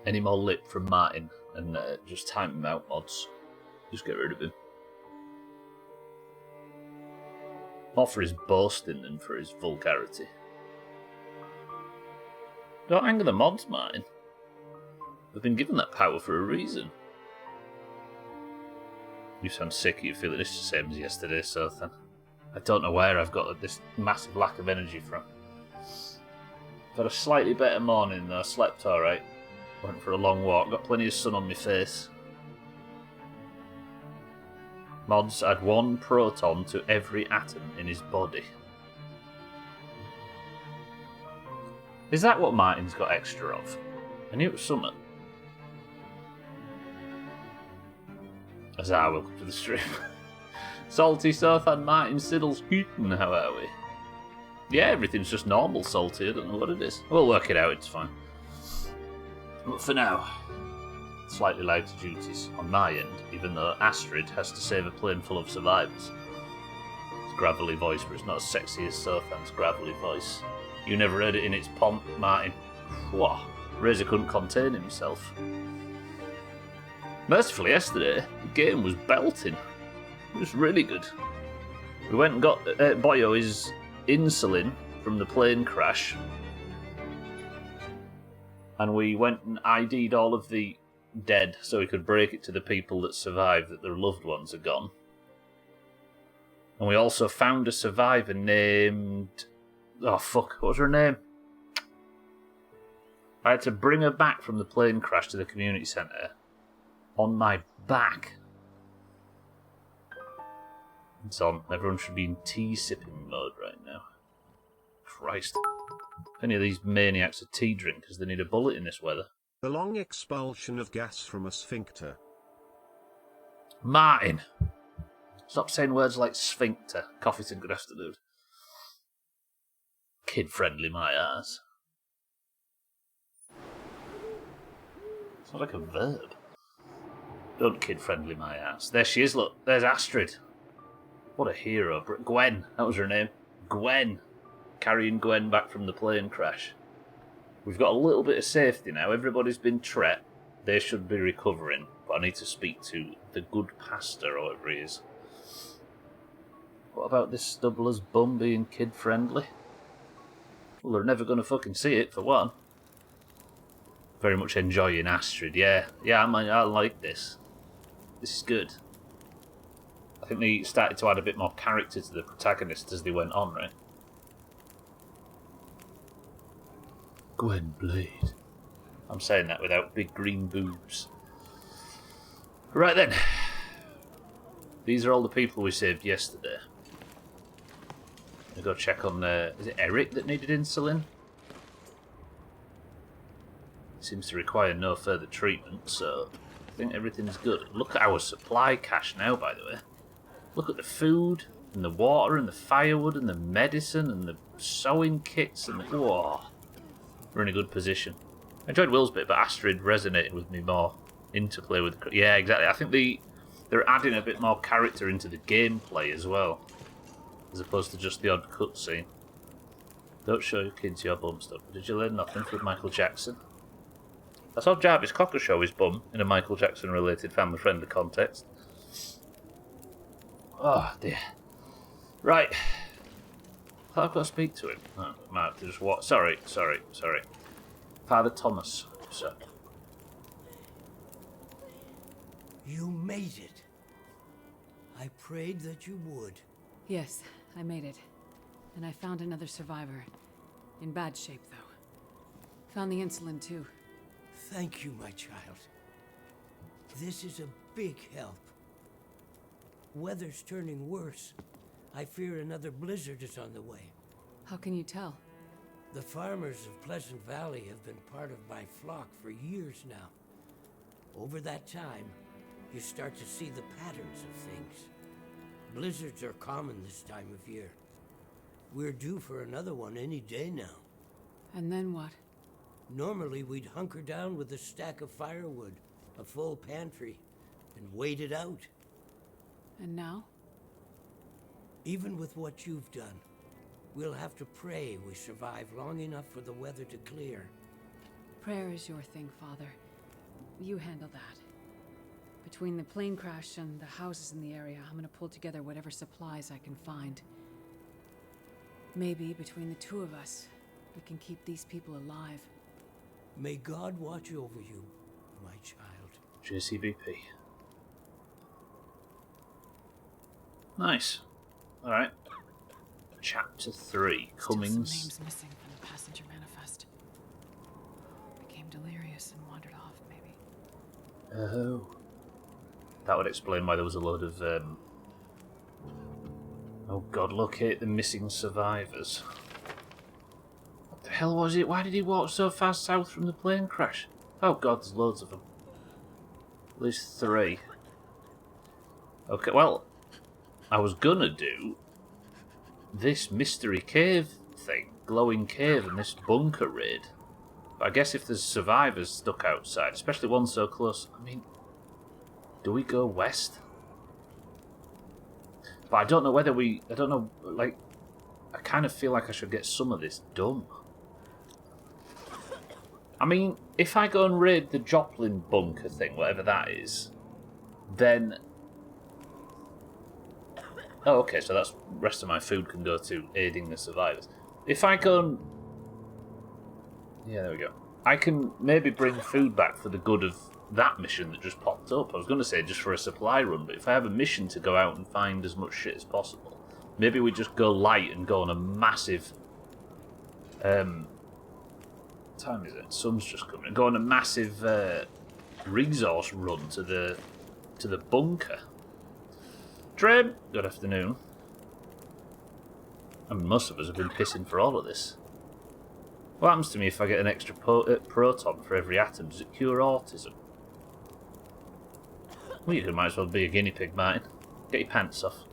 any more lip from Martin and just time him out, mods. Just get rid of him. More for his boasting than for his vulgarity. Don't anger the mods, Martin. They've been given that power for a reason. You sound sick. Are you feeling this the same as yesterday, Sothan? I don't know where I've got this massive lack of energy from. I've had a slightly better morning though. Slept alright. Went for a long walk. Got plenty of sun on my face. Mods add 1 proton to every atom in his body. Is that what Martin's got extra of? I knew it was something. Azar, welcome to the stream. Salty, Sothan, Martin, Siddles, Hooten, how are we? Yeah, everything's just normal, Salty. I don't know what it is. We'll work it out, it's fine. But for now, slightly lighter duties on my end, even though Astrid has to save a plane full of survivors. It's a gravelly voice, but it's not as sexy as Sothan's gravelly voice. You never heard it in its pomp, Martin. Whoa, Razor couldn't contain himself. Mercifully, yesterday, the game was belting. It was really good. We went and got Boyo his insulin from the plane crash. And we went and ID'd all of the dead so we could break it to the people that survived that their loved ones are gone. And we also found a survivor named... Oh, fuck. What was her name? I had to bring her back from the plane crash to the community centre on my back. It's on. Everyone should be in tea sipping mode right now. Christ. If any of these maniacs are tea drinkers, they need a bullet in this weather. The long expulsion of gas from a sphincter. Martin! Stop saying words like sphincter. Coffeeton, good afternoon. Kid-friendly, my ass. It's not like a verb. Don't kid-friendly my ass. There she is, look. There's Astrid. What a hero. Gwen, that was her name. Gwen. Carrying Gwen back from the plane crash. We've got a little bit of safety now. Everybody's been treated. They should be recovering. But I need to speak to the good pastor, or whatever he is. What about this stubbler's bum being kid-friendly? Well, they're never going to fucking see it, for one. Very much enjoying Astrid, yeah. Yeah, I like this. This is good. I think they started to add a bit more character to the protagonist as they went on, right? Gwen Blade. I'm saying that without big green boobs. Right then. These are all the people we saved yesterday. I'll go check on, is it Eric that needed insulin? Seems to require no further treatment, so I think everything's good. Look at our supply cache now, by the way. Look at the food, and the water, and the firewood, and the medicine, and the sewing kits, and the... Whoa. We're in a good position. I enjoyed Will's bit, but Astrid resonated with me more. Interplay with... Yeah, exactly. I think they're adding a bit more character into the gameplay as well, as opposed to just the odd cutscene. Don't show your kids your bum stuff. Did you learn nothing from Michael Jackson? I saw Jarvis Cocker show his bum in a Michael Jackson-related family-friendly context. Oh, dear. Right. I've got to speak to him. Oh, I might have to just walk. Sorry. Father Thomas, sir. You made it. I prayed that you would. Yes, I made it. And I found another survivor. In bad shape, though. Found the insulin, too. Thank you, my child. This is a big help. Weather's turning worse. I fear another blizzard is on the way. How can you tell? The farmers of Pleasant Valley have been part of my flock for years now. Over that time, you start to see the patterns of things. Blizzards are common this time of year. We're due for another one any day now. And then what? Normally, we'd hunker down with a stack of firewood, a full pantry, and wait it out. And now? Even with what you've done, we'll have to pray we survive long enough for the weather to clear. Prayer is your thing, Father. you handle that. Between the plane crash and the houses in the area, I'm gonna pull together whatever supplies I can find. Maybe between the two of us, we can keep these people alive. May God watch over you, my child. JCVP. Nice. Alright. Chapter 3. Cummings. Still some names missing from the passenger manifest. Became delirious and wandered off, maybe. Oh. That would explain why there was a load of, oh god, locate the missing survivors. What the hell was it? Why did he walk so fast south from the plane crash? Oh god, there's loads of them. At least 3. Okay, well, I was gonna do this mystery cave thing, glowing cave, and this bunker raid. But I guess if there's survivors stuck outside, especially one so close, I mean, do we go west? But I don't know whether we... I don't know, like... I kind of feel like I should get some of this done. I mean, if I go and raid the Joplin bunker thing, whatever that is, then... Oh, okay, so that's... the rest of my food can go to aiding the survivors. If I go and... Yeah, there we go. I can maybe bring food back for the good of that mission that just popped up. I was going to say just for a supply run, but if I have a mission to go out and find as much shit as possible, maybe we just go light and go on a massive... what time is it? Sun's just coming. Go on a massive resource run to the bunker. Trim! Good afternoon. I mean, most of us have been pissing for all of this. What happens to me if I get an extra proton for every atom? Does it cure autism? Well, you might as well be a guinea pig, Martin. Get your pants off.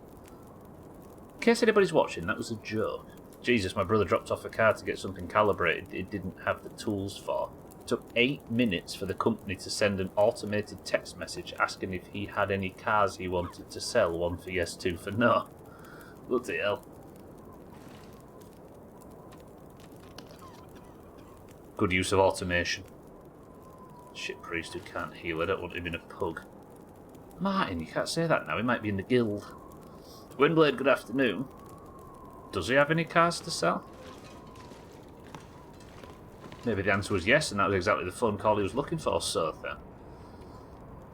In case anybody's watching, that was a joke. Jesus, my brother dropped off a car to get something calibrated it didn't have the tools for. It took 8 minutes for the company to send an automated text message asking if he had any cars he wanted to sell, 1 for yes, 2 for no. Bloody hell. Good use of automation. Shit priest who can't heal. I don't want him in a pug. Martin, you can't say that now. He might be in the guild. Windblade, good afternoon. Does he have any cars to sell? Maybe the answer was yes, and that was exactly the phone call he was looking for, so then.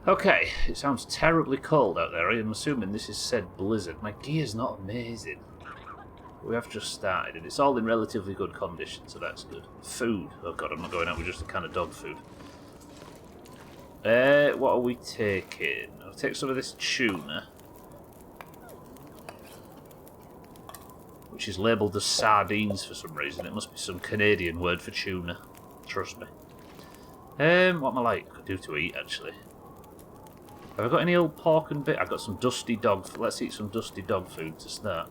Okay, it sounds terribly cold out there. I am assuming this is said blizzard. My gear's not amazing. We have just started, and it's all in relatively good condition, so that's good. Food. Oh god, I'm not going out with just a can of dog food. What are we taking? I'll take some of this tuna, which is labelled as sardines for some reason. It must be some Canadian word for tuna. Trust me. What am I like? I could do to eat, actually. Have I got any old pork and bit? I've got some dusty dog. Let's eat some dusty dog food to start.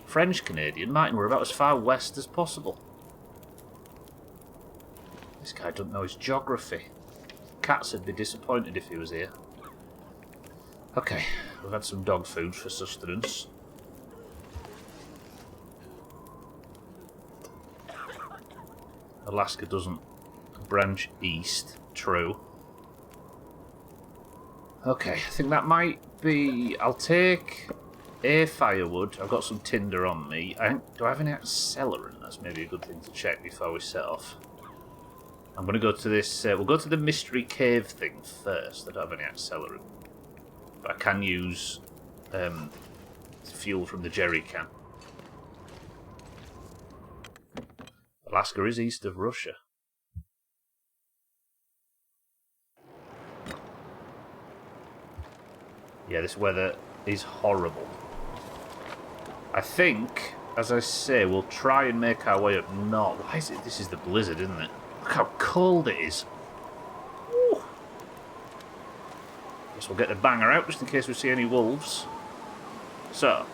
French Canadian? Martin, we're about as far west as possible. This guy doesn't know his geography. Cats would be disappointed if he was here. Okay, we've had some dog food for sustenance. Alaska doesn't branch east. True. Okay, I think that might be... I'll take a firewood. I've got some tinder on me. Do I have any accelerant? That's maybe a good thing to check before we set off. I'm going to go to this... we'll go to the mystery cave thing first. I don't have any accelerant. But I can use fuel from the jerry can. Alaska is east of Russia. Yeah, this weather is horrible. I think, as I say, we'll try and make our way up north. Why is it? This is the blizzard, isn't it? Look how cold it is. Woo. Guess we'll get the banger out just in case we see any wolves. So,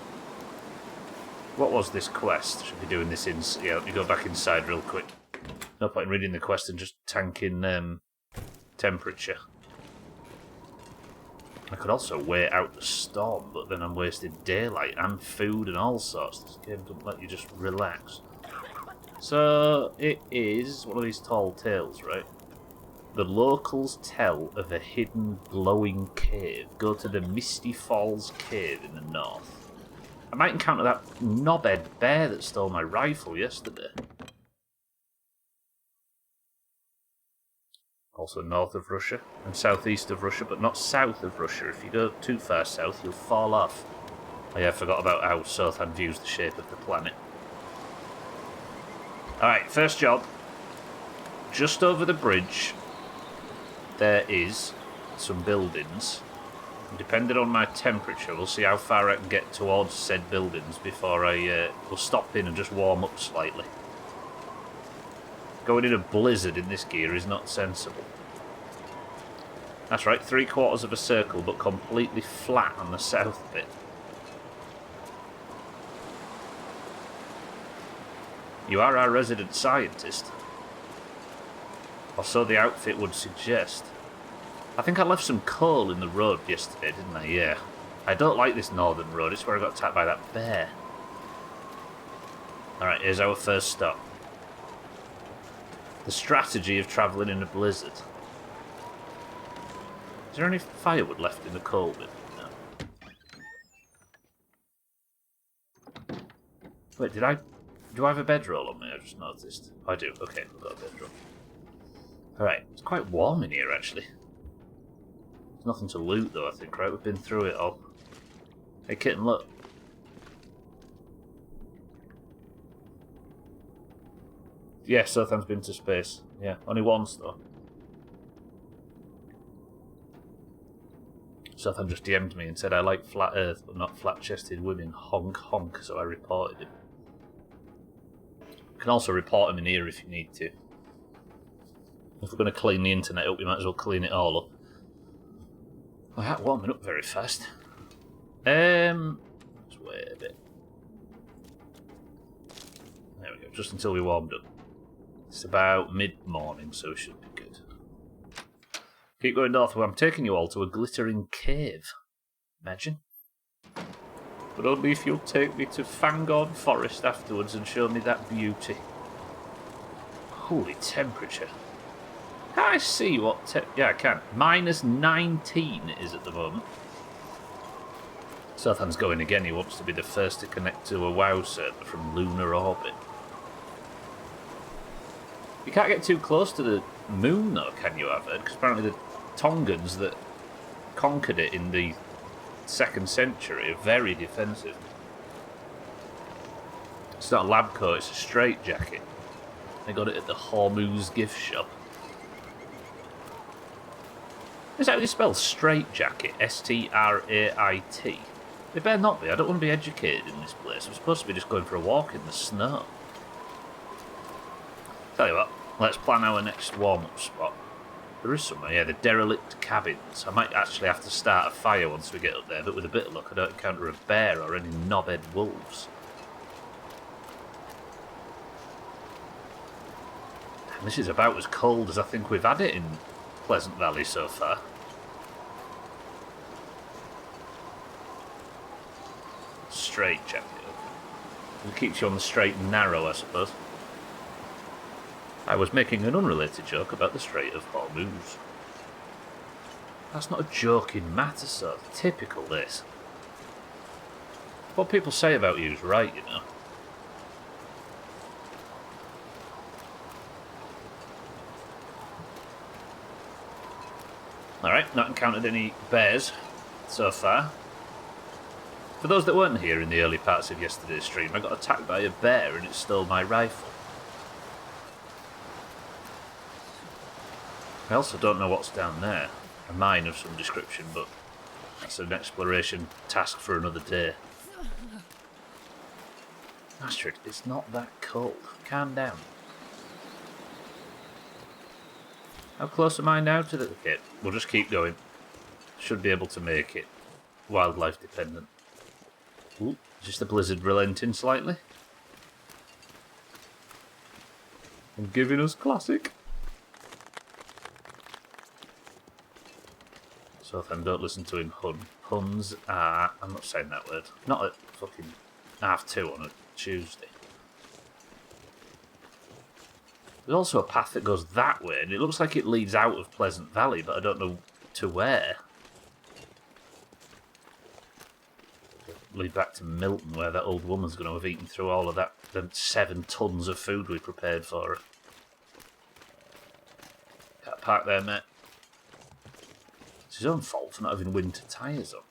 what was this quest? Should be doing this in... Yeah, let me go back inside real quick. No point in reading the quest and just tanking temperature. I could also wait out the storm, but then I'm wasting daylight and food and all sorts. This game doesn't let you just relax. So, it is one of these tall tales, right? The locals tell of a hidden glowing cave. Go to the Misty Falls Cave in the north. I might encounter that knobhead bear that stole my rifle yesterday. Also north of Russia and southeast of Russia, but not south of Russia. If you go too far south, you'll fall off. Oh yeah, I forgot about how Sothan views the shape of the planet. Alright, first job. Just over the bridge, there is some buildings. And depending on my temperature, we'll see how far I can get towards said buildings before I will stop in and just warm up slightly. Going in a blizzard in this gear is not sensible. That's right, 3/4 of a circle, but completely flat on the south bit. You are our resident scientist. Or so the outfit would suggest. I think I left some coal in the road yesterday, didn't I? Yeah. I don't like this northern road, it's where I got attacked by that bear. Alright, here's our first stop. The strategy of travelling in a blizzard. Is there any firewood left in the coal bin? No. Wait, do I have a bedroll on me? I just noticed. I do. Okay, I've got a bedroll. Alright, it's quite warm in here actually. There's nothing to loot though, I think, right? We've been through it all. Hey kitten, look. Yeah, Sothan's been to space. Yeah, only once though. Sothan just DM'd me and said I like flat earth but not flat-chested women. Honk honk, so I reported him. You can also report him in here if you need to. If we're going to clean the internet up, we might as well clean it all up. Well, that's warming up very fast. Let's wait a bit. There we go, just until we warmed up. It's about mid-morning, so it should be good. Keep going north. Well, I'm taking you all to a glittering cave. Imagine. But only if you'll take me to Fangorn Forest afterwards and show me that beauty. Holy temperature. Can I see what yeah, I can. -19 it is at the moment. Sothan's going again. He wants to be the first to connect to a WoW server from lunar orbit. You can't get too close to the moon, though, can you, I've heard? Because apparently the Tongans that conquered it in the 2nd century are very defensive. It's not a lab coat, it's a straight jacket. They got it at the Hormuz gift shop. Is that how you spell straight jacket? S-T-R-A-I-T? They better not be. I don't want to be educated in this place. I'm supposed to be just going for a walk in the snow. Tell you what, let's plan our next warm-up spot. There is somewhere, yeah, the derelict cabins. I might actually have to start a fire once we get up there, but with a bit of luck I don't encounter a bear or any knobhead wolves. And this is about as cold as I think we've had it in Pleasant Valley so far. Straight jacket. It keeps you on the straight and narrow, I suppose. I was making an unrelated joke about the Strait of Hormuz. That's not a joking matter, sir. Typical this. What people say about you is right, you know. Alright, not encountered any bears so far. For those that weren't here in the early parts of yesterday's stream, I got attacked by a bear and it stole my rifle. I also don't know what's down there. A mine of some description, but that's an exploration task for another day. Astrid, it's not that cold. Calm down. How close am I now to the... Okay, we'll just keep going. Should be able to make it. Wildlife dependent. Ooh, just the blizzard relenting slightly. And giving us classic. So then don't listen to him hun. Huns are... I'm not saying that word. Not at fucking 2:30 on a Tuesday. There's also a path that goes that way, and it looks like it leads out of Pleasant Valley, but I don't know to where. Lead back to Milton, where that old woman's going to have eaten through all of that, them 7 tons of food we prepared for her. Can't park there, mate. It's his own fault for not having winter tyres on.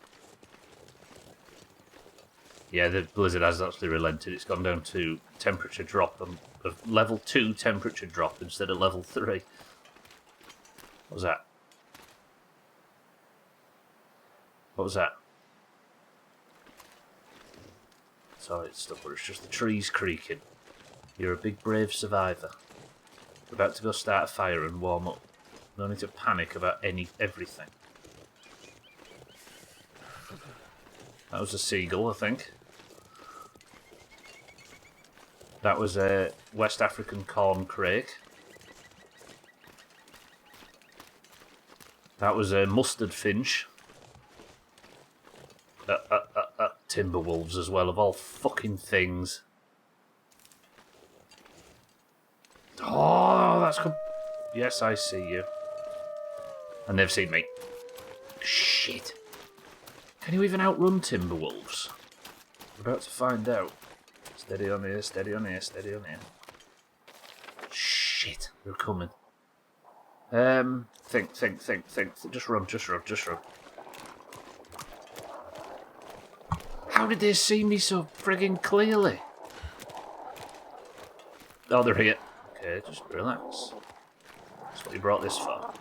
Yeah, the blizzard has actually relented. It's gone down to temperature drop, of level 2 temperature drop instead of level 3. What was that? What was that? Sorry, it's stuff, but it's just the trees creaking. You're a big, brave survivor. We're about to go start a fire and warm up. No need to panic about everything. That was a seagull, I think. That was a West African corn crake. That was a mustard finch. Timber wolves as well, of all fucking things. Oh, that's good. Yes, I see you. And they've seen me. Shit. Can you even outrun timber wolves? We're about to find out. Steady on here, steady on here, steady on here. Shit, they're coming. Think. Just run. How did they see me so friggin' clearly? Oh, they're here. Okay, just relax. That's what you brought this for.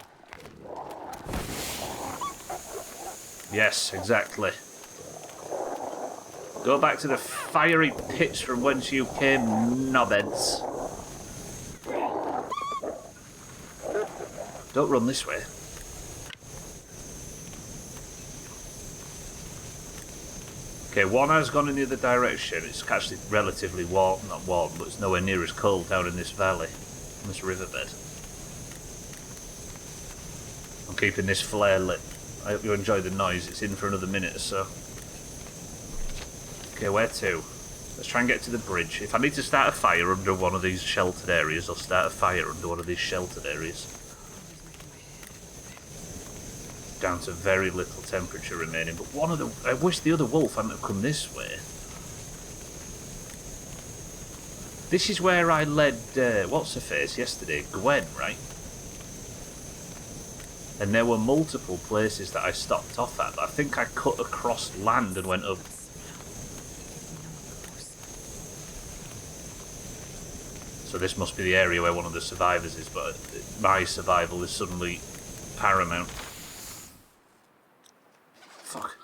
Yes, exactly. Go back to the fiery pits from whence you came, knobheads. Don't run this way. Okay, one has gone in the other direction. It's actually relatively warm, not warm, but it's nowhere near as cold down in this valley, in this riverbed. I'm keeping this flare lit. I hope you enjoy the noise. It's in for another minute or so. Okay, where to? Let's try and get to the bridge. If I need to start a fire under one of these sheltered areas, I'll start a fire under one of these sheltered areas. Down to very little temperature remaining, but one of the... I wish the other wolf hadn't have come this way. This is where I led, what's-her-face yesterday? Gwen, right? And there were multiple places that I stopped off at, but I think I cut across land and went up. So this must be the area where one of the survivors is, but my survival is suddenly paramount. Fuck.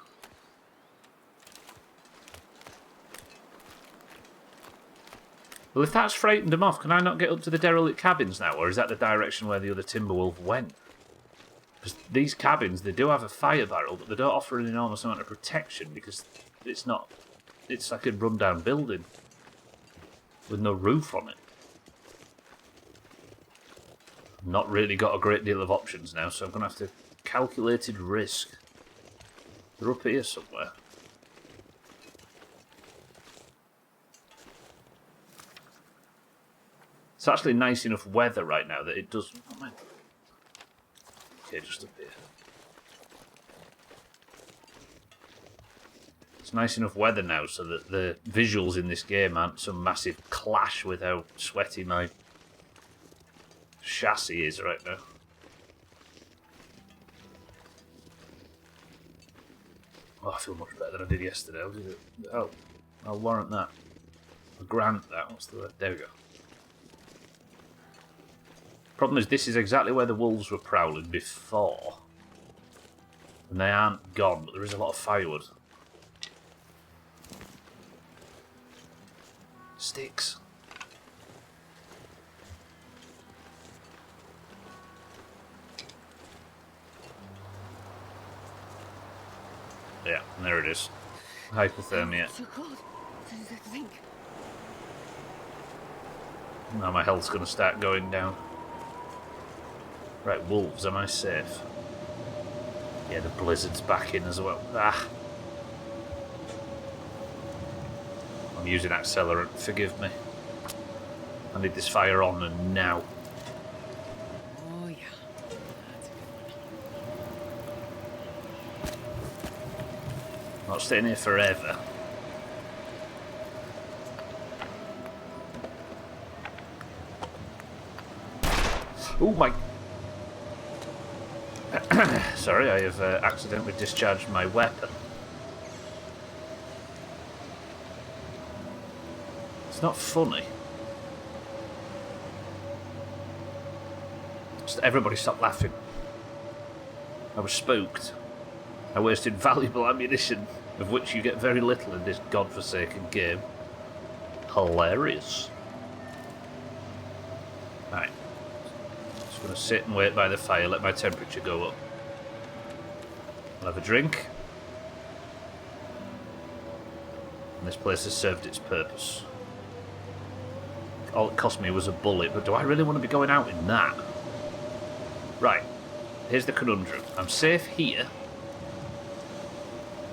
Well, if that's frightened them off, can I not get up to the derelict cabins now? Or is that the direction where the other Timberwolf went? Because these cabins, they do have a fire barrel, but they don't offer an enormous amount of protection because it's not... It's like a rundown building with no roof on it. Not really got a great deal of options now, so I'm going to have to... Calculated risk. They're up here somewhere. It's actually nice enough weather right now that it does... Oh, man. Okay, just up here. It's nice enough weather now so that the visuals in this game aren't some massive clash with how sweaty my chassis is right now. Oh, I feel much better than I did yesterday. Oh, I'll warrant that. I'll grant that. What's the word? There we go. Problem is, this is exactly where the wolves were prowling before. And they aren't gone, but there is a lot of firewood. Sticks. Yeah, and there it is. Hypothermia. So cold. I think. Now my health's going to start going down. Right, wolves, am I safe? Yeah, the blizzard's back in as well. Ah! I'm using accelerant, forgive me. I need this fire on and now. not staying here forever. Oh my... Sorry, I have accidentally discharged my weapon. It's not funny. Just everybody stop laughing. I was spooked. I wasted valuable ammunition, of which you get very little in this godforsaken game. Hilarious. Right. Just gonna sit and wait by the fire, let my temperature go up. I'll have a drink. And this place has served its purpose. All it cost me was a bullet, but do I really want to be going out in that? Right. Here's the conundrum. I'm safe here.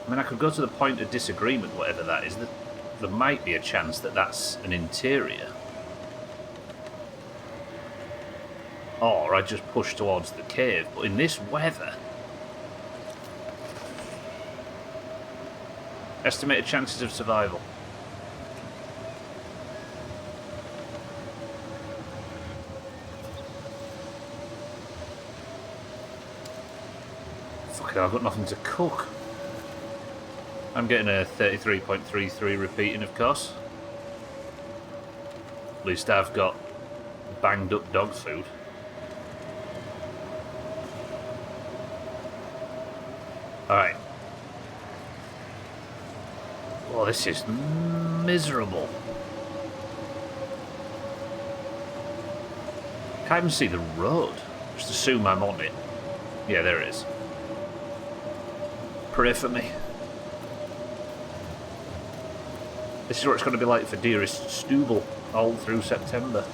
I mean, I could go to the point of disagreement, whatever that is. There might be a chance that that's an interior. Or I just push towards the cave. But in this weather... Estimated chances of survival. Fucking hell, I've got nothing to cook. I'm getting a 33.33 repeating, of course. At least I've got banged up dog food. Alright. Oh, this is miserable. Can't even see the road. Just assume I'm on it. Yeah, there it is. Pray for me. This is what it's going to be like for dearest Stubble all through September.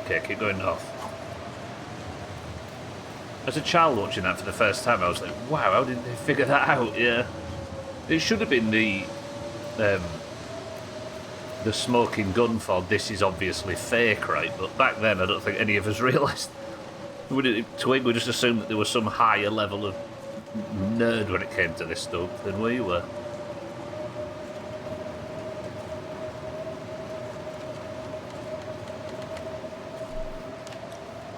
Okay, keep going north. As a child watching that for the first time, I was like, wow, how did they figure that out? Yeah. It should have been the smoking gun for this is obviously fake, right? But back then, I don't think any of us realised. We just assumed that there was some higher level of nerd when it came to this stuff than we were.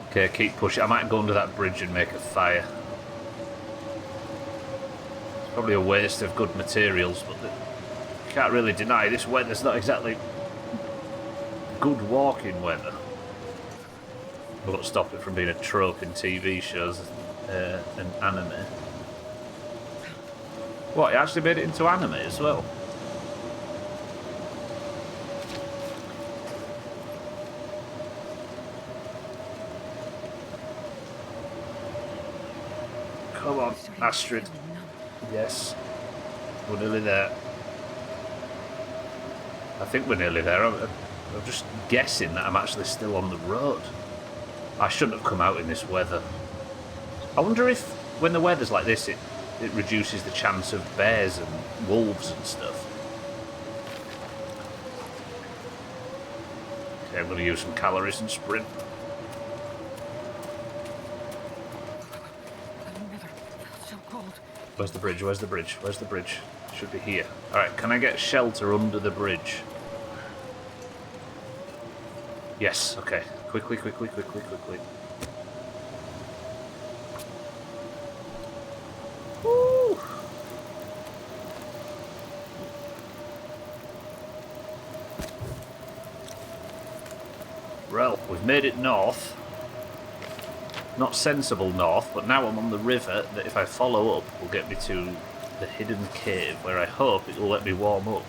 Okay, keep pushing. I might go under that bridge and make a fire. It's probably a waste of good materials, but you can't really deny this weather's not exactly good walking weather. I won't stop it from being a trope in TV shows and anime. What, it actually made it into anime as well? Come on, Astrid. Yes. We're nearly there. I think we're nearly there. I'm just guessing that I'm actually still on the road. I shouldn't have come out in this weather. I wonder if, when the weather's like this, it reduces the chance of bears and wolves and stuff. Okay, I'm going to use some calories and sprint. Where's the bridge? Where's the bridge? Where's the bridge? It should be here. Alright, can I get shelter under the bridge? Yes, okay. Quickly, quickly, quickly, quickly. Woo! Well, we've made it north. Not sensible north, but now I'm on the river that if I follow up will get me to the hidden cave where I hope it will let me warm up.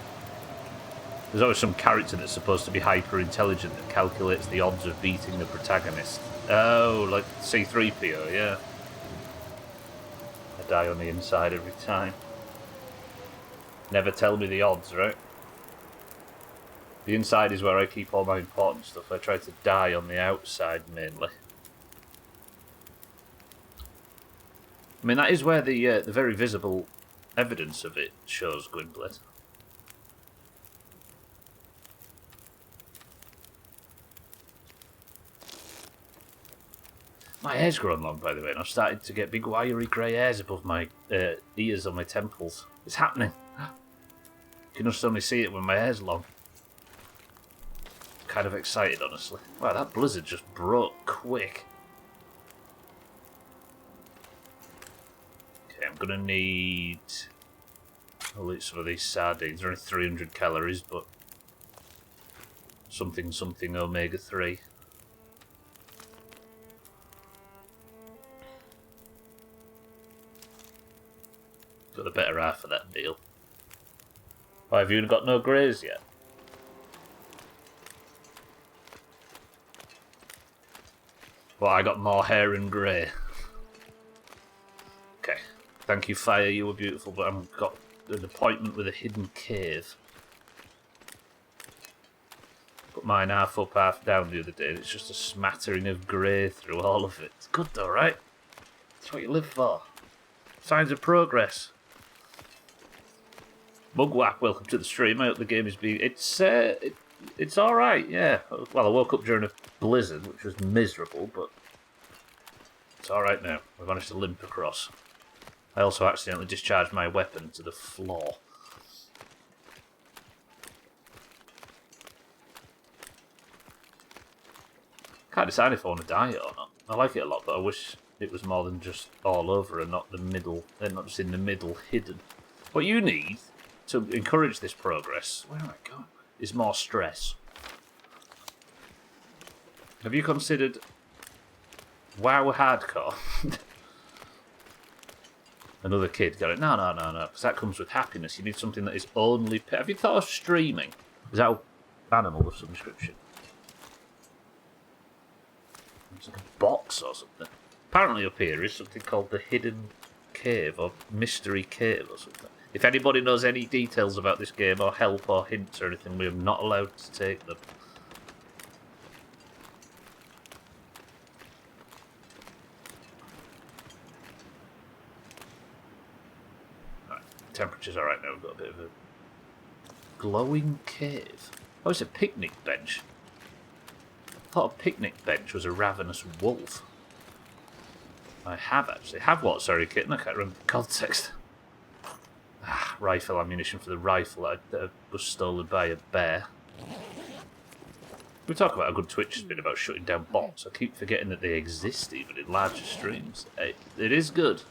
There's always some character that's supposed to be hyper intelligent that calculates the odds of beating the protagonist. Oh, like C-3PO, yeah. I die on the inside every time. Never tell me the odds, right? The inside is where I keep all my important stuff. I try to die on the outside mainly. I mean, that is where the very visible evidence of it shows Gwynblade. My hair's grown long, by the way, and I've started to get big wiry grey hairs above my ears on my temples. It's happening. You can just only see it when my hair's long. Kind of excited, honestly. Wow, that blizzard just broke quick. Okay, I'm gonna need... I'll eat some of these sardines. They're only 300 calories, but... something omega-3. Got the better half of that deal. Why, have you got no greys yet? Well, I got more hair and grey. Okay. Thank you, Fire, you were beautiful, but I've got an appointment with a hidden cave. Put mine half up, half down the other day, and it's just a smattering of grey through all of it. It's good though, right? That's what you live for. Signs of progress. Mugwap, welcome to the stream. I hope the game is being... It's alright, yeah. Well, I woke up during a blizzard, which was miserable, but... it's alright now. I managed to limp across. I also accidentally discharged my weapon to the floor. Can't decide if I want to die or not. I like it a lot, but I wish it was more than just all over and not the middle, not just in the middle hidden. What you need to encourage this progress, where am I going, is more stress. Have you considered WoW Hardcore? Another kid got it. No, because that comes with happiness. You need something that is only... Have you thought of streaming? Is that animal of subscription? It's like a box or something. Apparently up here is something called the Hidden Cave or Mystery Cave or something. If anybody knows any details about this game or help or hints or anything, we are not allowed to take them. Right, temperature's alright now. We've got a bit of a glowing cave. Oh, it's a picnic bench. I thought a picnic bench was a ravenous wolf. I have actually. Have what? Sorry, kitten. I can't remember the context. Rifle ammunition for the rifle that was stolen by a bear. We talk about how good Twitch has been about shutting down bots. I keep forgetting that they exist even in larger streams. It is good.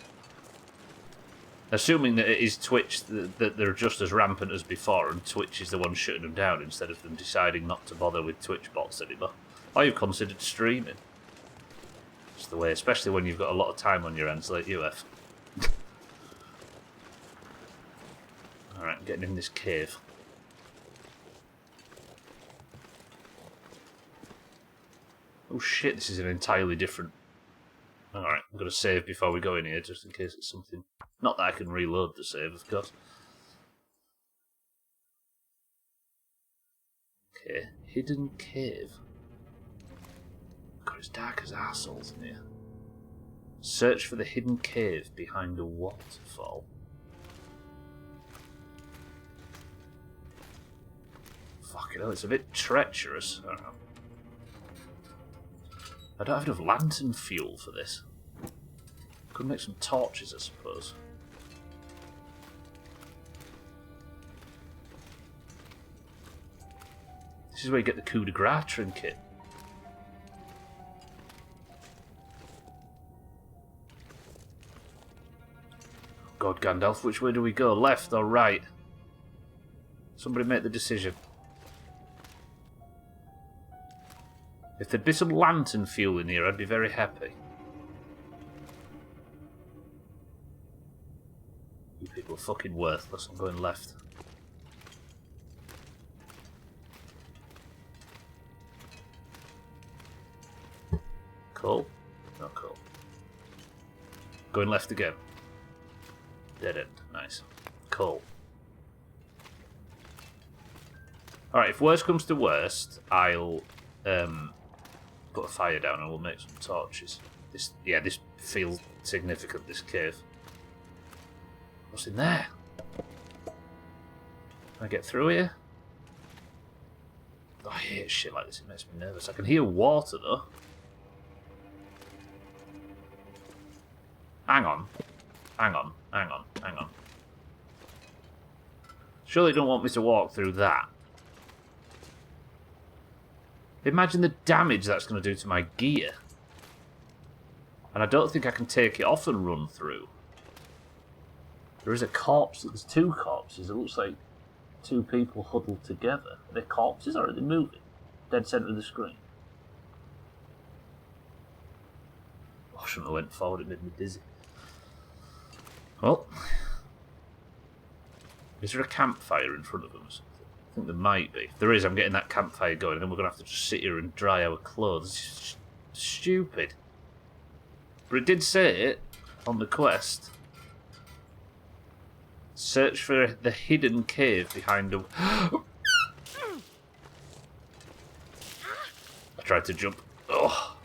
Assuming that it is Twitch, that they're just as rampant as before, and Twitch is the one shutting them down instead of them deciding not to bother with Twitch bots anymore. Or you've considered streaming. It's the way, especially when you've got a lot of time on your hands like you have. Alright, I'm getting in this cave. Oh shit, this is an entirely different... Alright, I'm going to save before we go in here, just in case it's something... Not that I can reload the save, of course. Okay, hidden cave. God, it's dark as arseholes in here. Search for the hidden cave behind a waterfall. Fucking hell, it's a bit treacherous. I don't know. I don't have enough lantern fuel for this. Could make some torches, I suppose. This is where you get the coup de grace trinket. God, Gandalf, which way do we go? Left or right? Somebody make the decision. If there'd be some lantern fuel in here, I'd be very happy. You people are fucking worthless. I'm going left. Cool. Not cool. Going left again. Dead end. Nice. Cool. Alright, if worst comes to worst, I'll put a fire down and we'll make some torches. This feels significant, this cave. What's in there? Can I get through here? Oh, I hate shit like this, it makes me nervous. I can hear water though. Hang on. Hang on, hang on, hang on. Surely you don't want me to walk through that. Imagine the damage that's going to do to my gear. And I don't think I can take it off and run through. There is a corpse. There's two corpses. It looks like two people huddled together. Are they corpses or are they moving? Dead centre of the screen. Oh, I shouldn't have went forward. It made me dizzy. Well, is there a campfire in front of us? I think there might be. If there is, I'm getting that campfire going, and then we're going to have to just sit here and dry our clothes. It's stupid. But it did say it on the quest. Search for the hidden cave behind a... I tried to jump. Oh.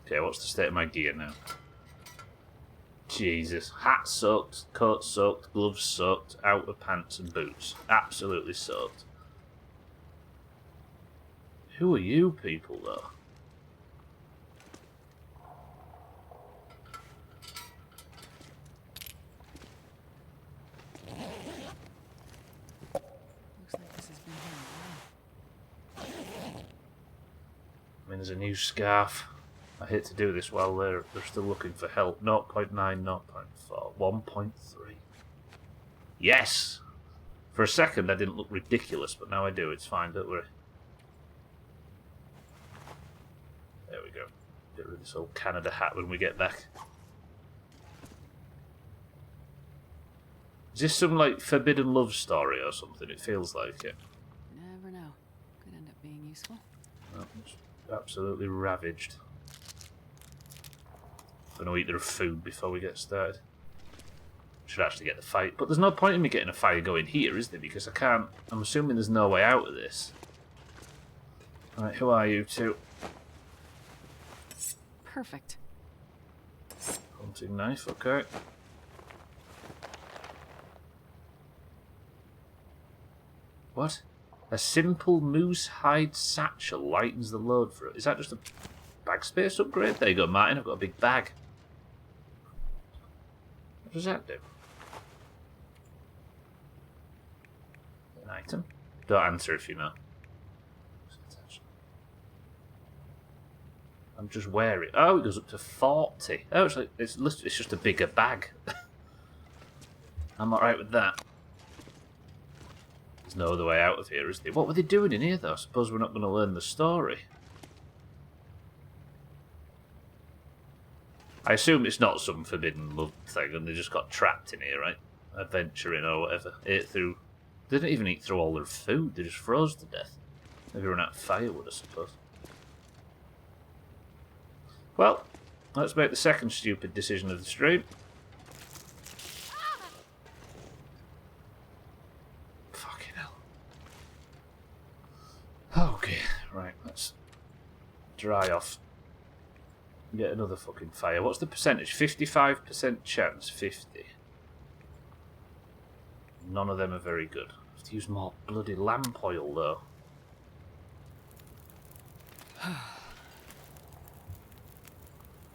Okay, what's the state of my gear now? Jesus. Hat soaked, coat soaked, gloves soaked, outer pants and boots. Absolutely soaked. Who are you people, though? Looks like this has been here a while. I mean, there's a new scarf. I hate to do this while they're still looking for help. 0.9, 0.4, 1.3. Yes! For a second I didn't look ridiculous, but now I do. It's fine, don't worry. There we go. Get rid of this old Canada hat when we get back. Is this some, like, forbidden love story or something? It feels like it. Never know. Could end up being useful. Oh, it's absolutely ravaged. I'm going to eat their food before we get started. Should actually get the fight. But there's no point in me getting a fire going here, is there? Because I can't... I'm assuming there's no way out of this. Right, who are you two? Perfect. Hunting knife, okay. What? A simple moose hide satchel lightens the load for it. Is that just a bag space upgrade? There you go, Martin. I've got a big bag. What does that do? An item? Don't answer if you know. I'm just wearing. Oh, it goes up to 40. Oh, it's just a bigger bag. I'm alright with that. There's no other way out of here, is there? What were they doing in here, though? I suppose we're not going to learn the story. I assume it's not some forbidden love thing, and they just got trapped in here, right? Adventuring or whatever. Ate through. They didn't even eat through all their food. They just froze to death. Maybe run out of firewood, I suppose. Well, let's make the second stupid decision of the stream. Fucking hell. Okay, right, let's dry off. Get another fucking fire. What's the percentage? 55% chance. 50. None of them are very good. I have to use more bloody lamp oil, though.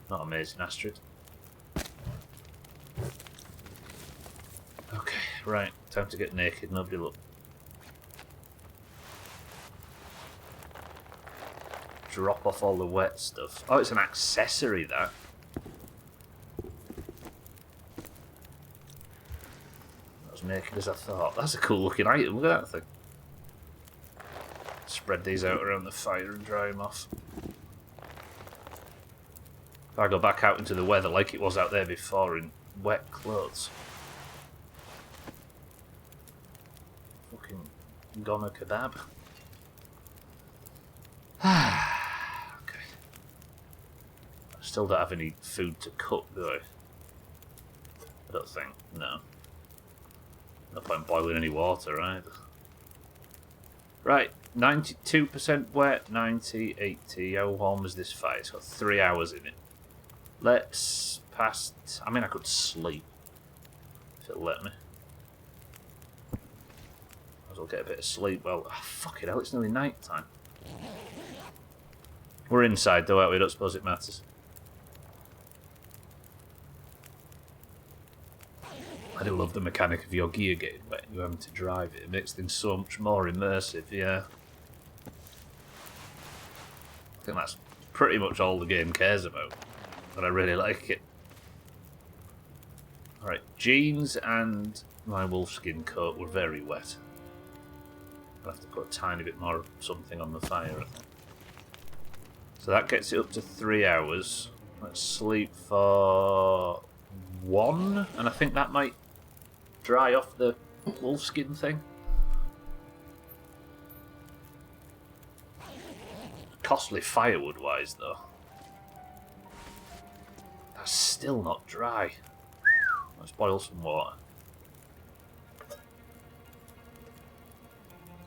Not amazing, Astrid. Okay, right. Time to get naked. Nobody look. Drop off all the wet stuff. Oh, it's an accessory, that. Not as naked as I thought. That's a cool looking item. Look at that thing. Spread these out around the fire and dry them off. If I go back out into the weather like it was out there before in wet clothes. Fucking goner kebab. Still don't have any food to cook, do I? I don't think. No. No point boiling any water either. Right, 92% wet, 90, 80. How warm is this fire? It's got 3 hours in it. Let's pass... I mean, I could sleep. If it'll let me. Might as well get a bit of sleep. Well, oh, fucking hell, it's nearly night time. We're inside though, aren't we? I don't suppose it matters. I do love the mechanic of your gear getting wet and you having to drive it. It makes things so much more immersive, yeah. I think that's pretty much all the game cares about. But I really like it. Alright, jeans and my wolfskin coat were very wet. I'll have to put a tiny bit more of something on the fire, I think. So that gets it up to 3 hours. Let's sleep for 1, and I think that might dry off the wolfskin thing. Costly firewood wise though. That's still not dry. Let's boil some water.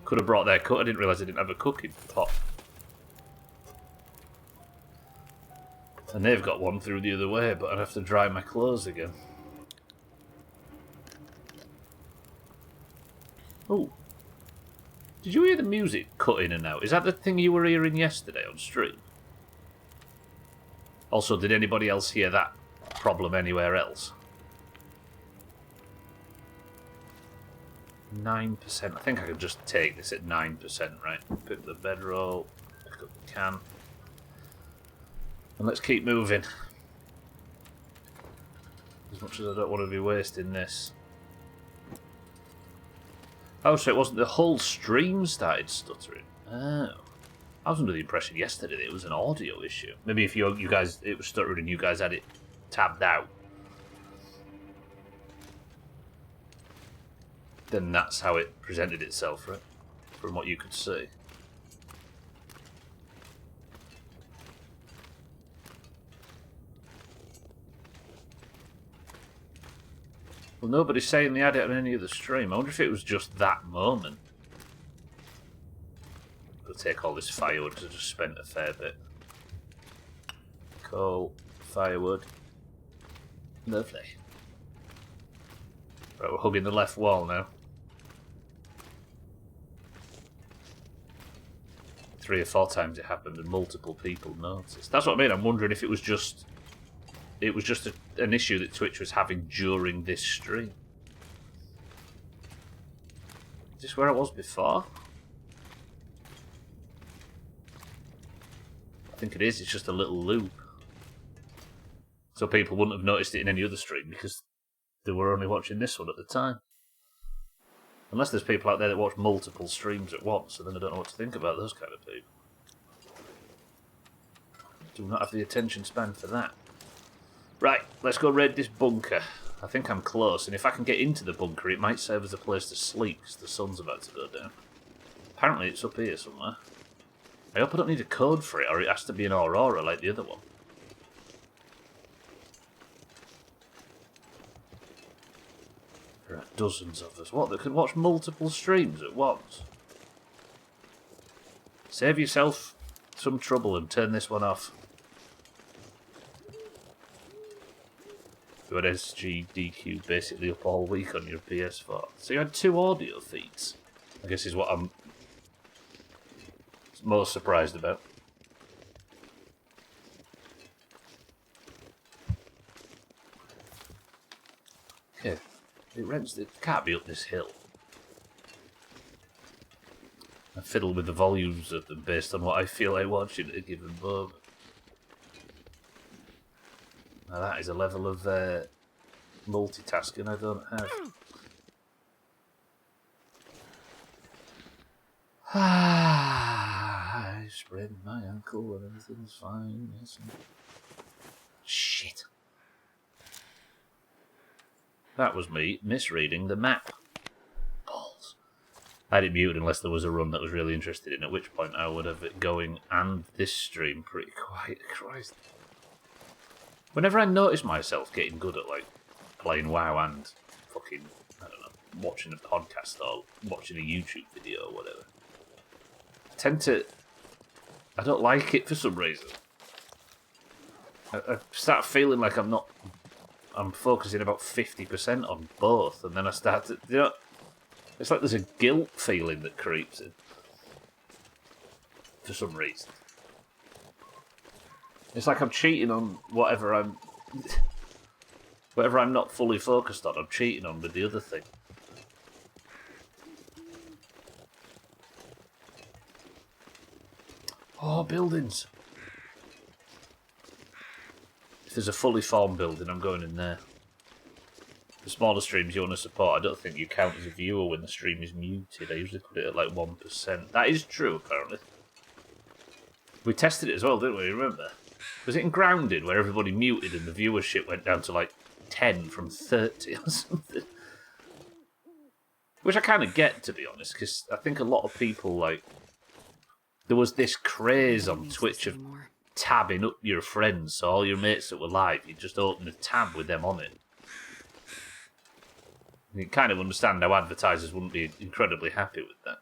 Could have brought their cook. I didn't realise I didn't have a cooking pot. And they've got one through the other way, but I'd have to dry my clothes again. Oh. Did you hear the music cut in and out? Is that the thing you were hearing yesterday on stream? Also, did anybody else hear that problem anywhere else? 9%. I think I could just take this at 9%, right? Pick up the bedroll, pick up the can. And let's keep moving. As much as I don't want to be wasting this. Oh, so it wasn't the whole stream started stuttering. Oh. I was under the impression yesterday that it was an audio issue. Maybe if you guys, it was stuttering and you guys had it tabbed out. Then that's how it presented itself, right? From what you could see. Well, nobody's saying they had it on any other stream. I wonder if it was just that moment. I'll take all this firewood because I just spent a fair bit. Coal, firewood. Lovely. Right, we're hugging the left wall now. 3 or 4 times it happened and multiple people noticed. That's what I mean. I'm wondering if it was just... It was just an issue that Twitch was having during this stream. Is this where I was before? I think it is. It's just a little loop. So people wouldn't have noticed it in any other stream because they were only watching this one at the time. Unless there's people out there that watch multiple streams at once, and then I don't know what to think about those kind of people. Do not have the attention span for that. Right, let's go raid this bunker. I think I'm close, and if I can get into the bunker, it might serve as a place to sleep, because the sun's about to go down. Apparently it's up here somewhere. I hope I don't need a code for it, or it has to be an Aurora like the other one. There are dozens of us. What, that can watch multiple streams at once? Save yourself some trouble and turn this one off. You had SGDQ basically up all week on your PS4. So you had 2 audio feeds. I guess is what I'm most surprised about. Okay. It can't be up this hill. I fiddle with the volumes of them based on what I feel like watching at a given moment. Now that is a level of multitasking I don't have. I sprained my ankle and everything's fine. Yes. Shit. That was me misreading the map. Balls. I had it muted unless there was a run that was really interested in, at which point I would have it going and this stream pretty quiet. Christ. Whenever I notice myself getting good at, like, playing WoW and fucking, I don't know, watching a podcast or watching a YouTube video or whatever, I don't like it for some reason. I start feeling like I'm focusing about 50% on both, and then I start to, it's like there's a guilt feeling that creeps in. For some reason. It's like I'm cheating on whatever I'm not fully focused on, I'm cheating on with the other thing. Oh, buildings. If there's a fully formed building, I'm going in there. The smaller streams you want to support, I don't think you count as a viewer when the stream is muted. I usually put it at like 1%. That is true, apparently. We tested it as well, didn't we? Remember? Was it in Grounded, where everybody muted and the viewership went down to like 10 from 30 or something? Which I kind of get, to be honest, because I think a lot of people, like... There was this craze on Twitch of tabbing up your friends, so all your mates that were live, you just open a tab with them on it. And you kind of understand how advertisers wouldn't be incredibly happy with that.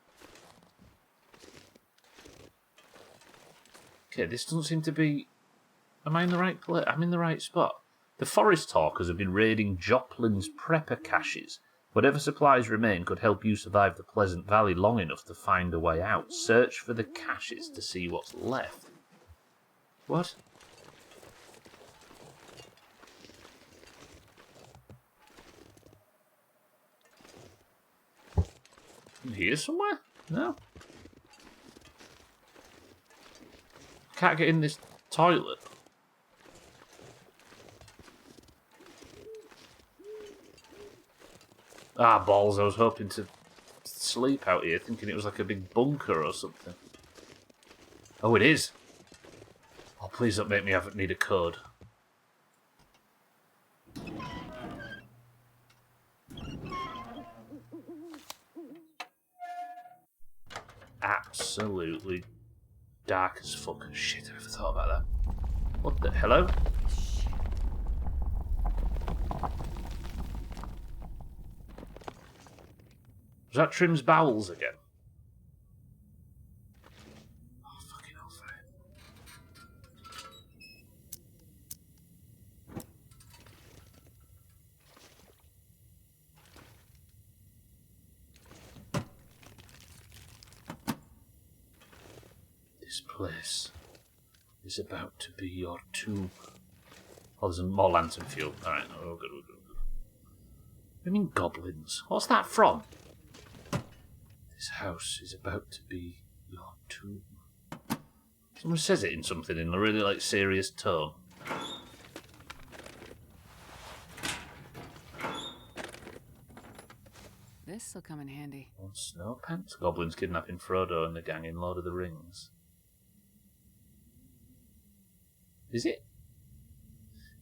Okay, this doesn't seem to be... Am I in the right place? I'm in the right spot. The Forest Talkers have been raiding Joplin's prepper caches. Whatever supplies remain could help you survive the Pleasant Valley long enough to find a way out. Search for the caches to see what's left. What? Here somewhere? No. Can't get in this toilet. Ah, balls, I was hoping to sleep out here, thinking it was like a big bunker or something. Oh, it is. Oh, please don't make me need a code. Absolutely dark as fuck. Shit, I never thought about that. What the... Hello? Was that Trim's bowels again? Oh, fucking hellfire. This place is about to be your tomb. Oh, there's more lantern fuel. Alright, oh, good, good, good. What do you mean goblins? What's that from? This house is about to be your tomb. Someone says it in something in a really like serious tone. This'll come in handy. On snow pants? Goblins kidnapping Frodo and the gang in Lord of the Rings. Is it?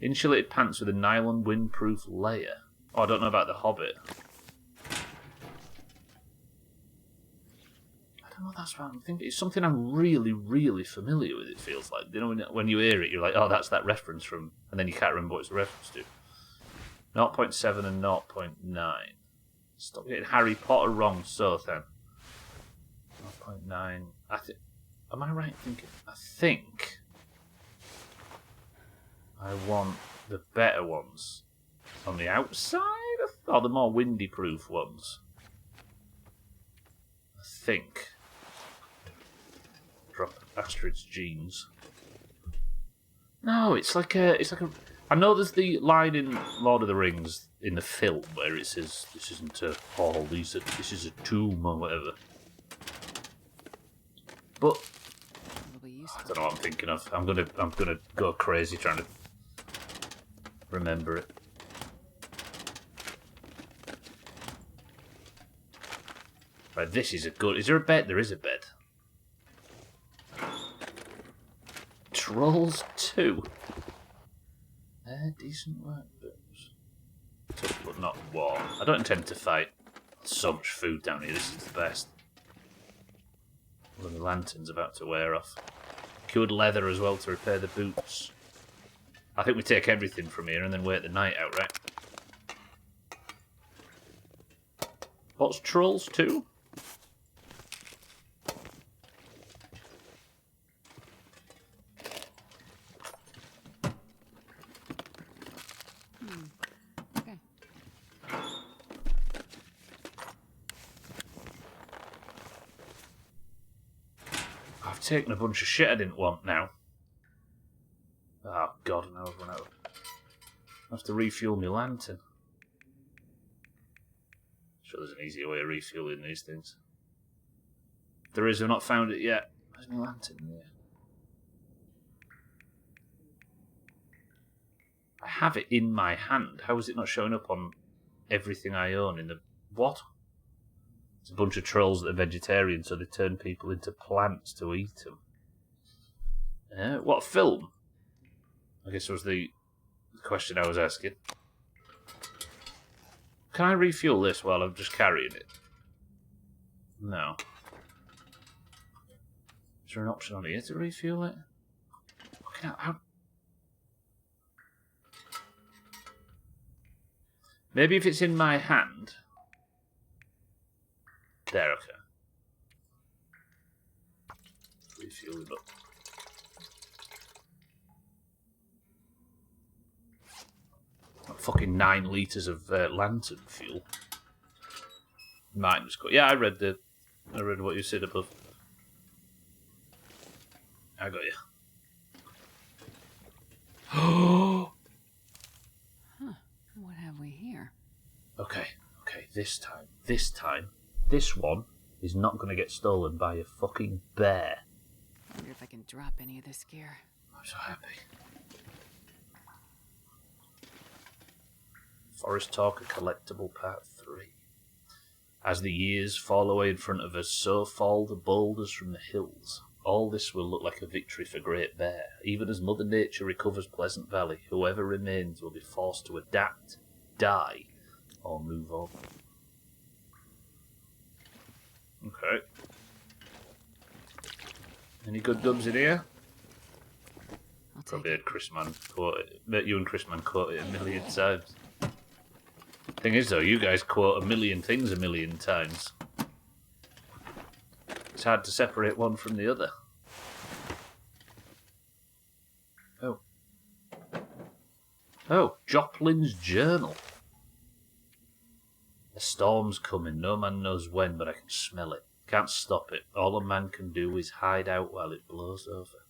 Insulated pants with a nylon windproof layer. Oh, I don't know about the Hobbit. I don't know, that's what I'm thinking. It's something I'm really, really familiar with, it feels like. You know, when you hear it, you're like, oh, that's that reference from... And then you can't remember what it's a reference to. 0.7 and 0.9. Stop getting Harry Potter wrong, so then. 0.9. Am I right thinking? I think I want the better ones on the outside, or the more windy proof ones. I think. Drop Astrid's jeans. No, it's like a. I know there's the line in Lord of the Rings in the film where it says this isn't a hall, this is a tomb or whatever. But I don't know what I'm thinking of. I'm gonna go crazy trying to remember it. Right, this is a good... Is there a bed? There is a bed. Trolls 2. Decent work, but not war. I don't intend to fight. So much food down here, this is the best. Well, the lantern's about to wear off. Cured leather as well to repair the boots. I think we take everything from here and then wait the night out, right? What's Trolls 2? taken a bunch of shit I didn't want now. Oh god, now I've run out. I have to refuel my lantern. Sure there's an easier way of refueling these things. If there is, I've not found it yet. Where's my lantern in there? I have it in my hand. How is it not showing up on everything I own in the... What? It's a bunch of trolls that are vegetarian, so they turn people into plants to eat them. What film? I guess was the question I was asking. Can I refuel this while I'm just carrying it? No. Is there an option on here to refuel it? Okay, how... Maybe if it's in my hand... There, okay. Refuel it up. Fucking 9 litres of lantern fuel. Mine was good. Yeah, I read what you said above. I got you. Huh. What have we here? Okay. This time, this one is not going to get stolen by a fucking bear. I wonder if I can drop any of this gear. I'm so happy. Forest Talker Collectible Part 3. As the years fall away in front of us, so fall the boulders from the hills. All this will look like a victory for Great Bear. Even as Mother Nature recovers Pleasant Valley, whoever remains will be forced to adapt, die, or move on. Okay. Any good dubs in here? Probably heard Chris Man quote it. Bet you and Chris Man quote it a million times. Thing is though, you guys quote a million things a million times. It's hard to separate one from the other. Oh, Joplin's journal. The storm's coming, no man knows when, but I can smell it. Can't stop it. All a man can do is hide out while it blows over.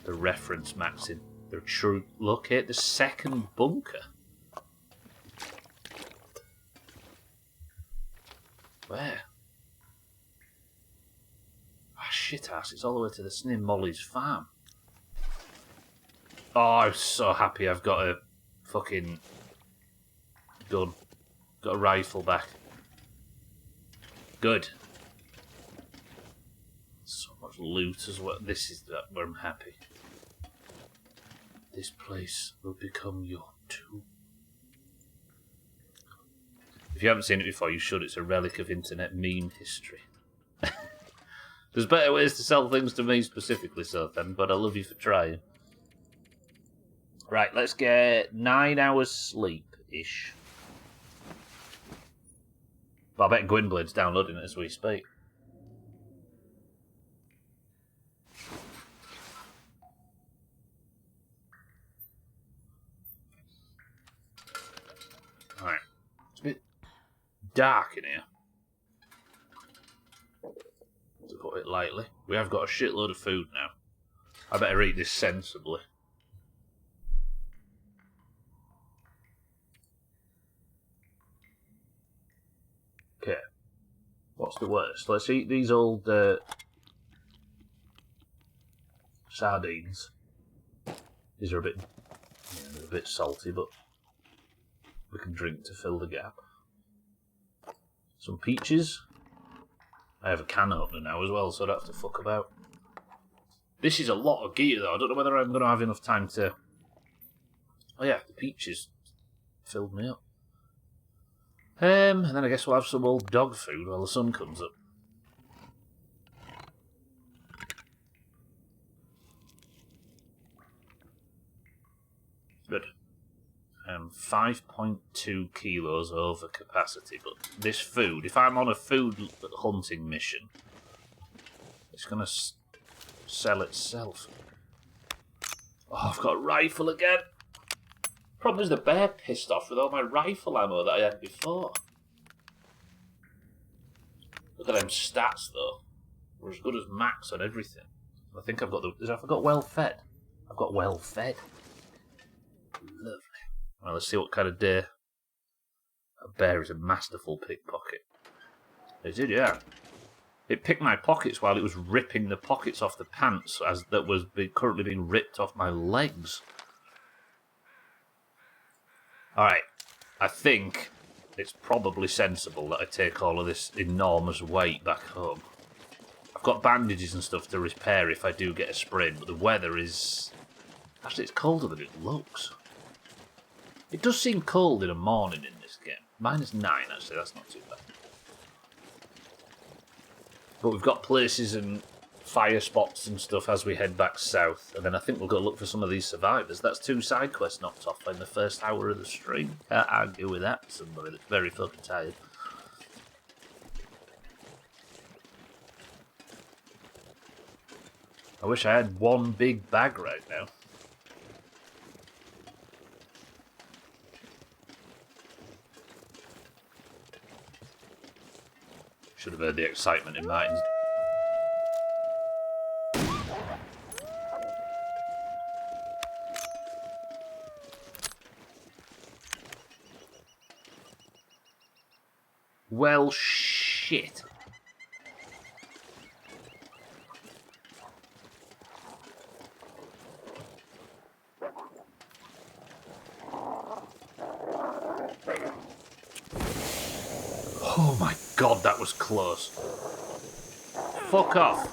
The reference maxing. The true locate the second bunker. Where? Ah, shit ass, it's all the way to the Snin Molly's farm. Oh, I'm so happy I've got a fucking gun. Got a rifle back. Good. So much loot as well. This is where I'm happy. This place will become your tomb. If you haven't seen it before, you should. It's a relic of internet meme history. There's better ways to sell things to me specifically, Sothan, but I love you for trying. Right, let's get 9 hours sleep-ish. But I bet Gwynblade's downloading it as we speak. Alright. It's a bit dark in here. To put it lightly. We have got a shitload of food now. I better eat this sensibly. Okay. What's the worst? Let's eat these old sardines. These are a bit salty, but we can drink to fill the gap. Some peaches. I have a can opener now as well, so I don't have to fuck about. This is a lot of gear though. I don't know whether I'm going to have enough time to... Oh yeah, the peaches filled me up. And then I guess we'll have some old dog food while the sun comes up. Good. 5.2 kilos over capacity, but this food, if I'm on a food hunting mission, it's going to sell itself. Oh, I've got a rifle again. Problem is the bear pissed off with all my rifle ammo that I had before. Look at them stats though. We're as good as max on everything. I think I've got the... Have I got well fed? I've got well fed. Lovely. Well, let's see what kind of day. A bear is a masterful pickpocket. It did, yeah. It picked my pockets while it was ripping the pockets off the pants as that was currently being ripped off my legs. Alright, I think it's probably sensible that I take all of this enormous weight back home. I've got bandages and stuff to repair if I do get a sprain, but the weather is... Actually, it's colder than it looks. It does seem cold in a morning in this game. -9, actually, that's not too bad. But we've got places and fire spots and stuff as we head back south, and then I think we'll go look for some of these survivors. That's 2 side quests knocked off in the first hour of the stream. Can't argue with that, somebody that's very fucking tired. I wish I had one big bag right now. Should have heard the excitement in mine. Well, shit. Oh my god, that was close. Fuck off.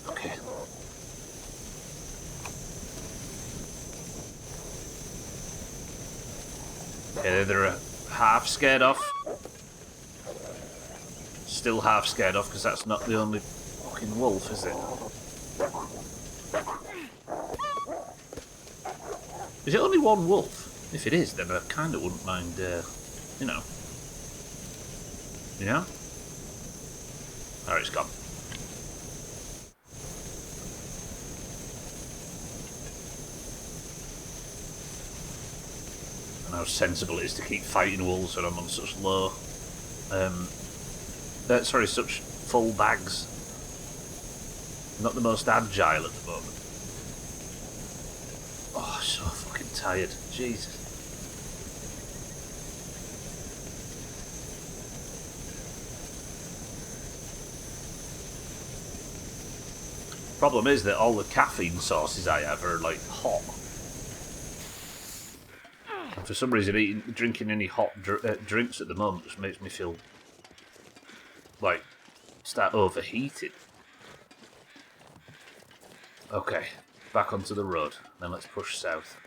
Okay. Okay, they're half scared off. Still half scared off, because that's not the only fucking wolf, is it? Is it only one wolf? If it is, then I kind of wouldn't mind, you know. You know? Alright, it's gone. And how sensible it is to keep fighting wolves when I'm on such low... sorry, such full bags. Not the most agile at the moment. Oh, so fucking tired. Jesus. Problem is that all the caffeine sources I have are like hot. And for some reason, drinking any hot drinks at the moment just makes me feel like start overheating. Okay, back onto the road. Then let's push south.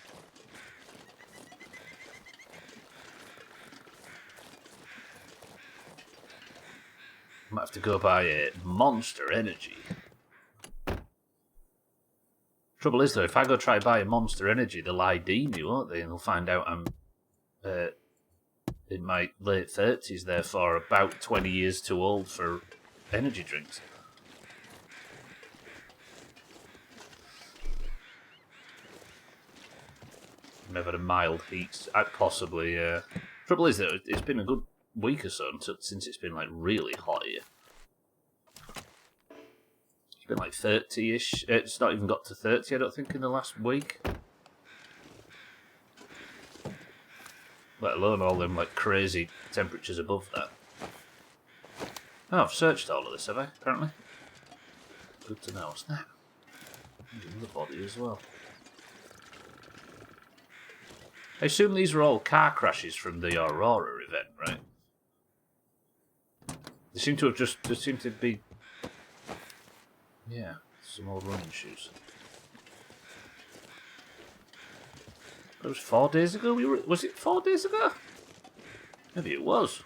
Might have to go buy a Monster Energy. Trouble is though, if I go try to buy a Monster Energy, they'll ID me, won't they? And they'll find out I'm in my late 30s, therefore about 20 years too old for energy drinks. I've had a mild heat, possibly. Trouble is that it's been a good week or so since it's been like really hot here. It's been like 30-ish. It's not even got to 30, I don't think, in the last week. Let alone all them like crazy temperatures above that. Oh, I've searched all of this, have I? Apparently. Good to know. What's that? The body as well. I assume these are all car crashes from the Aurora event, right? They seem to have there seem to be... Yeah, some old running shoes. It was 4 days ago? Was it 4 days ago? Maybe it was.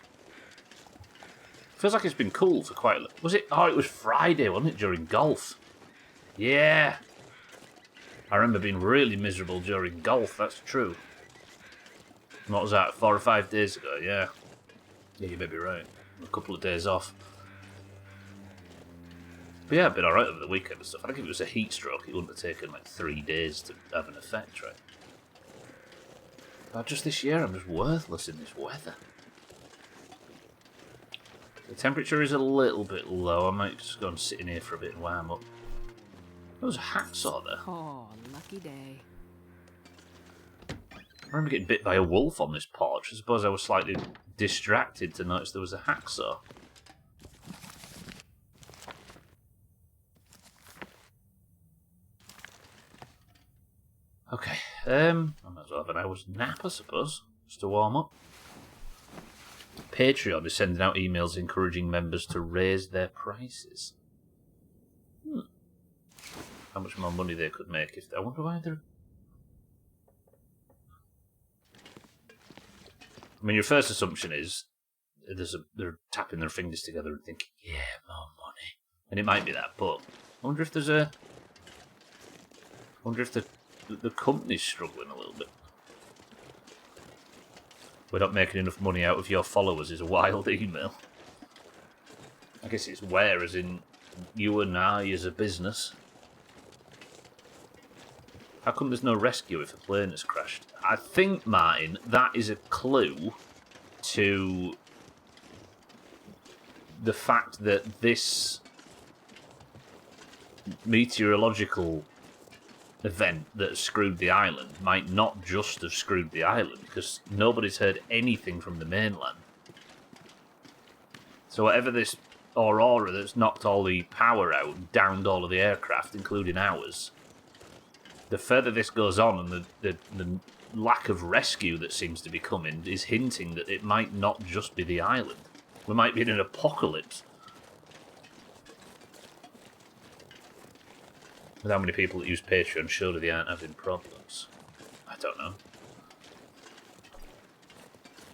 Feels like it's been cool for quite a... Was it? Oh, it was Friday, wasn't it, during golf? Yeah. I remember being really miserable during golf, that's true. What was that, 4 or 5 days ago? Yeah. Yeah, you may be right. A couple of days off. But yeah, I've been alright over the weekend and stuff. I think if it was a heat stroke, it wouldn't have taken like 3 days to have an effect, right? But just this year, I'm just worthless in this weather. The temperature is a little bit low. I might just go and sit in here for a bit and warm up. There was a hacksaw there. Oh, lucky day. I remember getting bit by a wolf on this porch. I suppose I was slightly distracted to notice there was a hacksaw. Okay, I might as well have an hour's nap, I suppose, just to warm up. Patreon is sending out emails encouraging members to raise their prices. How much more money they could make if... I wonder why they're... I mean, your first assumption is they're tapping their fingers together and thinking, yeah, more money. And it might be that, but I wonder if there's a... I wonder if the company's struggling a little bit. We're not making enough money out of your followers is a wild email. I guess it's where, as in you and I as a business. How come there's no rescue if a plane has crashed? I think, Martin, that is a clue to the fact that this meteorological event that screwed the island might not just have screwed the island, because nobody's heard anything from the mainland. So whatever this aurora that's knocked all the power out and downed all of the aircraft, including ours, the further this goes on and the lack of rescue that seems to be coming is hinting that it might not just be the island. We might be in an apocalypse. With how many people that use Patreon, surely they aren't having problems. I don't know.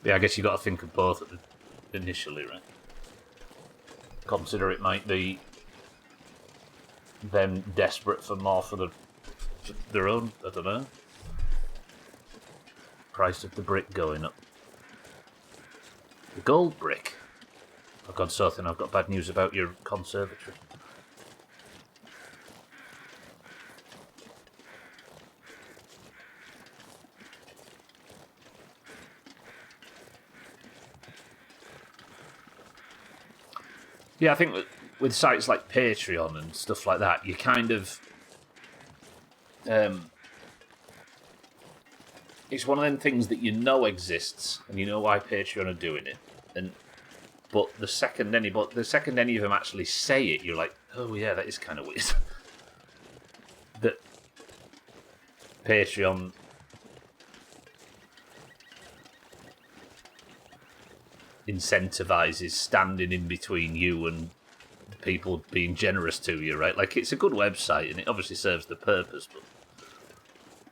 Yeah, I guess you got to think of both initially, right? Consider it might be them desperate for more for their own, I don't know. Price of the brick going up. The gold brick. Oh God, Sothin, I've got bad news about your conservatory. Yeah, I think with sites like Patreon and stuff like that, you kind of... it's one of them things that you know exists, and you know why Patreon are doing it. But the second any of them actually say it, you're like, oh yeah, that is kind of weird. That Patreon incentivizes standing in between you and people being generous to you, right? Like, it's a good website and it obviously serves the purpose, but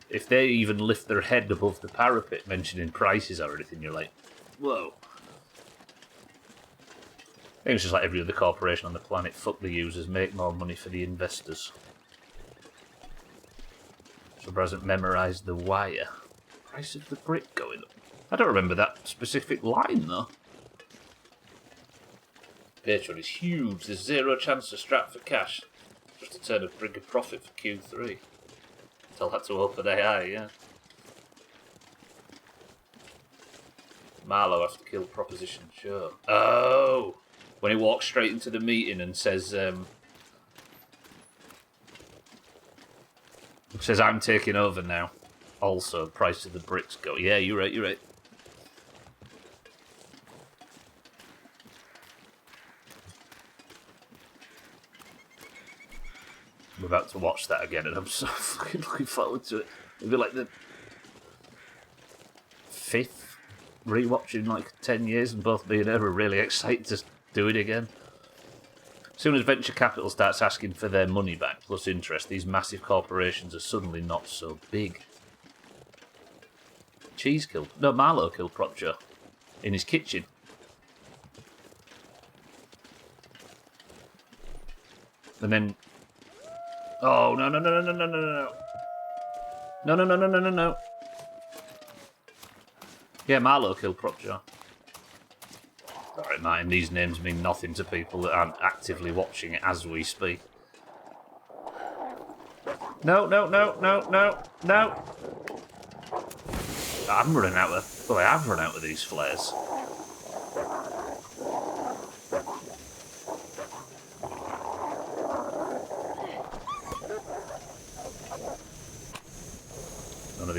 if they even lift their head above the parapet mentioning prices or anything, you're like, whoa. I think it's just like every other corporation on the planet. Fuck the users, make more money for the investors. So I hasn't memorised the wire. Price of the brick going up. I don't remember that specific line though. Patreon is huge. There's zero chance to strap for cash. Just to turn a bring a profit for Q3. Tell that to OpenAI, yeah. Marlowe has to kill Proposition Joe. Oh! When he walks straight into the meeting and says, I'm taking over now. Also, the price of the bricks go. Yeah, you're right, you're right. I'm about to watch that again and I'm so fucking looking forward to it. It'll be like the 5th rewatch in like 10 years and both me and her are really excited to do it again. As soon as venture capital starts asking for their money back plus interest, these massive corporations are suddenly not so big. Cheese killed... No, Marlowe killed Prop Joe in his kitchen. And then... Oh, no, no, no, no, no, no, no, no. No, no, no, no, no, no, no. Yeah, Marlowe killed Prop Joe. Alright, Martin, these names mean nothing to people that aren't actively watching it as we speak. No, no, no, no, no, no! I'm running out of... Well, I have run out of these flares.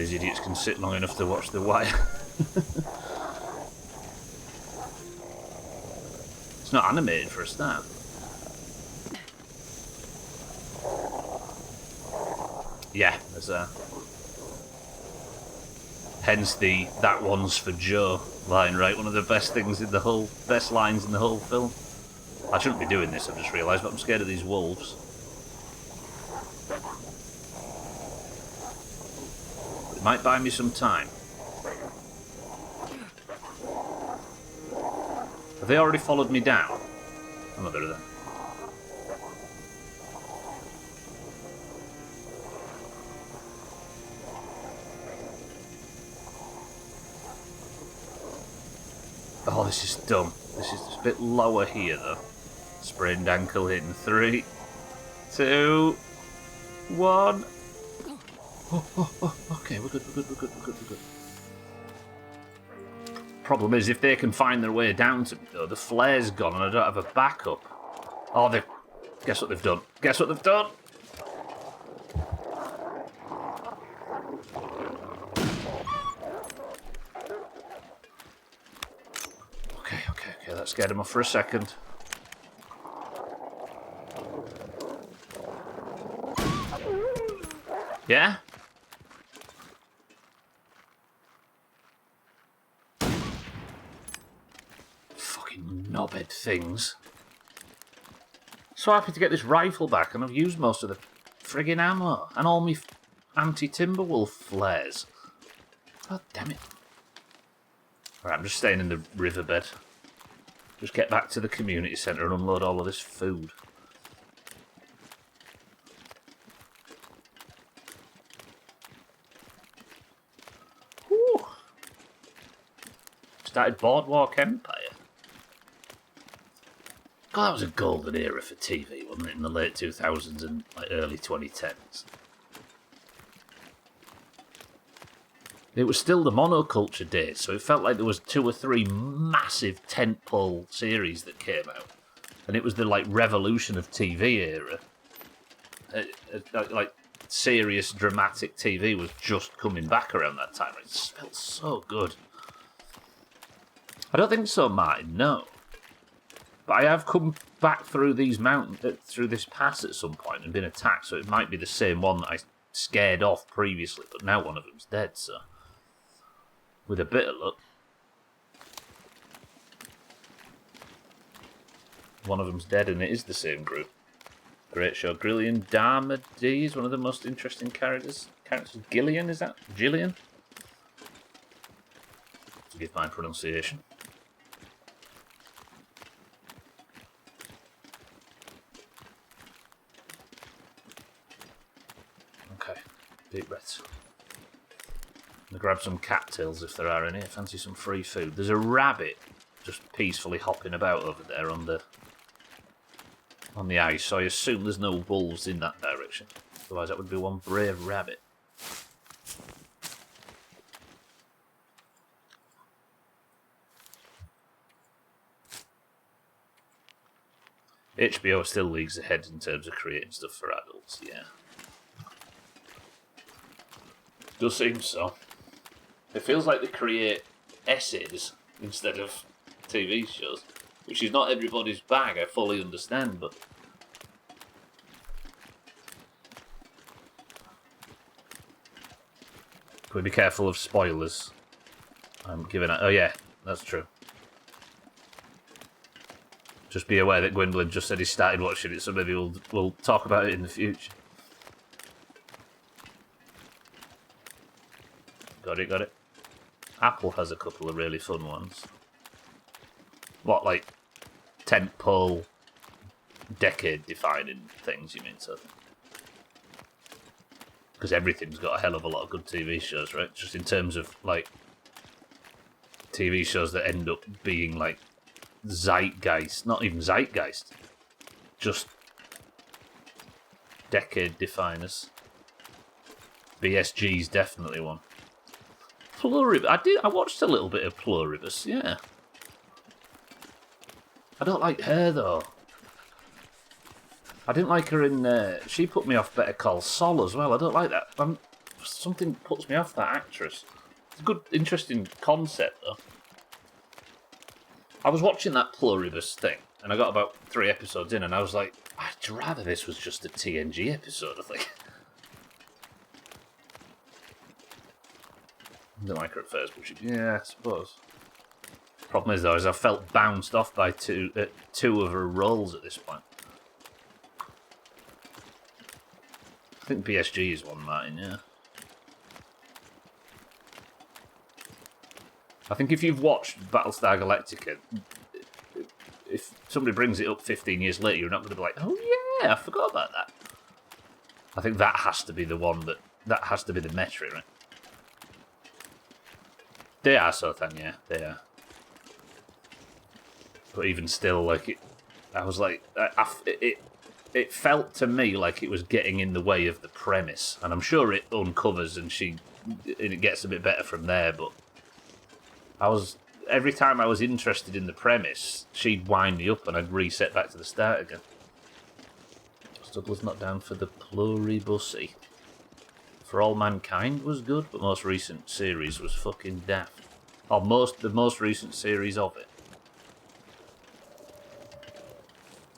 these idiots can sit long enough to watch The Wire. It's not animated for a start. Yeah, there's a... Hence the "that one's for Joe" line, right? One of the best things in the whole... best lines in the whole film. I shouldn't be doing this, I've just realised, but I'm scared of these wolves. It might buy me some time. Have they already followed me down? Oh, they're there. Oh, this is dumb. This is a bit lower here, though. Sprained ankle in 3, 2, 1. Oh, okay, we're good. Problem is, if they can find their way down to me, though, the flare's gone and I don't have a backup. Oh, they... Guess what they've done? Guess what they've done? Okay, that scared him off for a second. Yeah? Fucking knobhead things. So happy to get this rifle back, and I've used most of the friggin' ammo and all my anti-Timberwolf flares. God damn it. Alright, I'm just staying in the riverbed. Just get back to the community centre and unload all of this food. Whew. Started Boardwalk Empire. God, that was a golden era for TV, wasn't it? In the late 2000s and like early 2010s. It was still the monoculture days, so it felt like there was 2 or 3 massive tentpole series that came out, and it was the like revolution of TV era. Like serious dramatic TV was just coming back around that time. It felt so good. I don't think so, Martin. No, but I have come back through these through this pass at some point and been attacked, so it might be the same one that I scared off previously, but now one of them's dead. So. With a bit of luck. One of them's dead and it is the same group. Great show. Gillian Darmody is one of the most interesting characters. Gillian, is that? Gillian? Forgive my pronunciation. Okay. Deep breaths. I'm gonna grab some cattails if there are any. I fancy some free food. There's a rabbit just peacefully hopping about over there on the ice, so I assume there's no wolves in that direction. Otherwise that would be one brave rabbit. HBO still leagues ahead in terms of creating stuff for adults, yeah. Does seem so. It feels like they create essays instead of TV shows, which is not everybody's bag, I fully understand, but... Can we be careful of spoilers? I'm giving it... Oh yeah, that's true. Just be aware that Gwendolyn just said he started watching it, so maybe we'll talk about it in the future. Got it. Apple has a couple of really fun ones. What, like, tentpole, decade-defining things, you mean, so? Because everything's got a hell of a lot of good TV shows, right? Just in terms of, like, TV shows that end up being, like, zeitgeist. Not even zeitgeist. Just decade-definers. BSG's definitely one. Pluribus. I watched a little bit of Pluribus, yeah. I don't like her, though. I didn't like her in... she put me off Better Call Saul as well. I don't like that. I'm something puts me off that actress. It's a good, interesting concept, though. I was watching that Pluribus thing, and I got about 3 episodes in, and I was like, I'd rather this was just a TNG episode, I think. I didn't like her at first, but yeah, I suppose. Problem is, though, is I felt bounced off by two of her roles at this point. I think BSG is one of mine, yeah. I think if you've watched Battlestar Galactica, if somebody brings it up 15 years later, you're not going to be like, oh yeah, I forgot about that. I think that has to be the one that has to be the metric, right? They are, Sothan, yeah, they are. But even still, like, I was like, it felt to me like it was getting in the way of the premise. And I'm sure it uncovers and it gets a bit better from there, but every time I was interested in the premise, she'd wind me up and I'd reset back to the start again. Douglas not down for the Pluribusy. For All Mankind was good, but most recent series was fucking daft. Or the most recent series of it.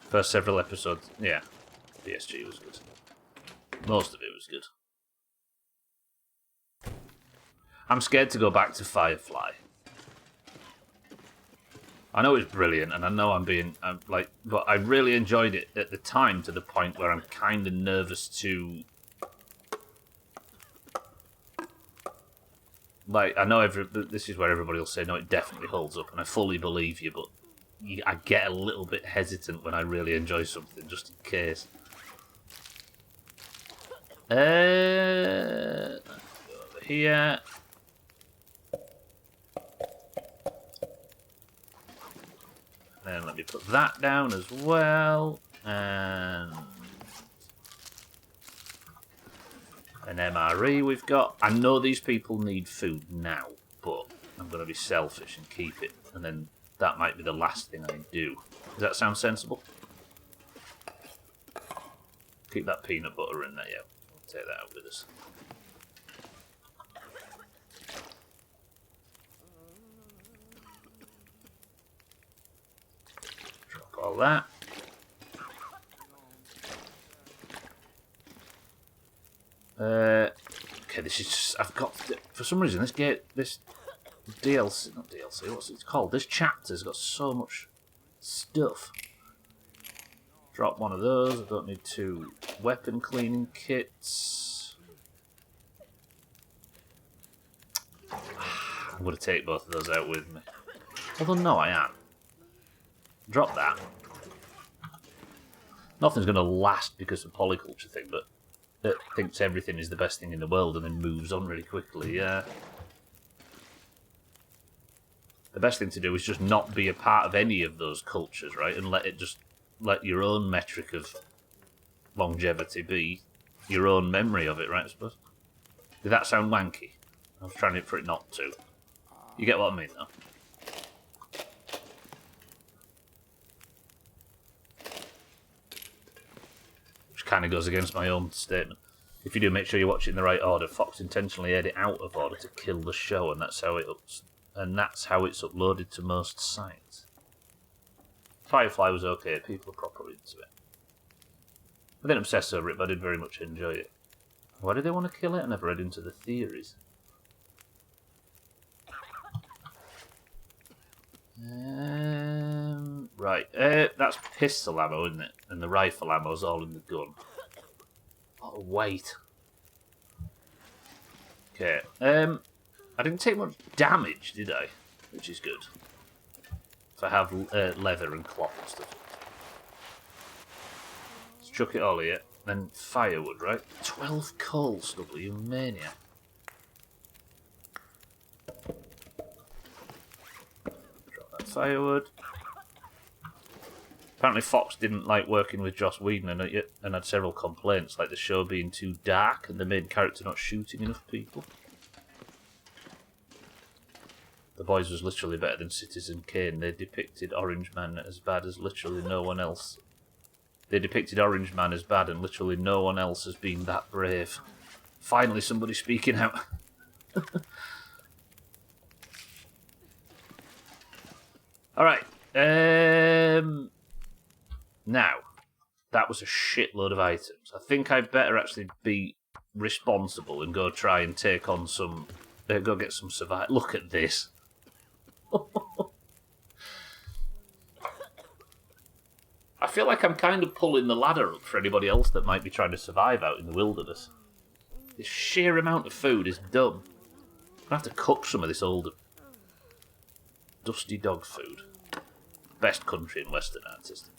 First several episodes, yeah. BSG was good. Most of it was good. I'm scared to go back to Firefly. I know it's brilliant, and I know but I really enjoyed it at the time to the point where I'm kind of nervous to. Like, I know this is where everybody will say, no, it definitely holds up, and I fully believe you, but I get a little bit hesitant when I really enjoy something, just in case. Over here. Then let me put that down as well, and an MRE we've got. I know these people need food now, but I'm going to be selfish and keep it, and then that might be the last thing I do. Does that sound sensible? Keep that peanut butter in there, yeah. We'll take that out with us. All that. Okay, this is just, I've got, for some reason, this DLC, not DLC, what's it called? This chapter's got so much stuff. Drop one of those, I don't need 2 weapon cleaning kits. I'm going to take both of those out with me. Although, no, I am. Drop that. Nothing's going to last because of the polyculture thing, but it thinks everything is the best thing in the world and then moves on really quickly. The best thing to do is just not be a part of any of those cultures, right? And let your own metric of longevity be your own memory of it, right, I suppose? Did that sound wanky? I was trying for it not to. You get what I mean, though? Kind of goes against my own statement. If you do, make sure you watch it in the right order. Fox intentionally aired it out of order to kill the show, and that's how it's uploaded to most sites. Firefly was okay. People are properly into it. I didn't obsess over it, but I did very much enjoy it. Why did they want to kill it? I never read into the theories. Right, that's pistol ammo, isn't it? And the rifle ammo's all in the gun. Oh, wait. Okay, I didn't take much damage, did I? Which is good. So I have leather and cloth and stuff. Let's chuck it all here. Then firewood, right? 12 coal stubble, you maniac. Drop that firewood. Apparently Fox didn't like working with Joss Whedon and had several complaints, like the show being too dark and the main character not shooting enough people. The Boys was literally better than Citizen Kane. They depicted Orange Man as bad as literally no one else. They depicted Orange Man as bad and literally no one else has been that brave. Finally, somebody speaking out. Alright. Now, that was a shitload of items. I think I'd better actually be responsible and go try and take on some... go get some survival. Look at this. I feel like I'm kind of pulling the ladder up for anybody else that might be trying to survive out in the wilderness. This sheer amount of food is dumb. I'm going to have to cook some of this old dusty dog food. Best country in Western artist.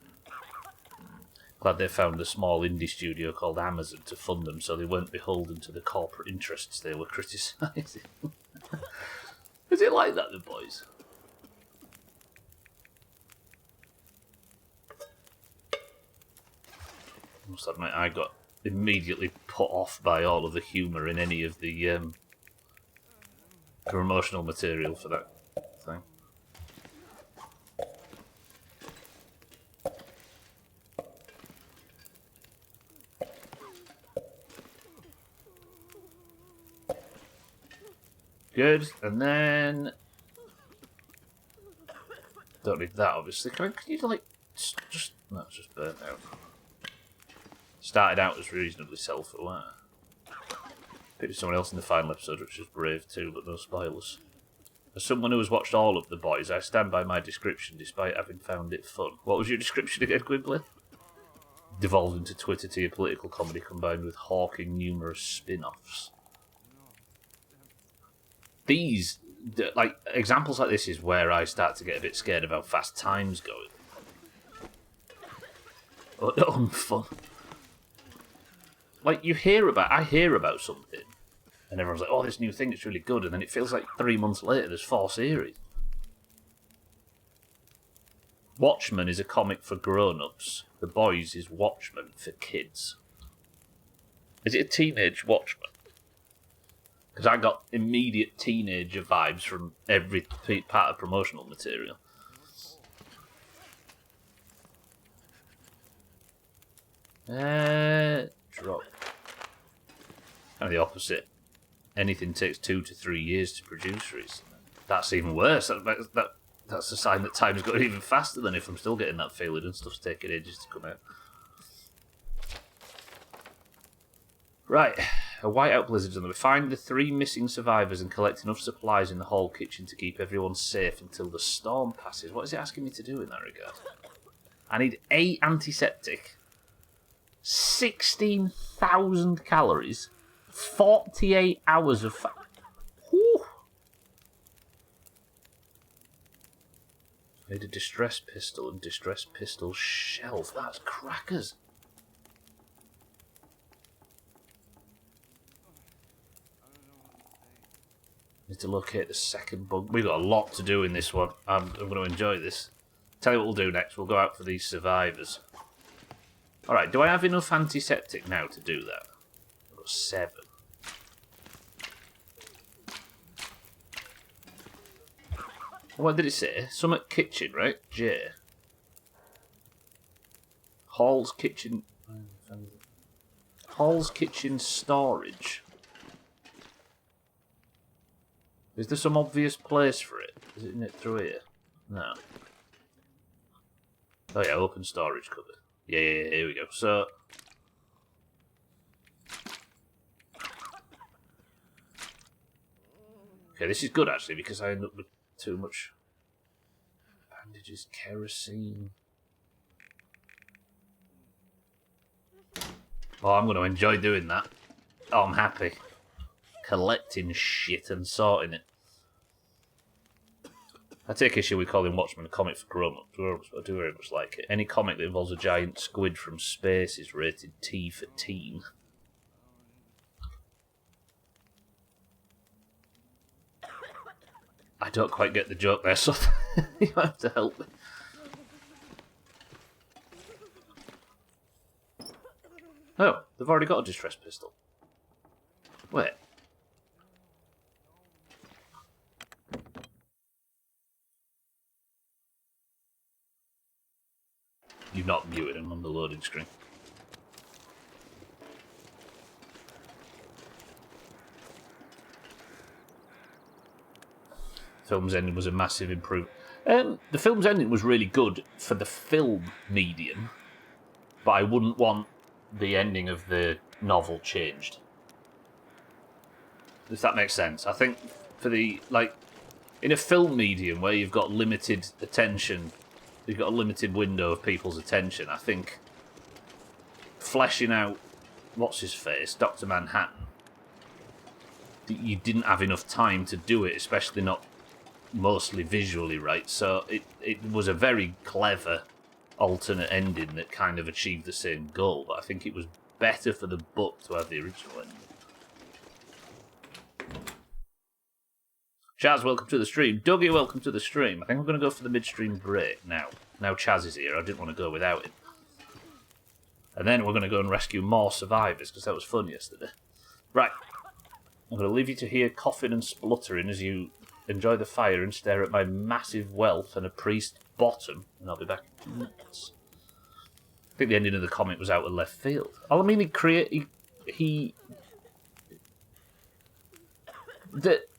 Glad they found a small indie studio called Amazon to fund them so they weren't beholden to the corporate interests they were criticising. Is it like that, the boys? I must admit, I got immediately put off by all of the humour in any of the promotional material for that thing. Good, and then... Don't need that, obviously. Can you, like, just... No, it's just burnt out. Started out as reasonably self-aware. Picked someone else in the final episode, which was brave too, but no spoilers. As someone who has watched all of The Boys, I stand by my description despite having found it fun. What was your description again, Gwynblade? Devolved into Twitter tier political comedy combined with hawking numerous spin-offs. These, like, examples like this is where I start to get a bit scared of how fast time's going. Unfun. Like, I hear about something, and everyone's like, oh, this new thing, it's really good, and then it feels like 3 months later there's 4 series. Watchmen is a comic for grown-ups. The Boys is Watchmen for kids. Is it a teenage Watchmen? Because I got immediate teenager vibes from every part of promotional material. Drop. Kind of the opposite. Anything takes 2 to 3 years to produce recently. That's even worse. That's a sign that time's going even faster than if I'm still getting that feeling and stuff's taking ages to come out. Right. A whiteout blizzard's on the way. Find the 3 missing survivors and collect enough supplies in the hall kitchen to keep everyone safe until the storm passes. What is it asking me to do in that regard? I need 8 antiseptic. 16,000 calories. 48 hours of fat. Need a distress pistol and distress pistol shelf. That's crackers. Need to locate the second bug. We've got a lot to do in this one. I'm going to enjoy this. Tell you what we'll do next. We'll go out for these survivors. Alright, do I have enough antiseptic now to do that? I've got 7. What did it say? Summit Kitchen, right? J. Hall's Kitchen... Hall's Kitchen Storage. Is there some obvious place for it? Is it in it through here? No. Oh yeah, open storage cupboard. Yeah, here we go. So... Okay, this is good actually because I end up with too much bandages, kerosene. Oh, I'm going to enjoy doing that. Oh, I'm happy. Collecting shit and sorting it. I take issue with calling Watchmen a comic for grown-ups. I do very much like it. Any comic that involves a giant squid from space is rated T for teen. I don't quite get the joke there, so you have to help me. Oh, they've already got a distress pistol. Wait. You've not muted him on the loading screen. film's ending was a massive improvement. The film's ending was really good for the film medium, but I wouldn't want the ending of the novel changed. Does that make sense? I think for the, like, in a film medium where you've got limited attention, you've got a limited window of people's attention, I think fleshing out, what's his face, Dr. Manhattan, you didn't have enough time to do it, especially not mostly visually, right? So it was a very clever alternate ending that kind of achieved the same goal, but I think it was better for the book to have the original ending. Chaz, welcome to the stream. Dougie, welcome to the stream. I think we're going to go for the midstream break now. Now Chaz is here, I didn't want to go without him. And then we're going to go and rescue more survivors, because that was fun yesterday. Right. I'm going to leave you to hear coughing and spluttering as you enjoy the fire and stare at my massive wealth and a priest bottom, and I'll be back in 2 minutes. I think the ending of the comic was out of left field. I mean,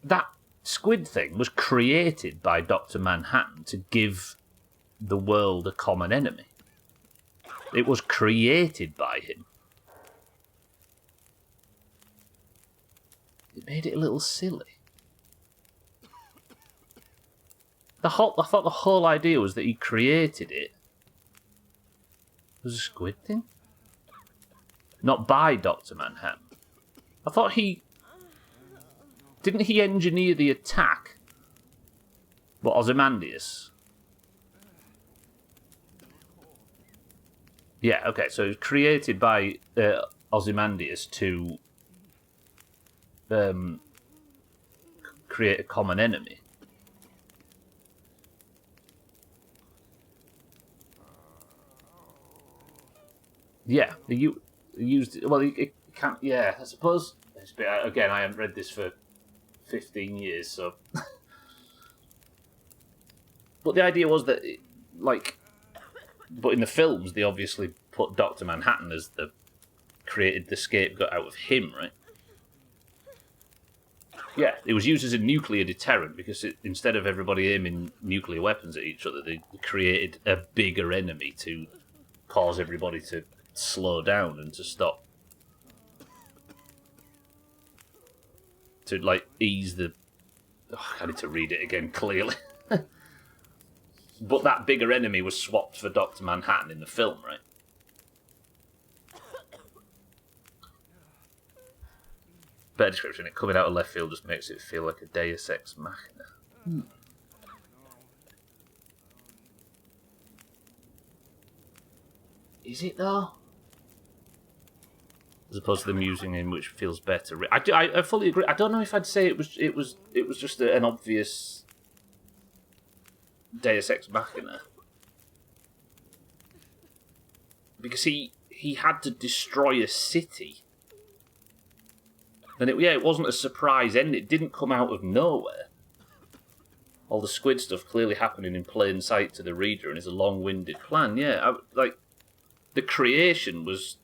that squid thing was created by Dr. Manhattan to give the world a common enemy. It was created by him. It made it a little silly. I thought the whole idea was that he created it. It was a squid thing? Not by Dr. Manhattan. I thought didn't he engineer the attack? What, Ozymandias? Yeah, okay, so it was created by Ozymandias to create a common enemy. Yeah, he used it. Well, it can't. Yeah, I suppose. Again, I haven't read this for 15 years, so. But the idea was that, but in the films, they obviously put Dr. Manhattan as created the scapegoat out of him, right? Yeah, it was used as a nuclear deterrent because instead of everybody aiming nuclear weapons at each other, they created a bigger enemy to cause everybody to slow down and to stop. To, ease the... Oh, I need to read it again clearly. But that bigger enemy was swapped for Dr. Manhattan in the film, right? Better description. It coming out of left field just makes it feel like a Deus Ex Machina. Is it though? As opposed to them using him, which feels better. I fully agree. I don't know if I'd say it was just an obvious Deus Ex Machina, because he had to destroy a city. And it wasn't a surprise end. It didn't come out of nowhere. All the squid stuff clearly happening in plain sight to the reader, and it's a long-winded plan. Yeah, the creation was.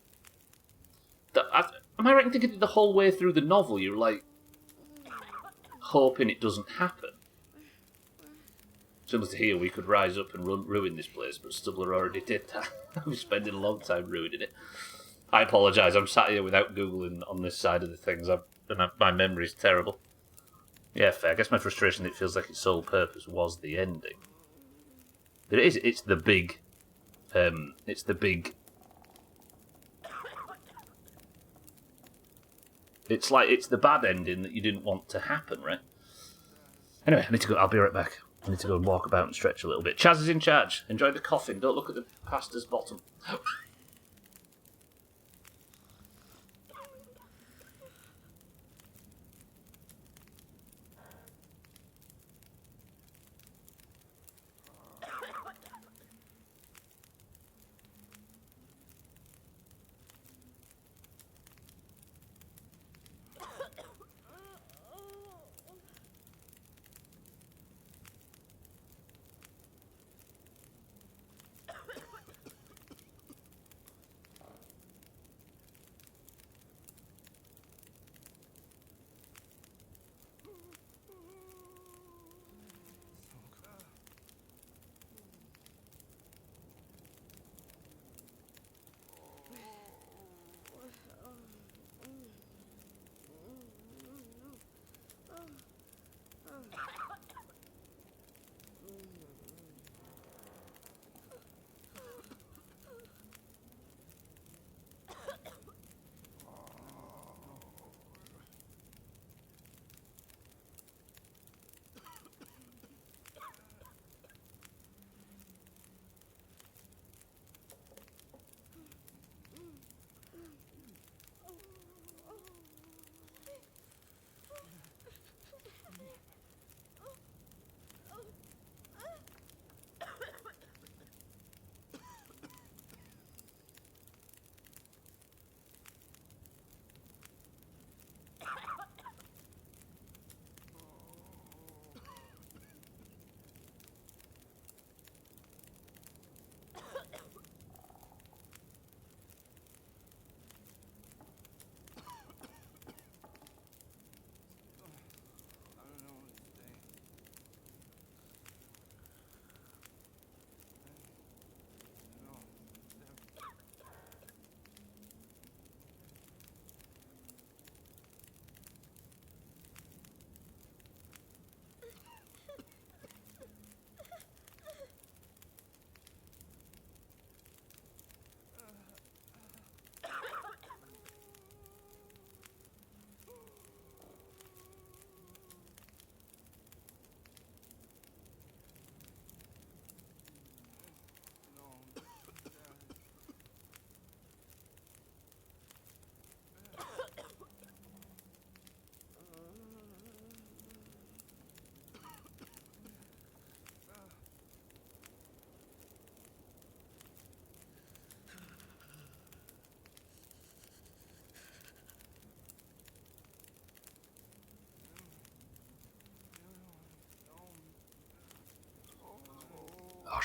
Am I right in thinking that the whole way through the novel you're hoping it doesn't happen? Similar to here, we could rise up and ruin this place, but Stubbler already did that. We're spending a long time ruining it. I apologise, I'm sat here without Googling on this side of the things, my memory's terrible. Yeah, fair. I guess my frustration, it feels like its sole purpose was the ending. But it's the big... It's the bad ending that you didn't want to happen, right? Anyway, I need to go. I'll be right back. I need to go and walk about and stretch a little bit. Chaz is in charge. Enjoy the coffin. Don't look at the pastor's bottom.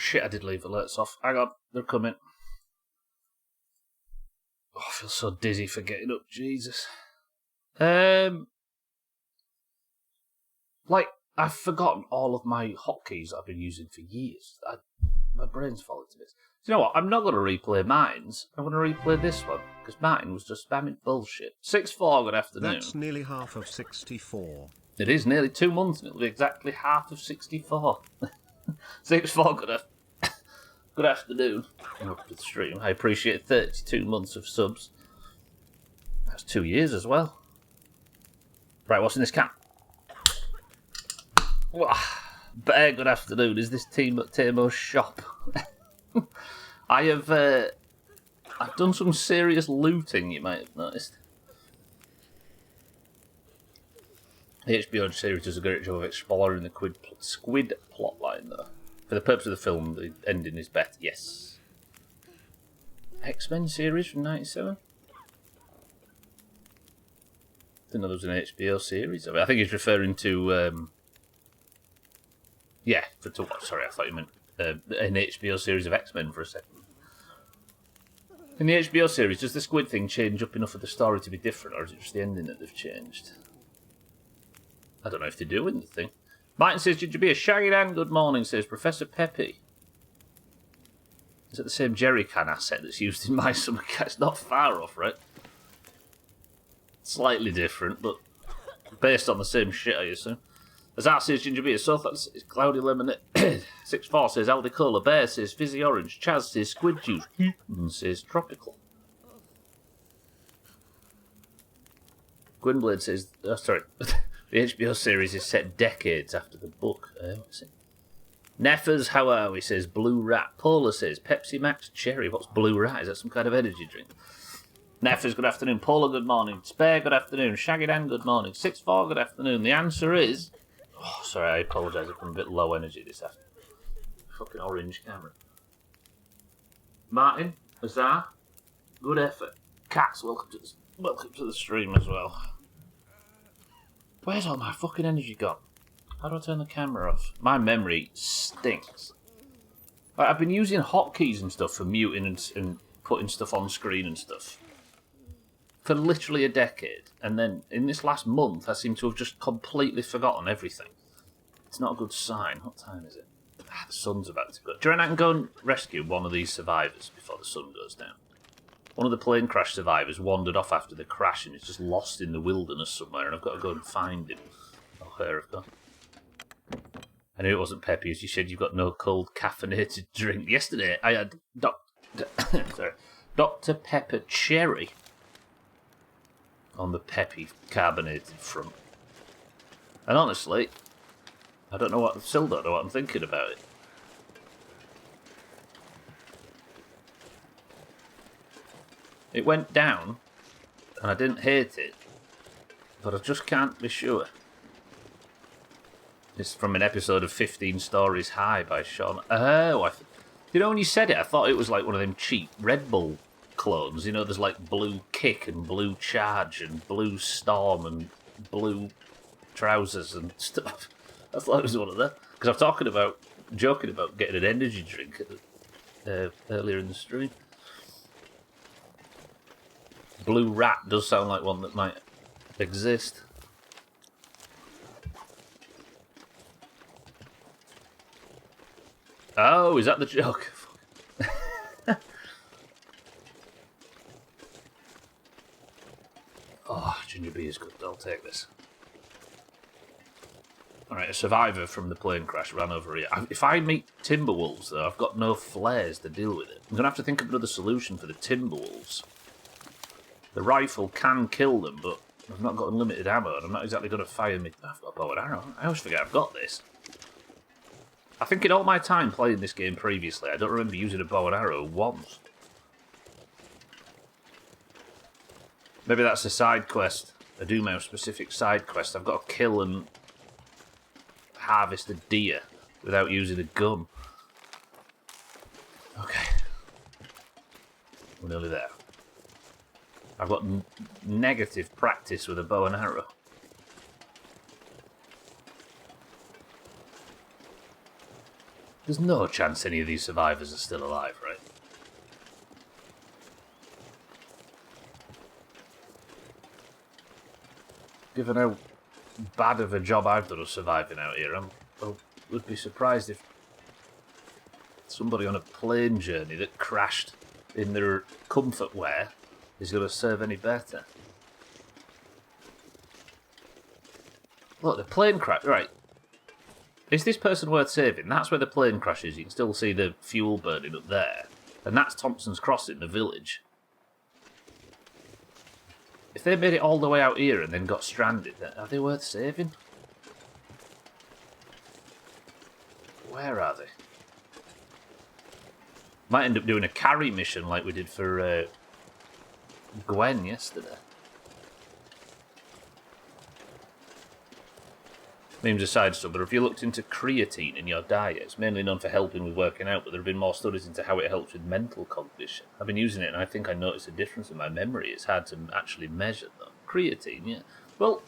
shit, I did leave alerts off. Hang on, they're coming. Oh, I feel so dizzy for getting up, Jesus. Like, I've forgotten all of my hotkeys I've been using for years. My brain's falling to bits. Do you know what? I'm not going to replay Mines. I'm going to replay this one, because mine was just spamming bullshit. 6-4, good afternoon. That's nearly half of 64. It is nearly 2 months, and it'll be exactly half of 64. 6-4, good afternoon. Welcome to the stream. I appreciate 32 months of subs. That's 2 years as well. Right, what's in this can? Bear, good afternoon. Is this team at Tamo's shop? I've done some serious looting, you might have noticed. The HBO series does a great job of exploring the squid plotline, though. For the purpose of the film, the ending is better. Yes. X-Men series from '97. Didn't know there was an HBO series. I think he's referring to. Yeah, to what? Sorry, I thought you meant an HBO series of X-Men for a second. In the HBO series, does the squid thing change up enough of the story to be different, or is it just the ending that they've changed? I don't know if they do in the thing. Martin says, "Did you be a shaggy Dan? Good morning," says Professor Peppy. Is it the same jerry can asset that's used in My Summer Cat? It's not far off, right? Slightly different, but based on the same shit, I assume. Azar says ginger beer, so that's cloudy lemonade. 6-4 says Aldi Cola, Bear says fizzy orange, Chaz says squid juice, and says tropical. Gwynblade says, oh, sorry, the HBO series is set decades after the book. Neffers, how are we? Says Blue Rat. Paula says Pepsi Max Cherry. What's Blue Rat? Is that some kind of energy drink? Neffers, good afternoon. Paula, good morning. Spare, good afternoon. Shaggy Dan, good morning. 6-4, good afternoon. The answer is... Oh, sorry, I apologise if I'm a bit low energy this afternoon. Fucking orange camera. Martin, Azar, good effort. Cats, welcome to the stream as well. Where's all my fucking energy gone? How do I turn the camera off? My memory stinks. Like, I've been using hotkeys and stuff for muting and putting stuff on screen and stuff for literally a decade, and then in this last month I seem to have just completely forgotten everything. It's not a good sign. What time is it? The sun's about to go. Do you reckon I can go and rescue one of these survivors before the sun goes down? One of the plane crash survivors wandered off after the crash and is just lost in the wilderness somewhere, and I've got to go and find him. Or her, of course. I knew it wasn't Peppy, as you said you've got no cold caffeinated drink. Yesterday I had Dr. Pepper Cherry on the Peppy carbonated front. And honestly, I don't know what I'm thinking about it. It went down, and I didn't hate it, but I just can't be sure. It's from an episode of 15 Stories High by Sean. Oh, you know when you said it, I thought it was like one of them cheap Red Bull clones. You know, there's like Blue Kick and Blue Charge and Blue Storm and Blue Trousers and stuff. I thought it was one of them. Because I'm joking about getting an energy drink earlier in the stream. Blue Rat does sound like one that might exist. Oh, is that the joke? Oh, ginger beer is good. I'll take this. Alright, a survivor from the plane crash ran over here. If I meet Timberwolves, though, I've got no flares to deal with it. I'm going to have to think of another solution for the Timberwolves. The rifle can kill them, but I've not got unlimited ammo, and I'm not exactly going to fire me. I've got a bow and arrow. I always forget I've got this. I think in all my time playing this game previously, I don't remember using a bow and arrow once. Maybe that's a side quest, a Doomhaus specific side quest. I've got to kill and harvest a deer without using a gun. Okay. We're nearly there. I've got negative practice with a bow and arrow. There's no chance any of these survivors are still alive, right? Given how bad of a job I've done of surviving out here, I would be surprised if somebody on a plane journey that crashed in their comfort wear is going to serve any better. Look, the plane crash. Right. Is this person worth saving? That's where the plane crashes. You can still see the fuel burning up there. And that's Thompson's Crossing, the village. If they made it all the way out here and then got stranded, then are they worth saving? Where are they? Might end up doing a carry mission like we did for Gwen yesterday. Memes aside, but if you looked into creatine in your diet, it's mainly known for helping with working out, but there have been more studies into how it helps with mental cognition. I've been using it and I think I noticed a difference in my memory. It's hard to actually measure though. Creatine, yeah. Well,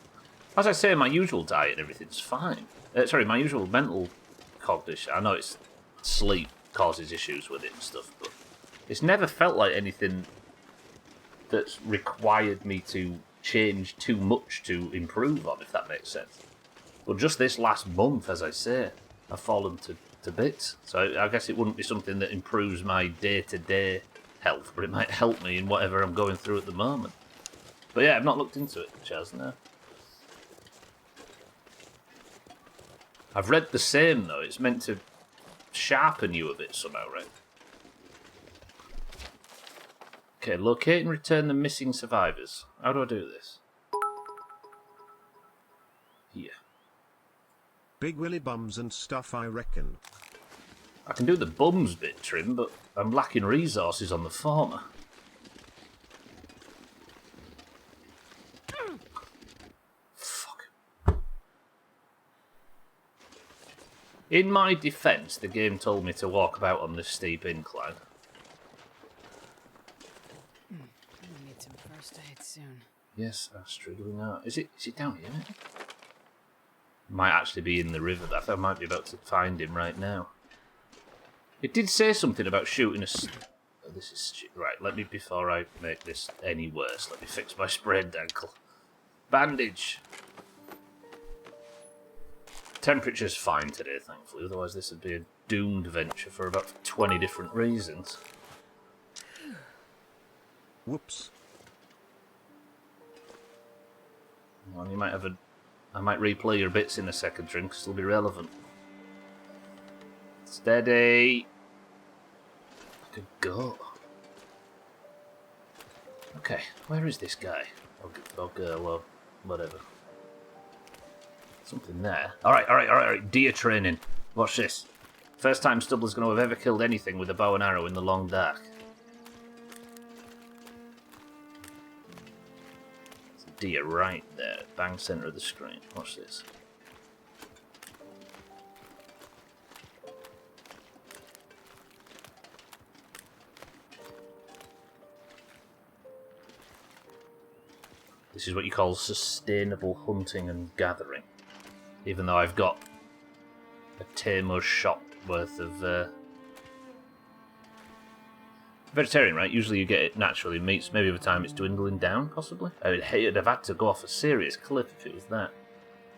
as I say, my usual diet and everything's fine. Sorry, my usual mental cognition. I know it's sleep causes issues with it and stuff, but it's never felt like anything that's required me to change too much to improve on, if that makes sense. But just this last month, as I say, I've fallen to bits. So I guess it wouldn't be something that improves my day-to-day health, but it might help me in whatever I'm going through at the moment. But yeah, I've not looked into it, Chaz, no. I've read the same, though. It's meant to sharpen you a bit somehow, right? Okay, locate and return the missing survivors. How do I do this? Here. Big Willy bums and stuff, I reckon. I can do the bums bit, Trim, but I'm lacking resources on the former. Fuck. In my defence, the game told me to walk about on this steep incline. I need some first aid soon. Yes, Astrid, we know. Is it down here? Might actually be in the river. I think I might be about to find him right now. It did say something about shooting a... Oh, this is stupid. Right, let me, before I make this any worse, let me fix my sprained ankle. Bandage. Temperature's fine today, thankfully. Otherwise this would be a doomed venture for about 20 different reasons. Whoops. Well, you might have a... I might replay your bits in a second, Trim, because it'll be relevant. Steady. Good go. Okay, where is this guy? Or girl, or whatever. Something there. Alright. Deer training. Watch this. First time Stubbler's going to have ever killed anything with a bow and arrow in the long dark. Deer right there, bang centre of the screen. Watch this. This is what you call sustainable hunting and gathering. Even though I've got a tamer's shot worth of... Vegetarian, right? Usually you get it naturally in meats. Maybe over time it's dwindling down, possibly. I'd have had to go off a serious cliff if it was that.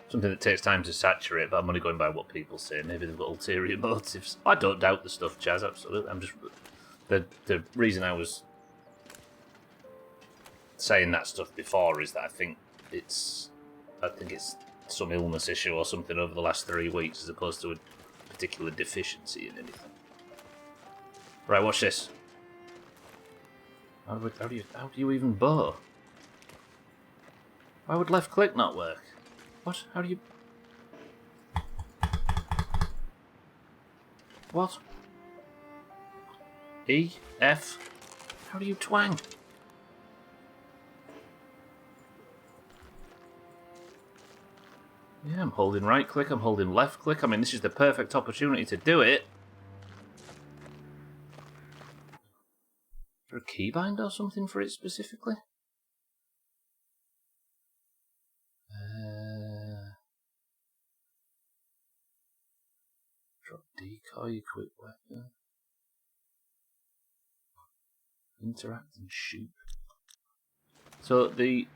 Something that takes time to saturate, but I'm only going by what people say. Maybe they've got ulterior motives. I don't doubt the stuff, Chaz, absolutely. I'm just... The reason I was saying that stuff before is that I think it's some illness issue or something over the last 3 weeks as opposed to a particular deficiency in anything. Right, watch this. How do you even bow? Why would left click not work? What? How do you... What? E? F? How do you twang? Yeah, I'm holding right click, I'm holding left click. I mean, this is the perfect opportunity to do it. Is there a keybind or something for it specifically? Drop decoy. Deploy quick weapon. Interact and shoot. So the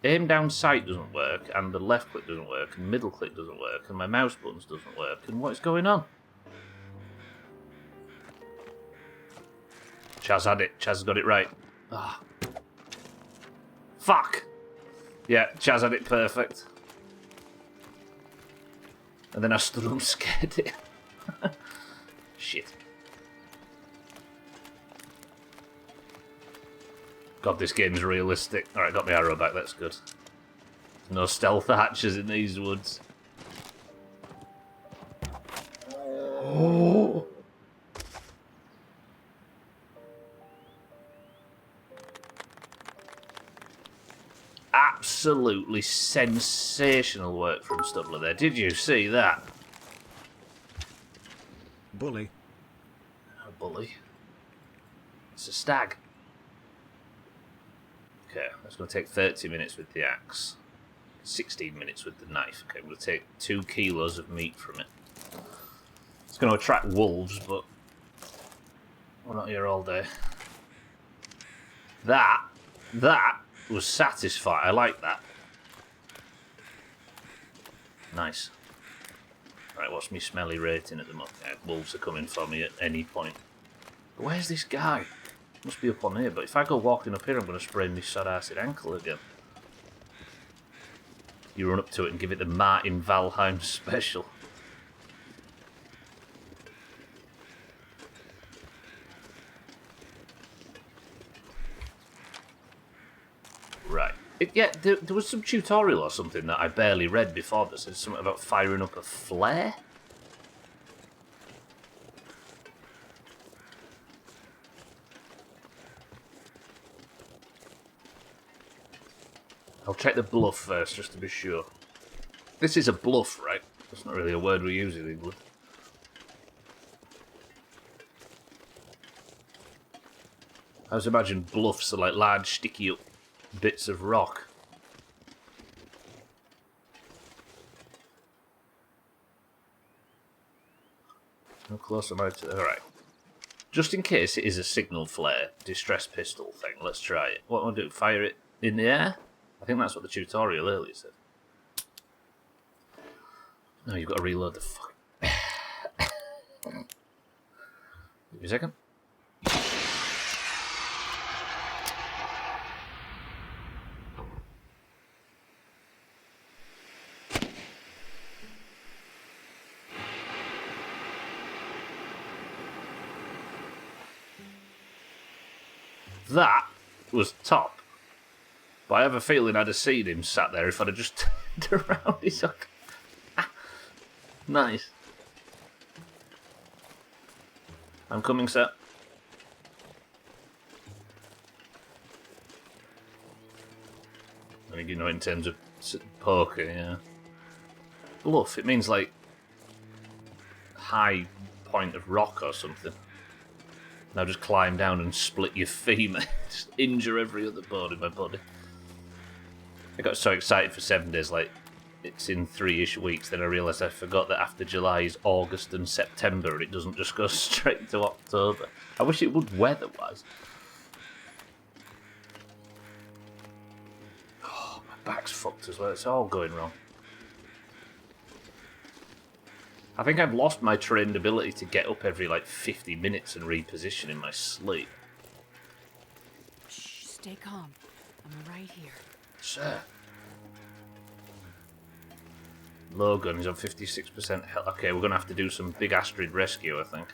aim down sight doesn't work, and the left click doesn't work, and middle click doesn't work, and my mouse buttons doesn't work, and what is going on? Chaz had it. Chaz got it right. Ah. Fuck! Yeah, Chaz had it perfect. And then I stood up and scared it. Shit. God, this game's realistic. Alright, got my arrow back, that's good. No stealth hatches in these woods. Oh. Absolutely sensational work from Stubbler there. Did you see that? Bully. A bully. It's a stag. Okay, that's going to take 30 minutes with the axe. 16 minutes with the knife. Okay, we'll take 2 kilos of meat from it. It's going to attract wolves, but we're not here all day. That was satisfying. I like that. Nice. Right, what's my smelly rating at the moment? Yeah, wolves are coming for me at any point. But where's this guy? Must be up on here, but if I go walking up here, I'm going to sprain my sod-arsed ankle again. You run up to it and give it the Martin Valheim special. Right. Yeah, there was some tutorial or something that I barely read before that said something about firing up a flare. I'll check the bluff first, just to be sure. This is a bluff, right? That's not really a word we use in England. I was imagining bluffs are like large, sticky up bits of rock. How close am I to... Alright. Just in case it is a signal flare, distress pistol thing, let's try it. What do I do? Fire it in the air? I think that's what the tutorial earlier said. No, you've got to reload the fuck. Give me a second. That was top. But I have a feeling I'd have seen him sat there if I'd have just turned around. He's like, nice. I'm coming, sir. I think, you know, in terms of poker, yeah. Bluff, it means like high point of rock or something. Now just climb down and split your femur. Just injure every other bone in my body. I got so excited for 7 days, like, it's in 3-ish weeks, then I realised I forgot that after July is August and September, and it doesn't just go straight to October. I wish it would weather-wise. Oh, my back's fucked as well, it's all going wrong. I think I've lost my trained ability to get up every, like, 50 minutes and reposition in my sleep. Shh, stay calm. I'm right here. Sir. Logan is on 56% health. Okay, we're going to have to do some big Astrid rescue, I think.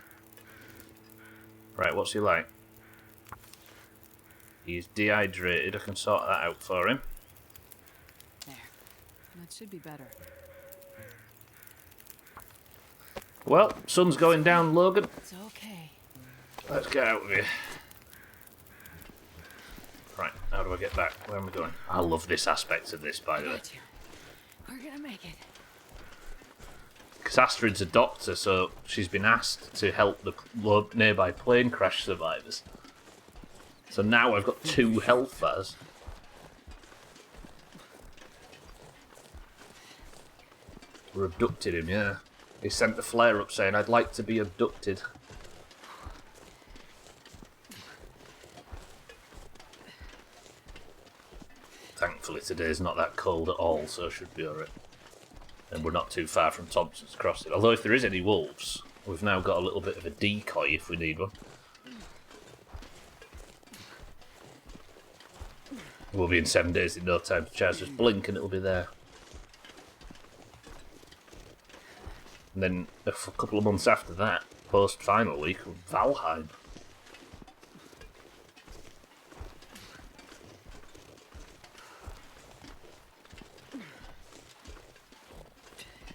Right, what's he like? He's dehydrated. I can sort that out for him. There. That should be better. Well, sun's going down, Logan. It's okay. Let's get out of here. Right, how do I get back? Where am I going? I love this aspect of this, by the way. We're gonna make it. Because Astrid's a doctor, so she's been asked to help the nearby plane crash survivors. So now I've got 2 health bars. We abducted him, yeah. He sent the flare up saying, "I'd like to be abducted." Thankfully today's not that cold at all, so it should be alright. And we're not too far from Thompson's Crossing. Although if there is any wolves, we've now got a little bit of a decoy if we need one. We'll be in 7 days in no time to charge. Just blink and it'll be there. And then a couple of months after that, post-final week, Valheim.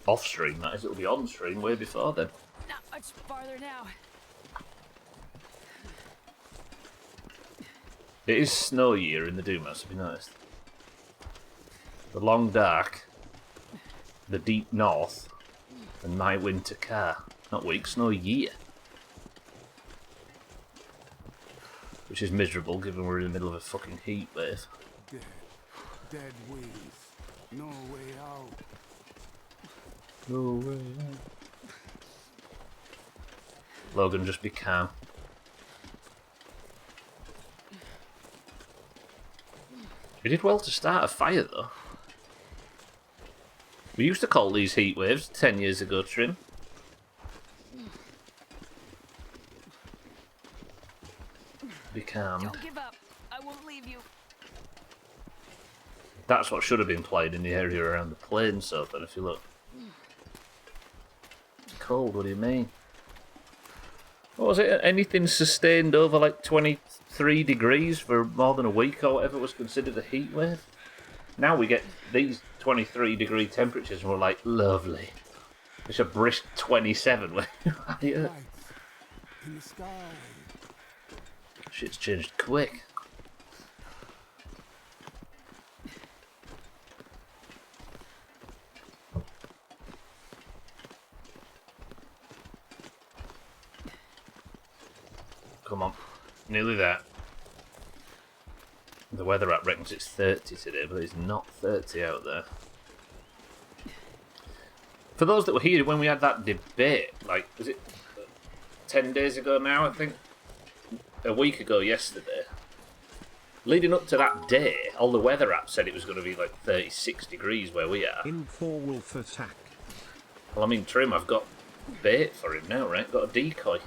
Off-stream, that is. It'll be on-stream way before then. Not much farther now. It is snow year in the Doomhaus, have you noticed? The long dark, the deep north, and my winter car. Not week, snow year. Which is miserable given we're in the middle of a fucking heat wave. Dead wings. No way out. No way out. Logan, just be calm. We did well to start a fire though. We used to call these heat waves 10 years ago, Trim. Be calm. Don't give up. I won't leave you. That's what should have been played in the area around the plane, so then if you look. It's cold, what do you mean? What was it? Anything sustained over like 23 degrees for more than a week or whatever was considered a heat wave? Now we get these 23-degree temperatures and we're like, lovely. It's a brisk 27. Lights in the sky. Shit's changed quick. Come on, nearly there. The weather app reckons it's 30 today, but it's not 30 out there. For those that were here when we had that debate, like, was it 10 days ago now, I think? A week ago yesterday. Leading up to that day, all the weather apps said it was going to be like 36 degrees where we are. In for wolf attack. Well, I mean, Trim, I've got bait for him now, right? Got a decoy.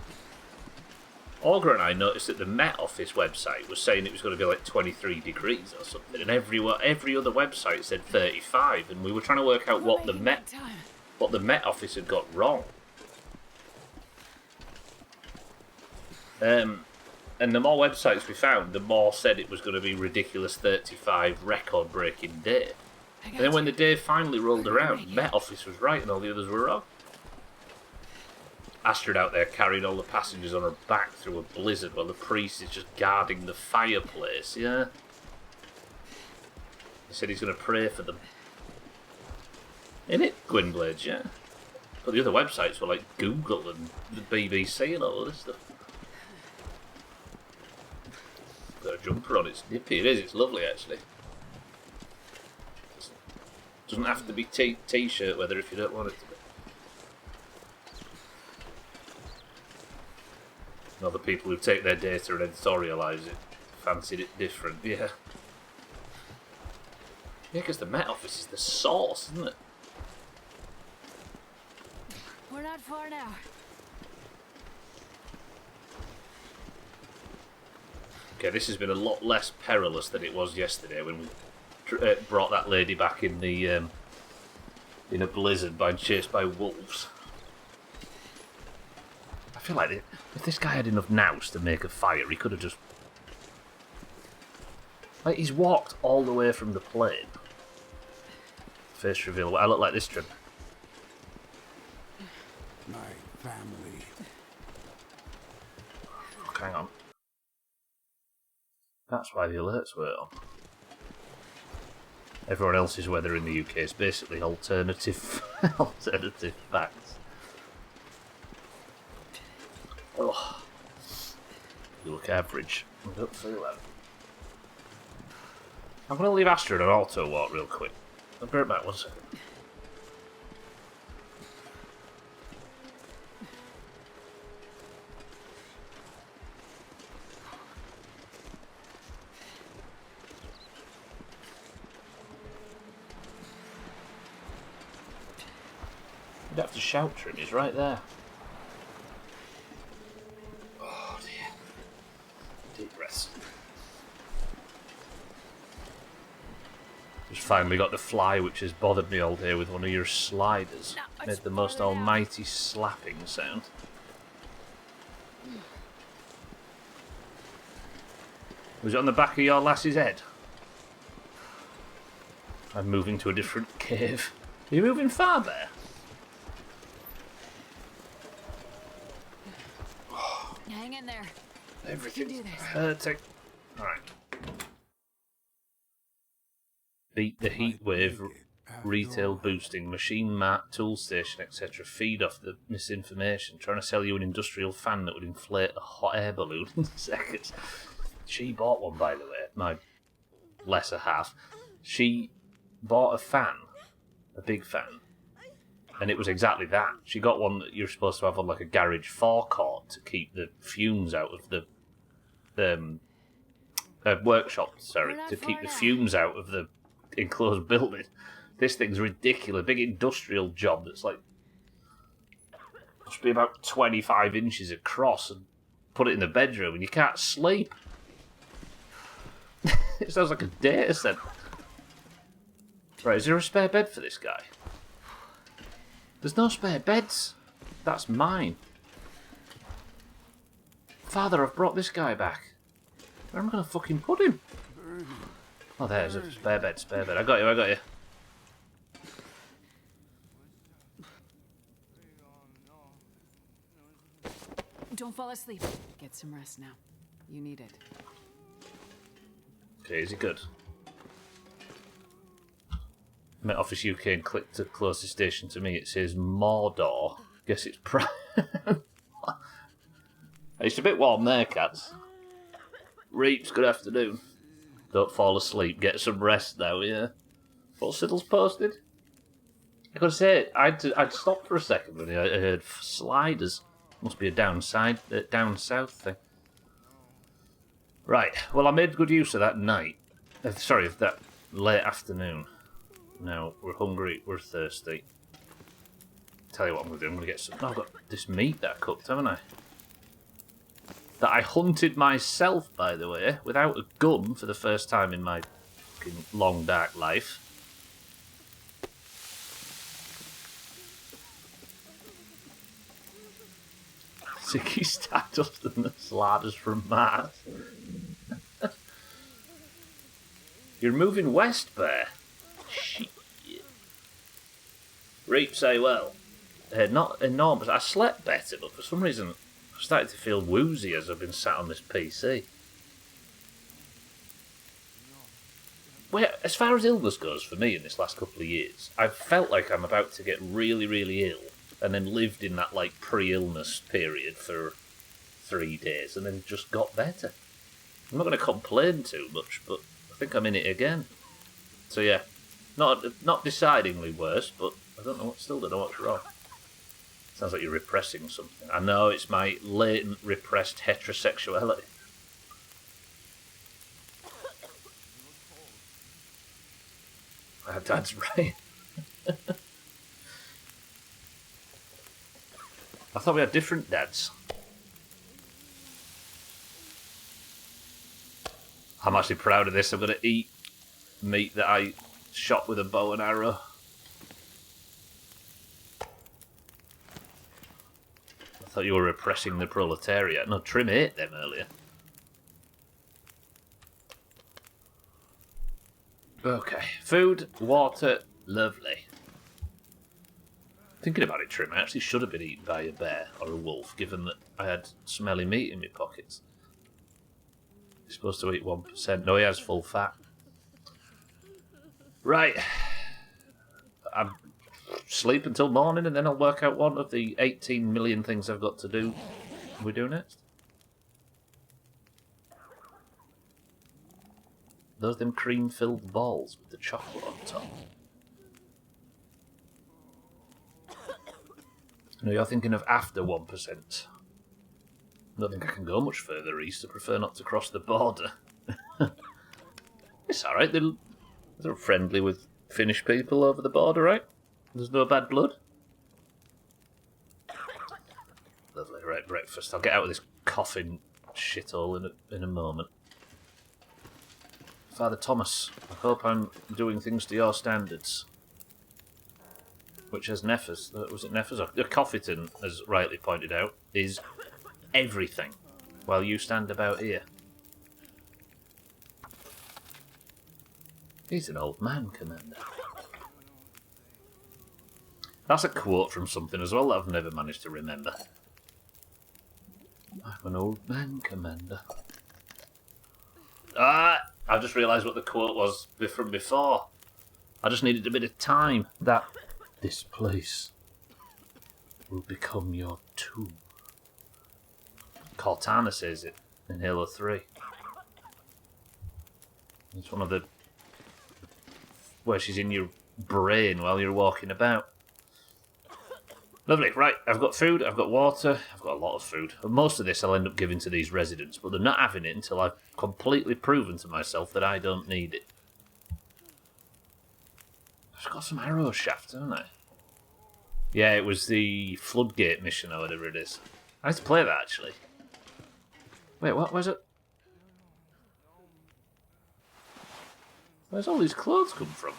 Augur and I noticed that the Met Office website was saying it was going to be like 23 degrees or something, and every other website said 35, and we were trying to work out what the Met Office had got wrong. And the more websites we found, the more said it was going to be ridiculous 35 record-breaking day. And then when the day finally rolled around, Met Office was right and all the others were wrong. Astrid out there carried all the passengers on her back through a blizzard while the priest is just guarding the fireplace, yeah? He said he's going to pray for them. Innit, Gwynblades, yeah? But the other websites were like Google and the BBC and all of this stuff. Got a jumper on, it's nippy, it is, it's lovely actually. Doesn't have to be t-shirt weather if you don't want it to be. And other people who take their data and editorialise it fancied it different, yeah. Yeah, because the Met Office is the source, isn't it? We're not far now. Okay, this has been a lot less perilous than it was yesterday when we brought that lady back in the in a blizzard by chased by wolves. I feel like if this guy had enough nous to make a fire, he could have just... Like, he's walked all the way from the plane. Face reveal. I look like this, Trim. My family. Fuck, hang on. That's why the alerts were on. Everyone else's weather in the UK is basically alternative facts. Oh, you look average. I don't feel that. I'm going to leave Astrid on auto walk real quick. I'll be right back 1 second. You'd have to shout to him, he's right there. Oh dear. Deep breaths. Just finally got the fly which has bothered me all day with one of your sliders. No, Made the most almighty slapping sound. Was it on the back of your lass's head? I'm moving to a different cave. Are you moving far, Bear? Hang in there. Everything's hurting. Alright. Beat the heat wave, retail boosting, machine mart, tool station, etc. Feed off the misinformation. Trying to sell you an industrial fan that would inflate a hot air balloon in seconds. She bought one, by the way, my lesser half. She bought a fan, a big fan, and it was exactly that. She got one that you're supposed to have on like a garage forecourt to keep the fumes out of the workshop, sorry, to keep the fumes out of the enclosed building. This thing's ridiculous. Big industrial job that's like must be about 25 inches across, and put it in the bedroom and you can't sleep. It sounds like a data centre. Right, is there a spare bed for this guy? There's no spare beds. That's mine. Father, I've brought this guy back. Where am I going to fucking put him? Oh, there's a spare bed, spare bed. I got you. Don't fall asleep. Get some rest now. You need it. Okay, is he good? Met Office UK and clicked to closest station to me. It says Mordor. Guess it's prime. It's a bit warm there, cats. Reeps, good afternoon. Don't fall asleep. Get some rest now, yeah? What Siddle's posted? I gotta say, I'd stopped for a second when I heard sliders. Must be a down south thing. Right, well I made good use of that night. Sorry, of that late afternoon. Now, we're hungry, we're thirsty. Tell you what I'm going to do, I'm going to get some... Oh, I've got this meat that I cooked, haven't I? That I hunted myself, by the way, without a gun for the first time in my fucking long, dark life. Ziggy Stardust and the Sliders from Mars. You're moving west, Bear. Shit. Reap say well. Not enormous. I slept better, but for some reason I've started to feel woozy as I've been sat on this PC. Well, as far as illness goes for me in this last couple of years, I've felt like I'm about to get really, really ill, and then lived in that like pre-illness period for 3 days, and then just got better. I'm not going to complain too much, but I think I'm in it again. So yeah, not decidingly worse, but I don't know. Still don't know what's wrong. Sounds like you're repressing something. I know it's my latent repressed heterosexuality. Dad's right. I thought we had different dads. I'm actually proud of this. I'm going to eat meat that I shot with a bow and arrow. I thought you were repressing the proletariat. No, Trim ate them earlier. Okay. Food, water, lovely. Thinking about it, Trim, I actually should have been eaten by a bear or a wolf, given that I had smelly meat in my pockets. He's supposed to eat 1%. No, he has full fat. Right. I'm sleep until morning, and then I'll work out one of the 18 million things I've got to do. What we do next? Those them cream-filled balls with the chocolate on top. No, you're thinking of after 1%. I don't think I can go much further east. I prefer not to cross the border. It's alright. They're friendly with Finnish people over the border, right? There's no bad blood. Right, breakfast. I'll get out of this coughing shithole in a moment. Father Thomas, I hope I'm doing things to your standards. Which, as Neffers, was it Neffers? Or Coffeeton, as rightly pointed out, is everything, while you stand about here. He's an old man, Commander. That's a quote from something as well that I've never managed to remember. I'm an old man, Commander. Ah! I just realised what the quote was from before. I just needed a bit of time. That this place will become your tomb. Cortana says it in Halo 3. It's one of the... where she's in your brain while you're walking about. Lovely, right, I've got food, I've got water, I've got a lot of food. And most of this I'll end up giving to these residents, but they're not having it until I've completely proven to myself that I don't need it. I've got some arrow shafts, haven't I? Yeah, it was the Floodgate mission or whatever it is. I need to play that, actually. Wait, what? Where's it? Where's all these clothes come from?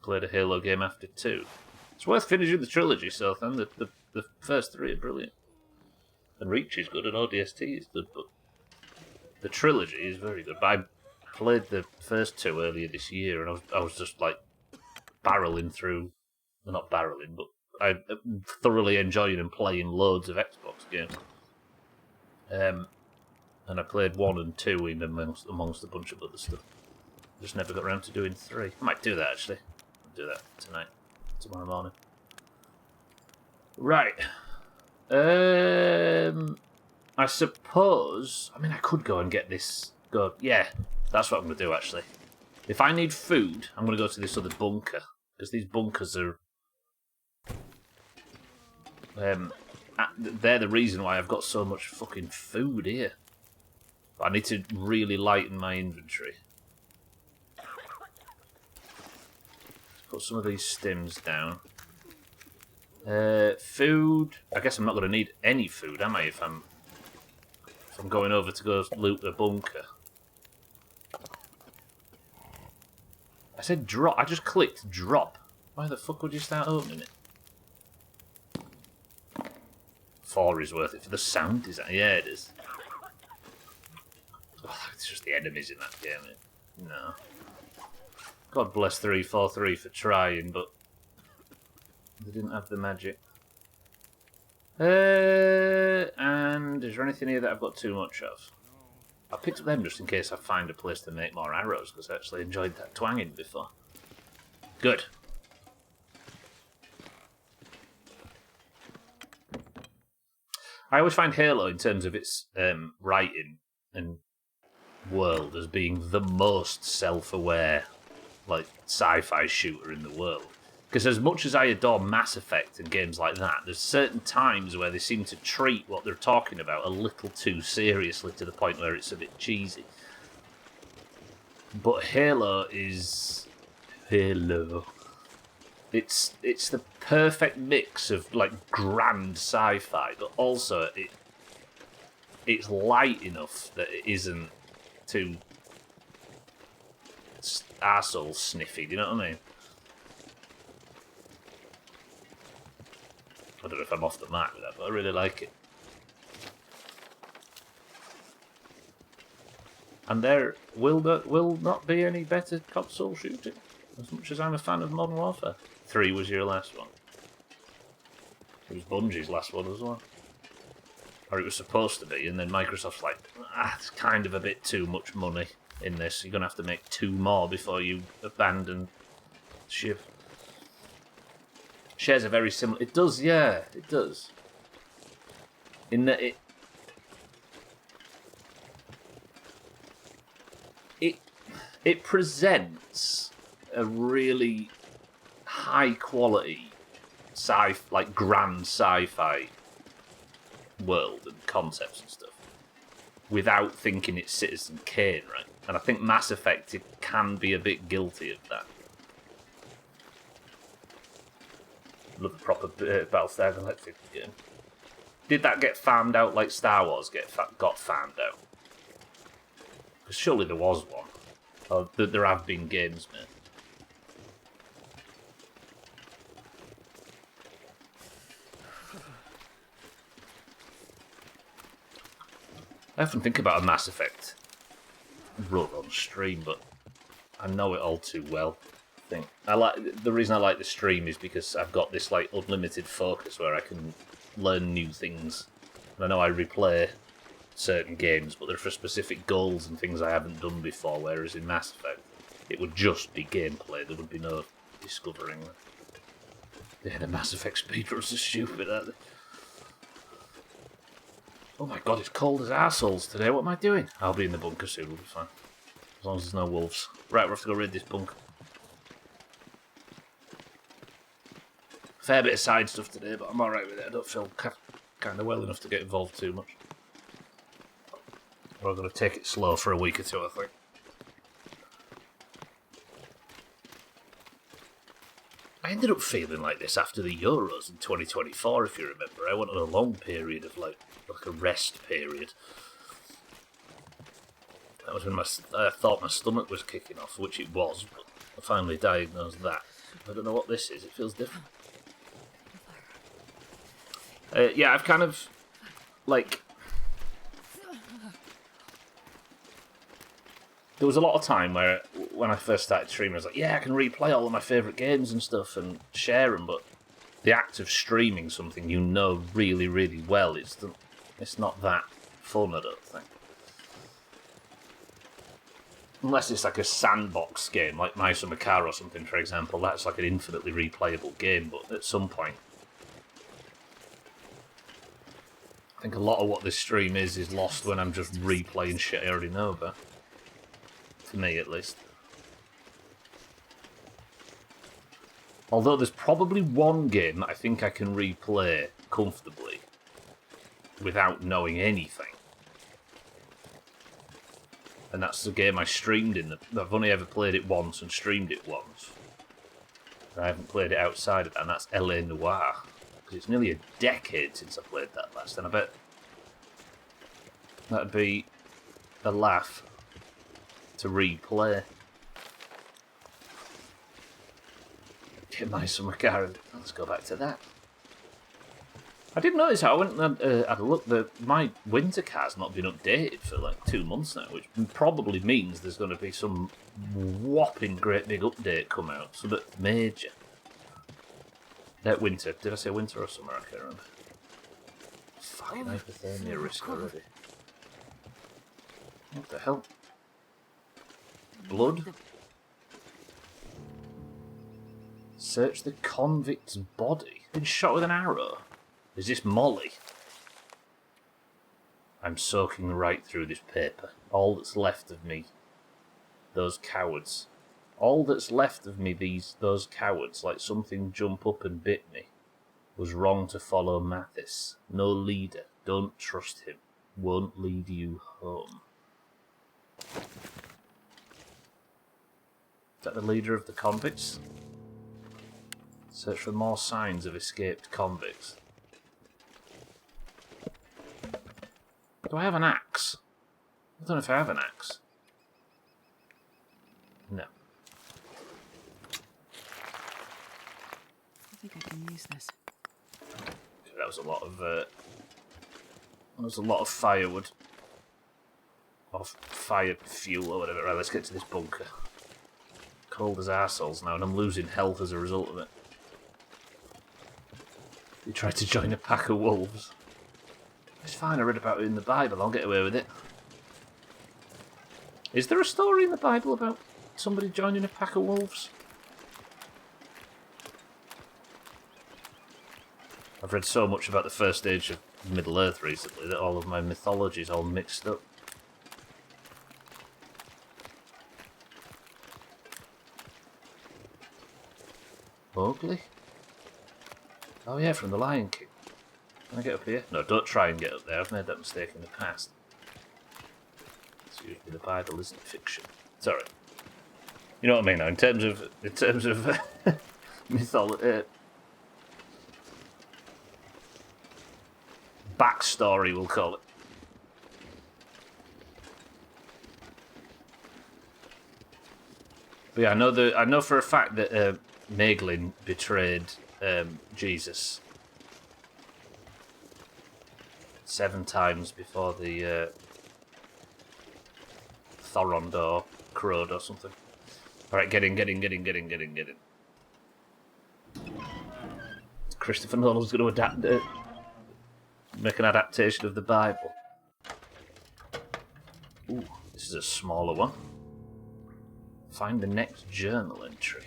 Played a Halo game after 2. It's worth finishing the trilogy, so then the first 3 are brilliant. And Reach is good and ODST is good, but the trilogy is very good. But I played the first 2 earlier this year, and I was just like barreling through, well, not barreling, but I thoroughly enjoying and playing loads of Xbox games. And I played 1 and 2 in amongst a bunch of other stuff. Just never got around to doing 3. I might do that actually. Do that tonight, tomorrow morning. Right. I suppose... I mean, I could go and get this... Yeah, that's what I'm going to do, actually. If I need food, I'm going to go to this other bunker. Because these bunkers are... they're the reason why I've got so much fucking food here. But I need to really lighten my inventory. Put some of these stims down. Food. I guess I'm not going to need any food, am I? If I'm going over to go loot the bunker. I said drop. I just clicked drop. Why the fuck would you start opening it? 4 is worth it for the sound design. Yeah, it is. Oh, it's just the enemies in that game. No. God bless 343 for trying, but they didn't have the magic. And is there anything here that I've got too much of? I picked up them just in case I find a place to make more arrows, because I actually enjoyed that twanging before. Good. I always find Halo, in terms of its writing and world, as being the most self-aware like sci-fi shooter in the world. Because as much as I adore Mass Effect and games like that, there's certain times where they seem to treat what they're talking about a little too seriously to the point where it's a bit cheesy. But Halo is... Halo. It's the perfect mix of like grand sci-fi, but also it's light enough that it isn't too arsehole sniffy, do you know what I mean? I don't know if I'm off the mark with that, but I really like it. And there will not be any better console shooting, as much as I'm a fan of Modern Warfare. 3 was your last one. It was Bungie's last one as well. Or it was supposed to be, and then Microsoft's like, it's kind of a bit too much money in this. You're going to have to make 2 more before you abandon ship. Shares are very similar. It does, yeah, it does. In that it presents a really high quality like grand sci-fi world and concepts and stuff without thinking it's Citizen Kane, right? And I think Mass Effect can be a bit guilty of that. Another proper Battlestar Galactica game. Did that get farmed out like Star Wars got farmed out? Because surely there was one. Or there have been games made. I often think about a Mass Effect run on stream, but I know it all too well. I think the reason I like the stream is because I've got this like unlimited focus where I can learn new things. And I know I replay certain games, but they're for specific goals and things I haven't done before. Whereas in Mass Effect, it would just be gameplay. There would be no discovering. Yeah, the Mass Effect speedruns are stupid, aren't they? Oh my god, it's cold as arseholes today. What am I doing? I'll be in the bunker soon, we'll be fine. As long as there's no wolves. Right, we have to go raid this bunker. Fair bit of side stuff today, but I'm alright with it. I don't feel kind of well enough to get involved too much. We're going to take it slow for a week or two, I think. I ended up feeling like this after the Euros in 2024, if you remember. I went on a long period of like a rest period. That was when I thought my stomach was kicking off, which it was, but I finally diagnosed that. I don't know what this is, it feels different. Yeah, I've kind of, like... There was a lot of time where, when I first started streaming, I was like, yeah, I can replay all of my favourite games and stuff and share them, but the act of streaming something you know really, really well, it's not that fun, I don't think. Unless it's like a sandbox game, like My Summer Car or something, for example, that's like an infinitely replayable game, but at some point, I think a lot of what this stream is lost when I'm just replaying shit I already know about. For me, at least. Although there's probably one game that I think I can replay comfortably without knowing anything. And that's the game I streamed in. I've only ever played it once and streamed it once. I haven't played it outside of that, and that's L.A. Noire. Because it's nearly a decade since I played that last, and I bet that'd be a laugh to replay. Get My Summer Car. Let's go back to that. I did notice how I went and had a look. My winter car's not been updated for like 2 months now, which probably means there's going to be some whopping great big update come out. Something major. That winter. Did I say winter or summer? I can't remember. Fucking hypothermia risk already. What the hell? Blood? Search the convict's body. Been shot with an arrow. Is this Molly? I'm soaking right through this paper. All that's left of me. Those cowards. All that's left of me, those cowards, like something jump up and bit me. Was wrong to follow Mathis. No leader. Don't trust him. Won't lead you home. Is that the leader of the convicts? Search for more signs of escaped convicts. Do I have an axe? I don't know if I have an axe. No. I think I can use this. That was a lot of firewood. Or fire fuel or whatever. Right, let's get to this bunker. Cold as arseholes now, and I'm losing health as a result of it. You tried to join a pack of wolves. It's fine, I read about it in the Bible, I'll get away with it. Is there a story in the Bible about somebody joining a pack of wolves? I've read so much about the first age of Middle Earth recently that all of my mythology is all mixed up. Mowgli? Oh yeah, from The Lion King. Can I get up here? No, don't try and get up there. I've made that mistake in the past. It's usually the Bible, isn't fiction. Sorry. You know what I mean now, in terms of mythology, backstory, we'll call it. But yeah, I know for a fact that Maeglin betrayed Jesus 7 times before the Thorondor crowed or something. Alright, get in. Christopher Nolan's going to make an adaptation of the Bible. Ooh, this is a smaller one. Find the next journal entry.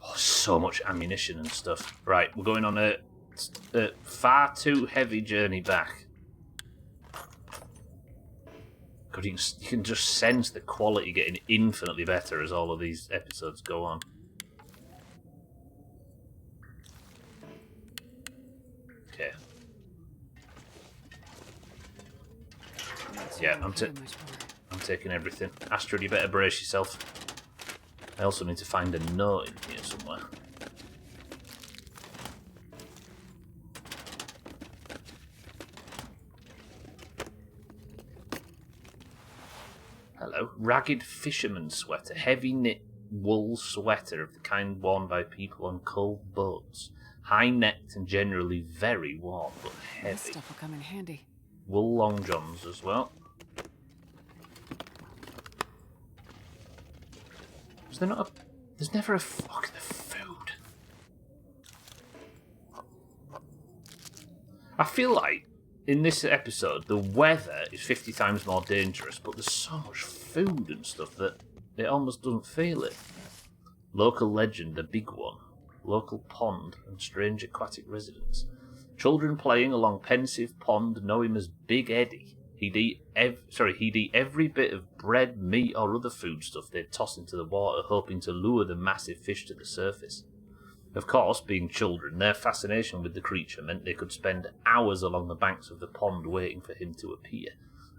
Oh, so much ammunition and stuff. Right, we're going on a far too heavy journey back. God, you can just sense the quality getting infinitely better as all of these episodes go on. Okay. Yeah, I'm taking everything. Astrid, you better brace yourself. I also need to find a note in here somewhere. Hello. Ragged fisherman sweater. Heavy knit wool sweater of the kind worn by people on cold boats. High-necked and generally very warm, but heavy. This stuff will come in handy. Wool long johns as well. Is there not a... There's never a... Fuck the food. I feel like in this episode the weather is 50 times more dangerous, but there's so much food and stuff that it almost doesn't feel it. Local legend, the big one. Local pond and strange aquatic residents. Children playing along pensive pond know him as Big Eddie. He'd eat every bit of bread, meat, or other foodstuff they'd toss into the water, hoping to lure the massive fish to the surface. Of course, being children, their fascination with the creature meant they could spend hours along the banks of the pond waiting for him to appear.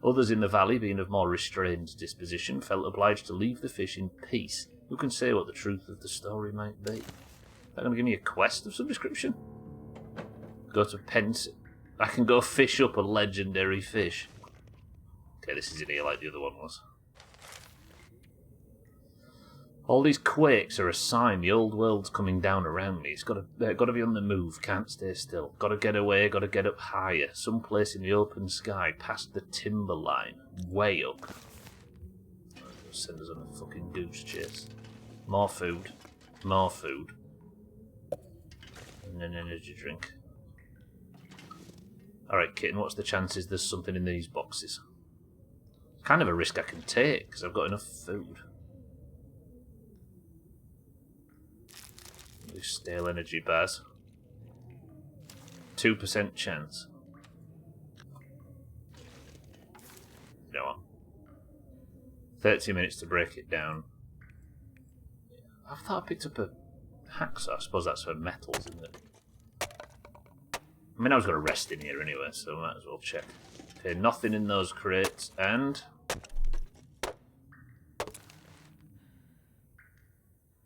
Others in the valley, being of more restrained disposition, felt obliged to leave the fish in peace. Who can say what the truth of the story might be? Is that going to give me a quest of some description? Go to I can go fish up a legendary fish. Okay, this is in here like the other one was. All these quakes are a sign the old world's coming down around me. It's got to be on the move, can't stay still. Got to get away, got to get up higher. Someplace in the open sky, past the timber line. Way up. Send us on a fucking goose chase. More food. More food. And an energy drink. Alright, kitten, what's the chances there's something in these boxes? Kind of a risk I can take, because I've got enough food. These stale energy bars. 2% chance. You know what? 30 minutes to break it down. I thought I picked up a hacksaw. I suppose that's for metals, isn't it? I mean, I was going to rest in here anyway, so I might as well check. Okay, nothing in those crates, and...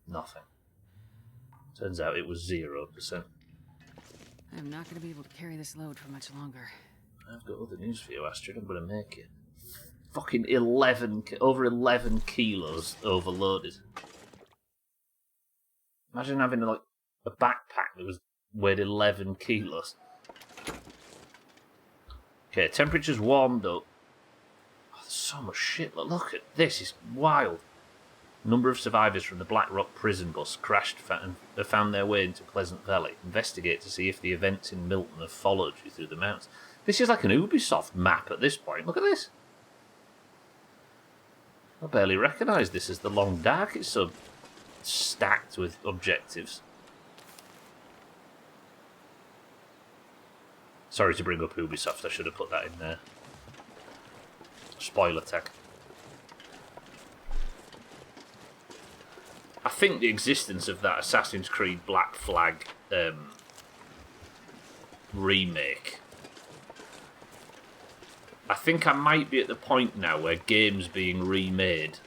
nothing. Turns out it was 0%. I'm not going to be able to carry this load for much longer. I've got other news for you, Astrid. I'm going to make it. Fucking over 11 kilos overloaded. Imagine having like a backpack that weighed 11 kilos. Okay, temperature's warmed up. Oh, there's so much shit. Look at this, it's wild. A number of survivors from the Black Rock prison bus crashed and found their way into Pleasant Valley. Investigate to see if the events in Milton have followed you through the mountains. This is like an Ubisoft map at this point. Look at this. I barely recognise this as the Long Dark. It's so stacked with objectives. Sorry to bring up Ubisoft, I should have put that in there. Spoiler tag. I think the existence of that Assassin's Creed Black Flag remake. I think I might be at the point now where games being remade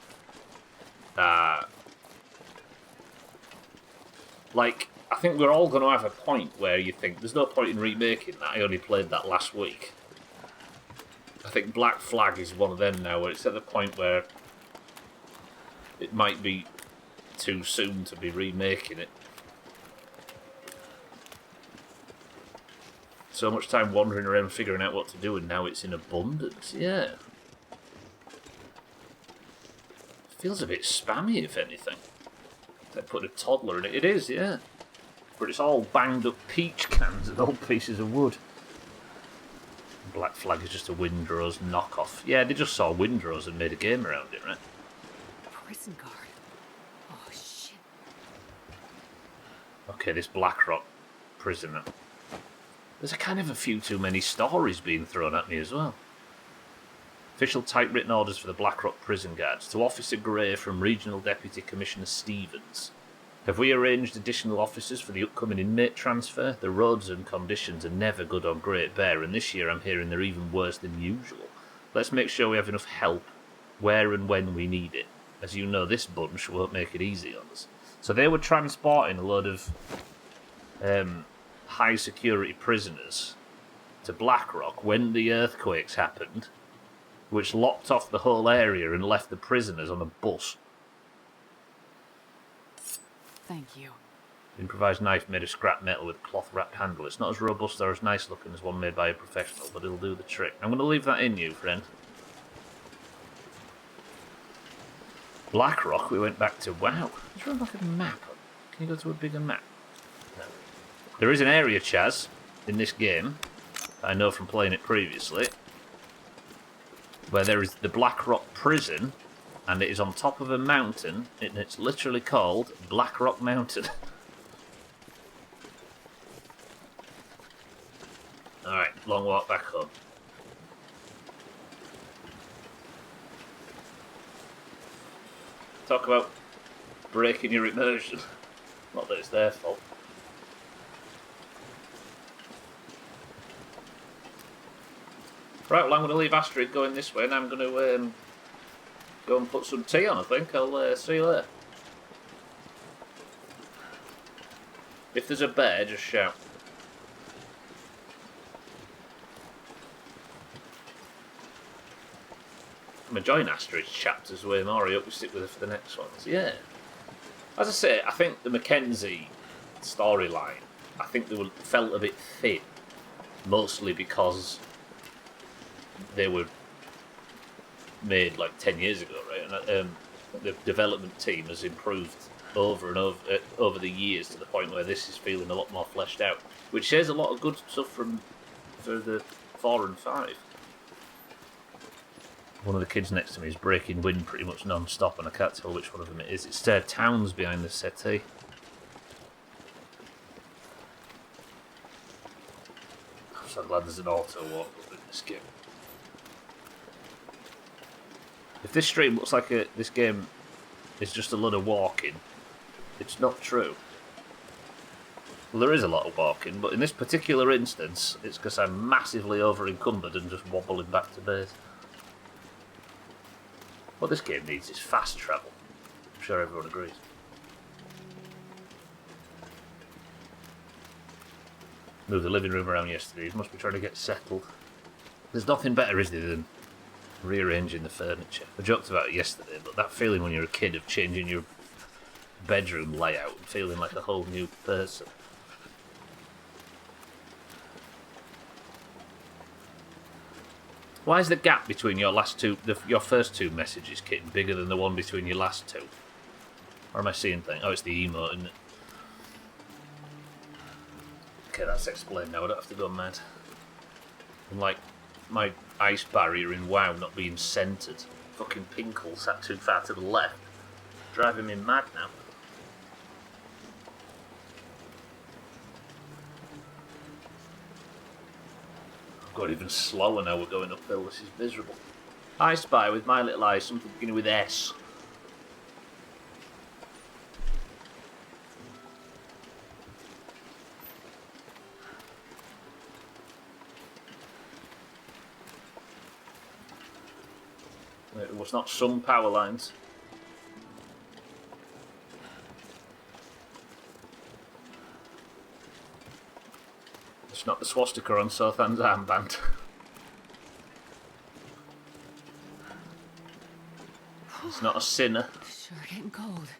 like, I think we're all going to have a point where you think, there's no point in remaking that, I only played that last week. I think Black Flag is one of them now, where it's at the point where it might be too soon to be remaking it. So much time wandering around figuring out what to do, and now it's in abundance. Yeah. Feels a bit spammy, if anything. They put a toddler in it. It is, yeah. But it's all banged up peach cans and old pieces of wood. Black Flag is just a Windrose knockoff. Yeah, they just saw Windrose and made a game around it, right? Prison guard. Oh, shit. Okay, this Blackrock prisoner. There's a kind of a few too many stories being thrown at me as well. Official typewritten orders for the Blackrock prison guards. To Officer Gray from Regional Deputy Commissioner Stevens. Have we arranged additional officers for the upcoming inmate transfer? The roads and conditions are never good on Great Bear, and this year I'm hearing they're even worse than usual. Let's make sure we have enough help where and when we need it. As you know, this bunch won't make it easy on us. So they were transporting a load of high security prisoners to Blackrock when the earthquakes happened, which locked off the whole area and left the prisoners on a bus. Thank you. Improvised knife made of scrap metal with a cloth wrapped handle. It's not as robust or as nice looking as one made by a professional, but it'll do the trick. I'm going to leave that in you, friend. Blackrock, we went back to... Wow, is there like a map? Can you go to a bigger map? No. There is an area, Chaz, in this game, I know from playing it previously, where there is the Blackrock prison, and it is on top of a mountain, and it's literally called Blackrock Mountain. Alright, long walk back home. Talk about breaking your immersion. Not that it's their fault. Right, well I'm going to leave Astrid going this way, and I'm going to go and put some tea on, I think. I'll see you later. If there's a bear, just shout. I'm enjoying Astrid's chapters way more. I hope we stick with her for the next ones. Yeah. As I say, I think the Mackenzie storyline, I think they felt a bit thin. Mostly because they were made like 10 years ago, right? And the development team has improved over and over the years to the point where this is feeling a lot more fleshed out, which shares a lot of good stuff for the 4 and 5. One of the kids next to me is breaking wind pretty much non-stop, and I can't tell which one of them it is. It's Towns behind the settee. I'm so glad there's an auto walk in this game. If this stream looks like this game is just a lot of walking, it's not true. Well, there is a lot of walking, but in this particular instance, it's because I'm massively over-encumbered and just wobbling back to base. What this game needs is fast travel. I'm sure everyone agrees. Moved the living room around yesterday. He must be trying to get settled. There's nothing better, is there, than rearranging the furniture. I joked about it yesterday, but that feeling when you're a kid of changing your bedroom layout and feeling like a whole new person. Why is the gap between your your first two messages, Kitten, bigger than the one between your last two? Or am I seeing things? Oh, it's the emote, isn't it? Okay, that's explained now. I don't have to go mad. And like my ice barrier in WoW not being centred. Fucking Pinkle sat too far to the left. Driving me mad now. Got even slower now we're going uphill. This is miserable. I spy with my little eyes something beginning with S. It was not some power lines. not the swastika on Sothan's armband. It's not a sinner. Sure getting cold.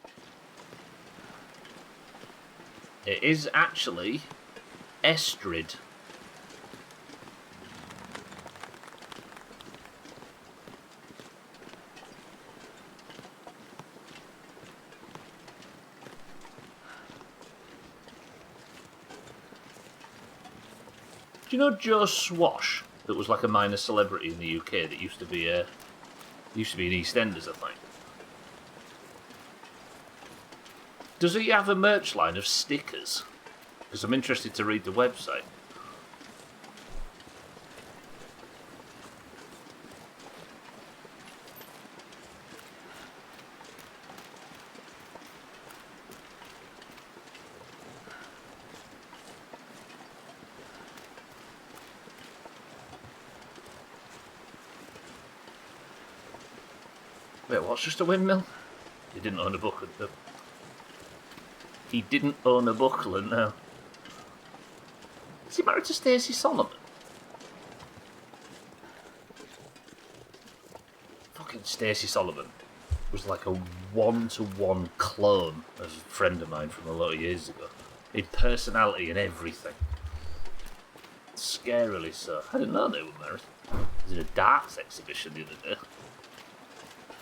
It is actually Estrid. Do you know Joe Swash, that was like a minor celebrity in the UK that used to be in EastEnders, I think? Does he have a merch line of stickers? Because I'm interested to read the website. Wait, what's just a windmill? He didn't own a buckler. He didn't own a buckler, no. Is he married to Stacey Solomon? Fucking Stacey Solomon was like a one-to-one clone of a friend of mine from a lot of years ago. In personality and everything. Scarily so. I didn't know they were married. I was in a darts exhibition the other day.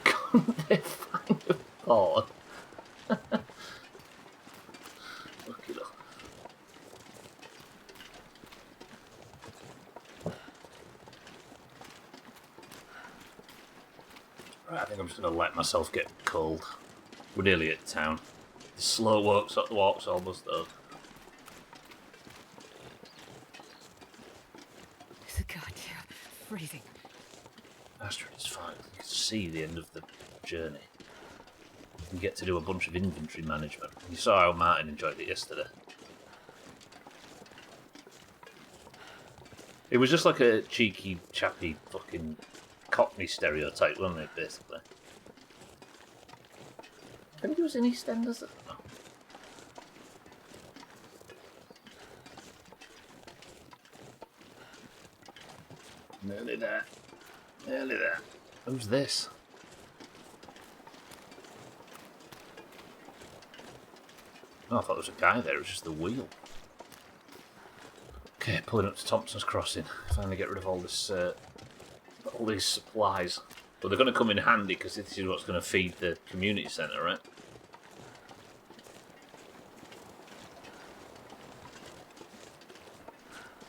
Couldn't they find a porn? Look it up. Right, I think I'm just going to let myself get cold. We're nearly at town. The slow walk's almost over. It's a goddamn freezing. Astrid is fine. You can see the end of the journey. You get to do a bunch of inventory management. You saw how Martin enjoyed it yesterday. It was just like a cheeky, chappy, fucking Cockney stereotype, wasn't it, basically? I think it was in EastEnders. I don't know. Nearly there. Nearly there. Who's this? Oh, I thought there was a guy there, it was just the wheel. Okay, pulling up to Thompson's Crossing. Finally get rid of all this, all these supplies. But they're going to come in handy because this is what's going to feed the community centre, right?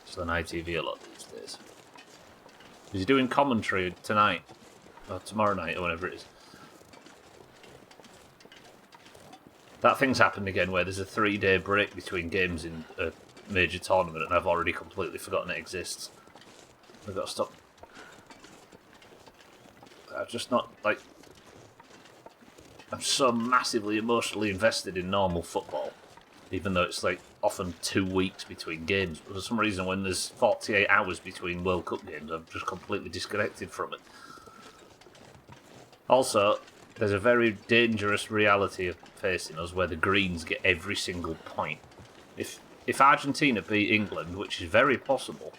Still on ITV a lot these days. Is he doing commentary tonight? Or tomorrow night, or whenever it is? That thing's happened again where there's a 3-day break between games in a major tournament and I've already completely forgotten it exists. I've got to stop. I'm just not, like... I'm so massively emotionally invested in normal football. Even though it's, like, often 2 weeks between games. But for some reason, when there's 48 hours between World Cup games, I'm just completely disconnected from it. Also, there's a very dangerous reality of facing us where the Greens get every single point. If Argentina beat England, which is very possible,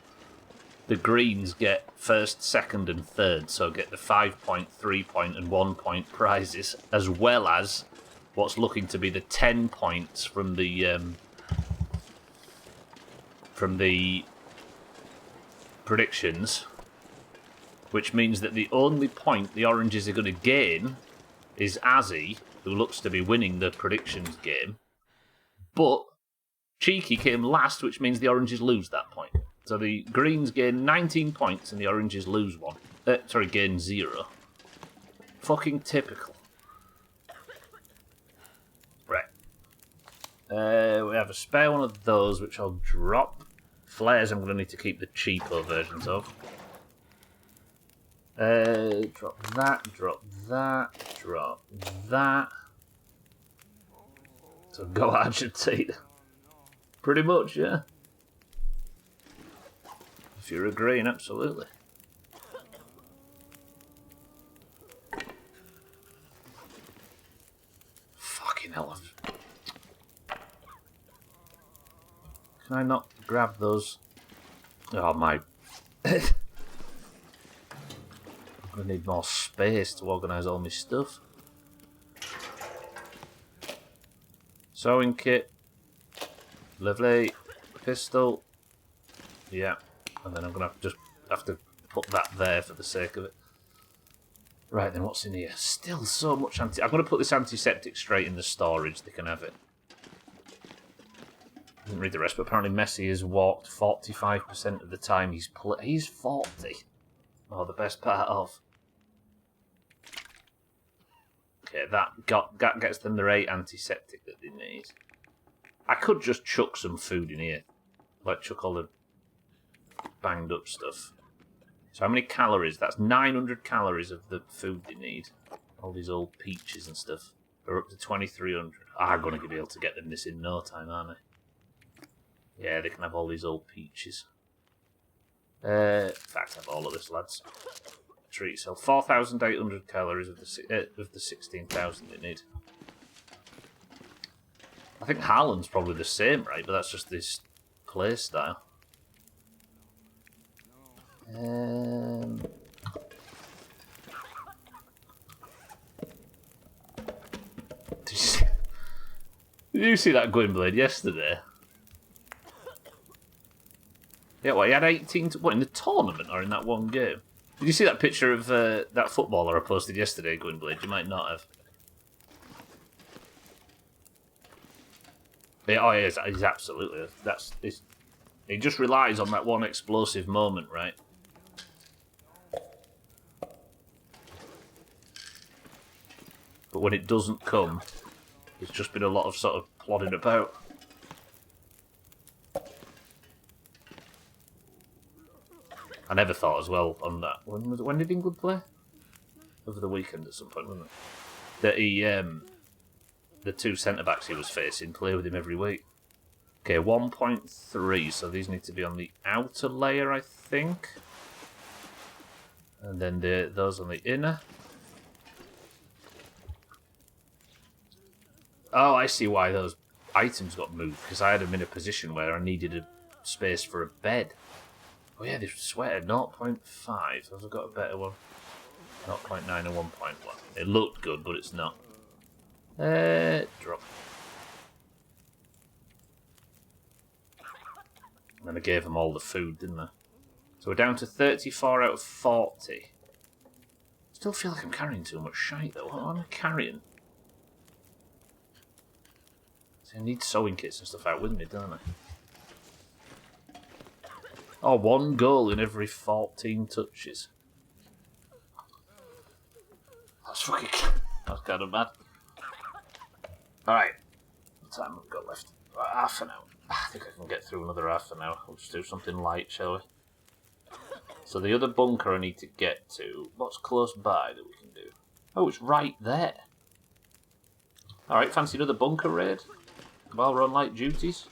the Greens get first, second and third, so get the 5-point, 3-point and 1-point prizes, as well as what's looking to be the 10 points from the predictions, which means that the only point the Oranges are going to gain is Azzy, who looks to be winning the predictions game, but Cheeky came last, which means the Oranges lose that point. So the Greens gain 19 points and the Oranges lose 1. Gain 0. Fucking typical. Right. We have a spare one of those, which I'll drop. Flares I'm going to need to keep the cheapo versions of. Drop that, drop that, drop that. So go Argentina. Pretty much, yeah. If you're agreeing, absolutely. Fucking hell. Can I not grab those Oh my. I'm gonna need more space to organise all my stuff. Sewing kit. Lovely. Pistol. Yeah. And then I'm gonna just have to put that there for the sake of it. Right then, what's in here? Still so much I'm gonna put this antiseptic straight in the storage. They can have it. I didn't read the rest, but apparently Messi has walked 45% of the time he's 40. Oh, the best part of. Okay, that gets them their 8 antiseptic that they need. I could just chuck some food in here. Like, chuck all the banged up stuff. So how many calories? That's 900 calories of the food they need. All these old peaches and stuff. They're up to 2,300. I'm going to be able to get them this in no time, aren't I? Yeah, they can have all these old peaches. In fact, have all of this, lads. Treat yourself. 4,800 calories of the 16,000 they need. I think Haaland's probably the same, right? But that's just this play style. Did you see that Gwynblade yesterday? Yeah, what, he had 18... What, in the tournament or in that one game? Did you see that picture of that footballer I posted yesterday, Gwynblade? You might not have. Yeah, oh, he's absolutely... He just relies on that one explosive moment, right? But when it doesn't come, it's just been a lot of sort of plodding about. I never thought as well on that. When did England play? Over the weekend at some point, wasn't it? That he, the 2 centre-backs he was facing, play with him every week. Okay, 1.3, so these need to be on the outer layer, I think. And then those on the inner. Oh, I see why those items got moved, because I had them in a position where I needed a space for a bed. Oh yeah, they've sweated 0.5. I've got a better one. 0.9 and 1.1. It looked good, but it's not. Drop. And then I gave them all the food, didn't I? So we're down to 34 out of 40. Still feel like I'm carrying too much shite though. What am I carrying? See, I need sewing kits and stuff out with me, don't I? Oh, 1 goal in every 14 touches. That's fucking... That's kind of mad. Alright. What time have we got left? About half an hour. I think I can get through another half an hour. We'll just do something light, shall we? So the other bunker I need to get to... What's close by that we can do? Oh, it's right there. Alright, fancy another bunker raid? While we're on light duties?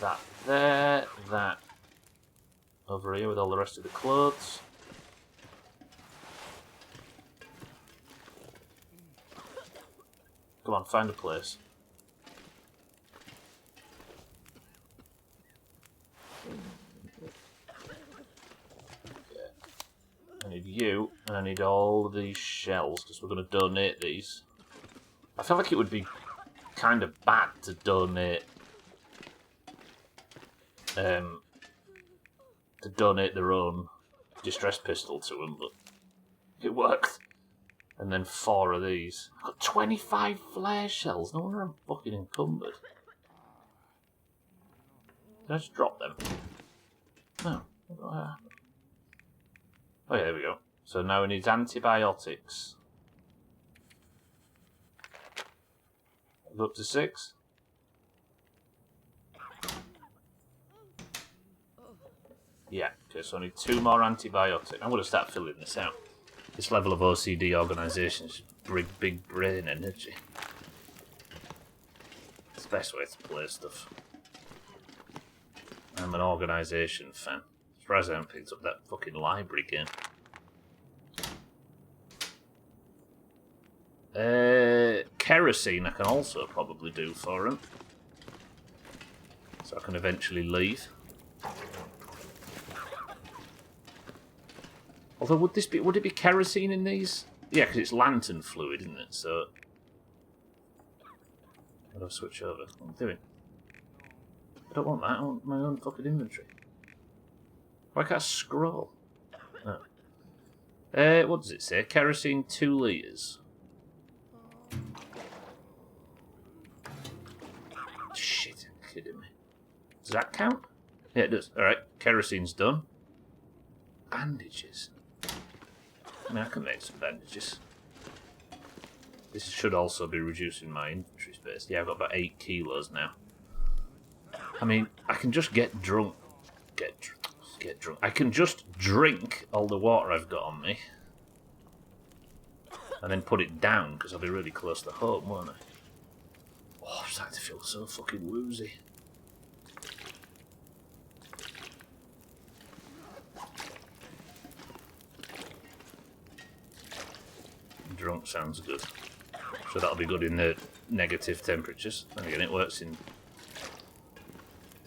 That there, that over here with all the rest of the clothes. Come on, find a place. Okay. I need you, and I need all of these shells, because we're going to donate these. I feel like it would be kind of bad to donate their own distress pistol to them, but it worked. And then 4 of these. I've got 25 flare shells. No wonder I'm fucking encumbered. Did I just drop them? No. Oh yeah, there we go. So now we need antibiotics. Go up to 6. Yeah, okay, so I need 2 more antibiotics. I'm going to start filling this out. This level of OCD organisation is big brain energy. It's the best way to play stuff. I'm an organisation fan. Surprised I haven't picked up that fucking library game. Kerosene I can also probably do for him. I can eventually leave. Although, would it be kerosene in these? Yeah, because it's lantern fluid, isn't it? So, how do I switch over? What am I doing? I don't want that. I want my own fucking inventory. Why can't I scroll? Oh. What does it say? Kerosene 2 litres. Shit, you're kidding me. Does that count? Yeah, it does. Alright, kerosene's done. Bandages. I mean, I can make some bandages. This should also be reducing my inventory space. Yeah, I've got about 8 kilos now. I mean, I can just get drunk. Get drunk. I can just drink all the water I've got on me. And then put it down, because I'll be really close to home, won't I? Oh, I'm starting to feel so fucking woozy. Drunk sounds good. So that'll be good in the negative temperatures. And again, it works in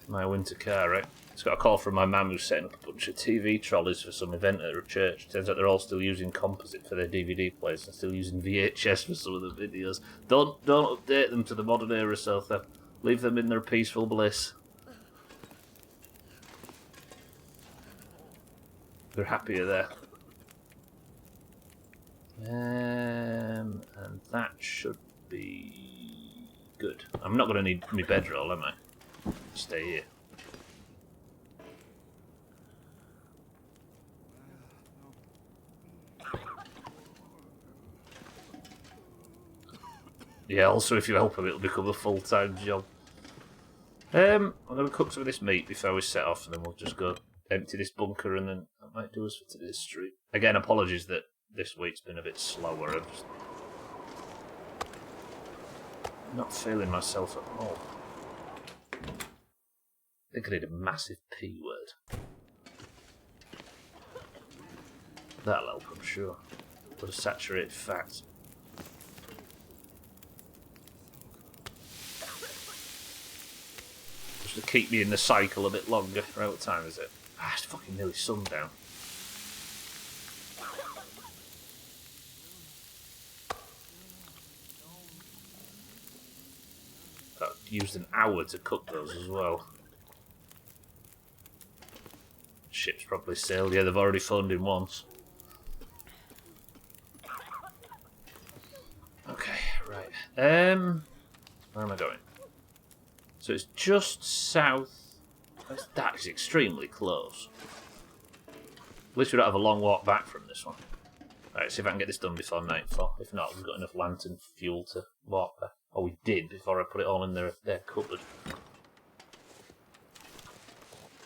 my winter car, right? It's got a call from my mum who's setting up a bunch of TV trolleys for some event at her church. Turns out they're all still using composite for their DVD players and still using VHS for some of the videos. Don't update them to the modern era, Sotha. Leave them in their peaceful bliss. They're happier there. And that should be good. I'm not going to need my bedroll, am I? Stay here. Yeah, also if you help him, it'll become a full-time job. I'm going to cook some of this meat before we set off, and then we'll just go empty this bunker, and then that might do us for today's stream. Again, apologies that this week's been a bit slower. I'm just not feeling myself at all. I think I need a massive P word. That'll help, I'm sure. Put a saturated fat. Just to keep me in the cycle a bit longer. Right, what time is it? Ah, it's fucking nearly sundown. That used an hour to cook those as well. Ship's probably sailed. Yeah, they've already phoned in once. Okay, right. Where am I going? So it's just south. That is extremely close. At least we don't have a long walk back from this one. Right, see if I can get this done before nightfall. If not, we've got enough lantern fuel to walk back. Oh, we did before I put it all in their cupboard.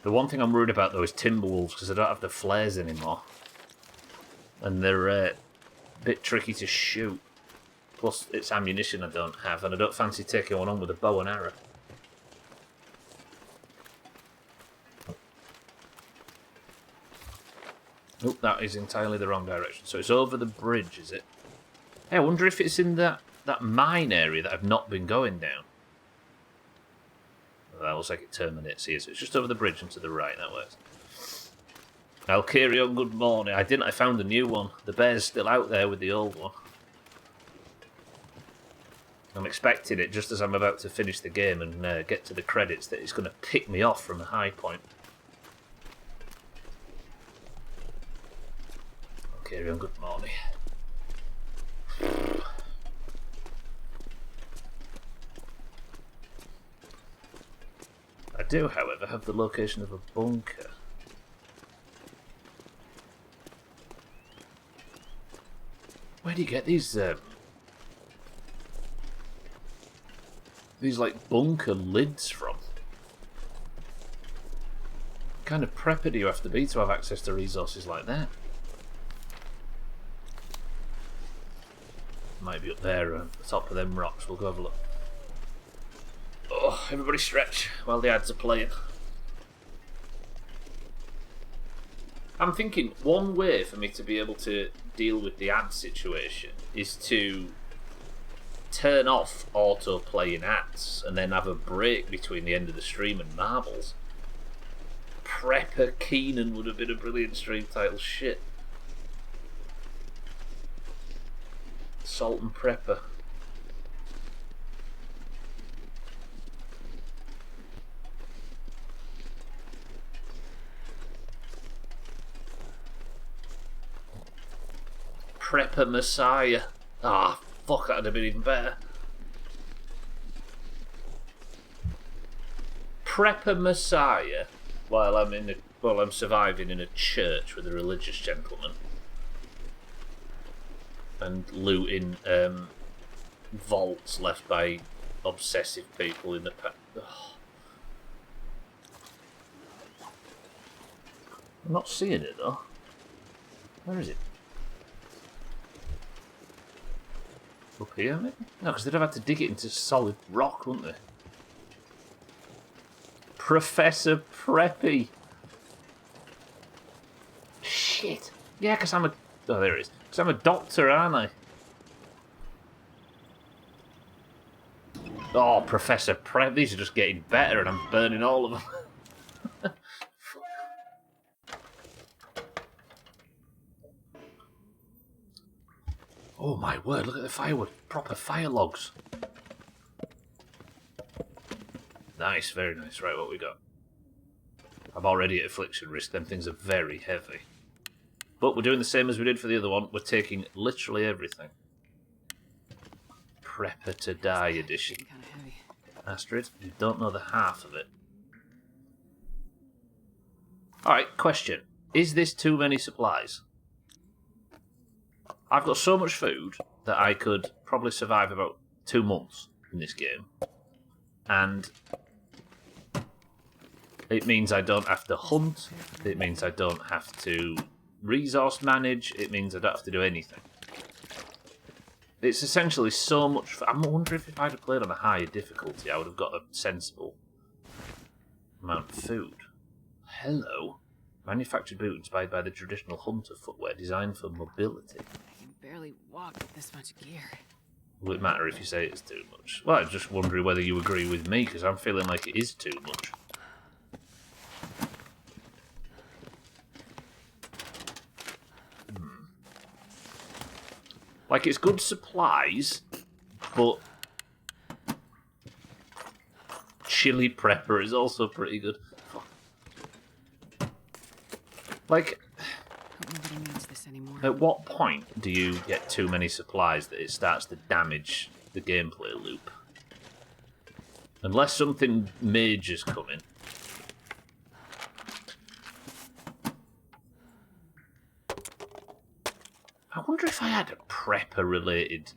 The one thing I'm worried about though is timberwolves, because I don't have the flares anymore. And they're a bit tricky to shoot. Plus, it's ammunition I don't have, and I don't fancy taking one on with a bow and arrow. Oh, that is entirely the wrong direction. So it's over the bridge, is it? Hey, I wonder if it's in that mine area that I've not been going down. Well, that looks like it terminates here, so it's just over the bridge and to the right, that works. Alkyrion, good morning. I found a new one. The bear's still out there with the old one. I'm expecting it just as I'm about to finish the game and get to the credits that it's going to pick me off from a high point. Alkyrion, good morning. I do, however, have the location of a bunker. Where do you get these like bunker lids from? What kind of prepper do you have to be to have access to resources like that? Might be up there on the top of them rocks. We'll go have a look. Oh, everybody stretch while the ads are playing. I'm thinking one way for me to be able to deal with the ad situation is to turn off autoplay in ads and then have a break between the end of the stream and marbles. Prepper Keenan would have been a brilliant stream title. Shit. Salt and Prepper. Prepper Messiah. Ah, fuck, that'd have been even better. Prepper Messiah while I'm surviving in a church with a religious gentleman and looting vaults left by obsessive people in the past. I'm not seeing it though. Where is it? Up here, maybe? No, because they'd have had to dig it into solid rock, wouldn't they? Professor Preppy. Shit. Yeah, because I'm a... Oh, there it is. Because I'm a doctor, aren't I? Oh, Professor Prep. These are just getting better and I'm burning all of them. Oh my word, look at the firewood. Proper fire logs. Nice, very nice. Right, what we got? I'm already at affliction risk. Them things are very heavy. But we're doing the same as we did for the other one. We're taking literally everything. Prepper to Die edition. Astrid, you don't know the half of it. Alright, question. Is this too many supplies? I've got so much food that I could probably survive about 2 months in this game. And it means I don't have to hunt. It means I don't have to resource manage. It means I don't have to do anything. It's essentially so much... I'm wondering if I'd have played on a higher difficulty, I would have got a sensible amount of food. Hello. Manufactured boot inspired by the traditional hunter footwear designed for mobility. I can barely walk with this much gear. Will it matter if you say it's too much? Well, I'm just wondering whether you agree with me, because I'm feeling like it is too much. Like, it's good supplies, but Chili Prepper is also pretty good. Like, Nobody needs this anymore. at what point do you get too many supplies that it starts to damage the gameplay loop? Unless something major's coming. I wonder if I had a prepper-related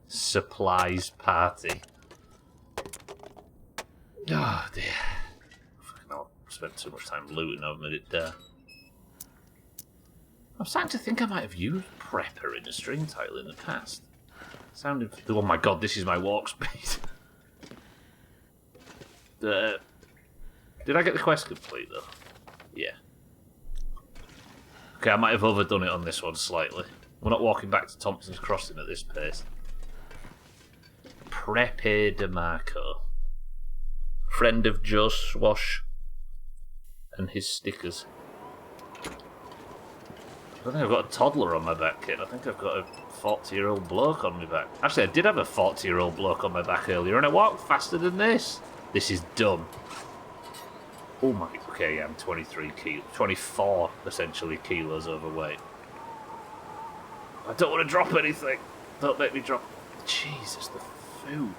supplies party. Oh dear. I've spent too much time looting, I've made it there. I'm starting to think I might have used prepper in a stream title in the past. Sounded... Oh my god, this is my walk speed. Did I get the quest complete though? Yeah. Okay, I might have overdone it on this one slightly. We're not walking back to Thompson's Crossing at this pace. Prepe DeMarco. Friend of Joe Swash and his stickers. I don't think I've got a toddler on my back, kid. I think I've got a 40-year-old bloke on my back. Actually, I did have a 40-year-old bloke on my back earlier, and I walked faster than this. This is dumb. Oh my... Okay, yeah, I'm 24, essentially, kilos overweight. I don't want to drop anything. Don't make me drop... Jesus, the food.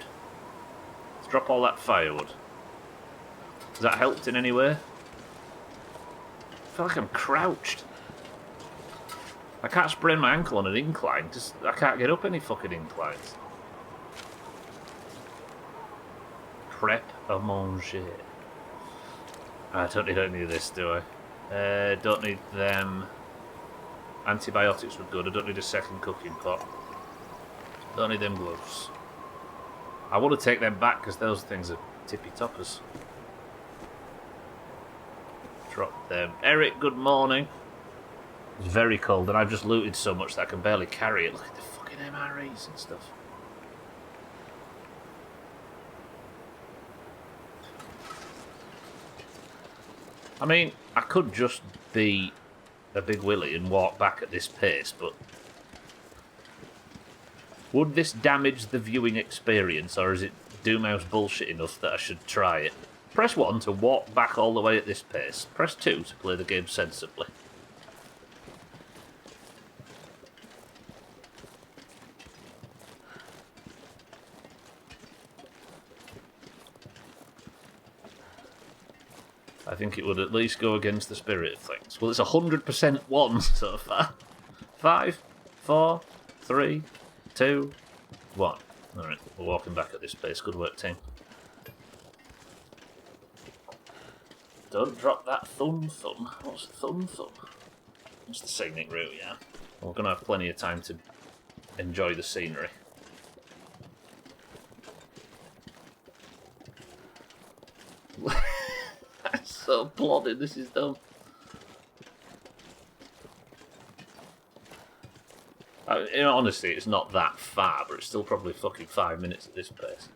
Let's drop all that firewood. Has that helped in any way? I feel like I'm crouched. I can't sprain my ankle on an incline. Just I can't get up any fucking inclines. Prep à manger. I don't need any of this, do I? Don't need them. Antibiotics were good. I don't need a second cooking pot. Don't need them gloves. I want to take them back because those things are tippy toppers. Drop them. Eric, good morning. It's very cold and I've just looted so much that I can barely carry it. Look at the fucking MREs and stuff. I mean, I could just be a big willy and walk back at this pace, but would this damage the viewing experience, or is it Doomhaus bullshit enough that I should try it? Press 1 to walk back all the way at this pace. Press 2 to play the game sensibly. I think it would at least go against the spirit of things. Well, it's 100% 1 so far. 5, 4, 3, 2, 1. Alright, we're walking back at this pace. Good work, team. Don't drop that thumb. What's thumb? It's the scenic route, yeah. We're going to have plenty of time to enjoy the scenery. I'm so plodding, this is dumb. Honestly, it's not that far, but it's still probably fucking 5 minutes at this pace.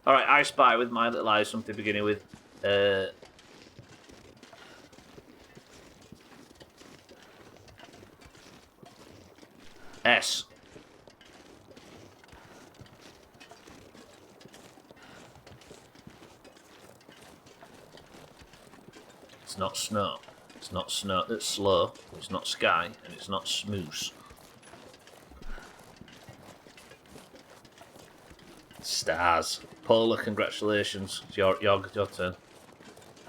Alright, I Spy with My Little Eyes, something beginning with... S. It's not snow. It's not snow. It's slow. It's not sky, and it's not smooth. Stars. Paula, congratulations. It's your turn.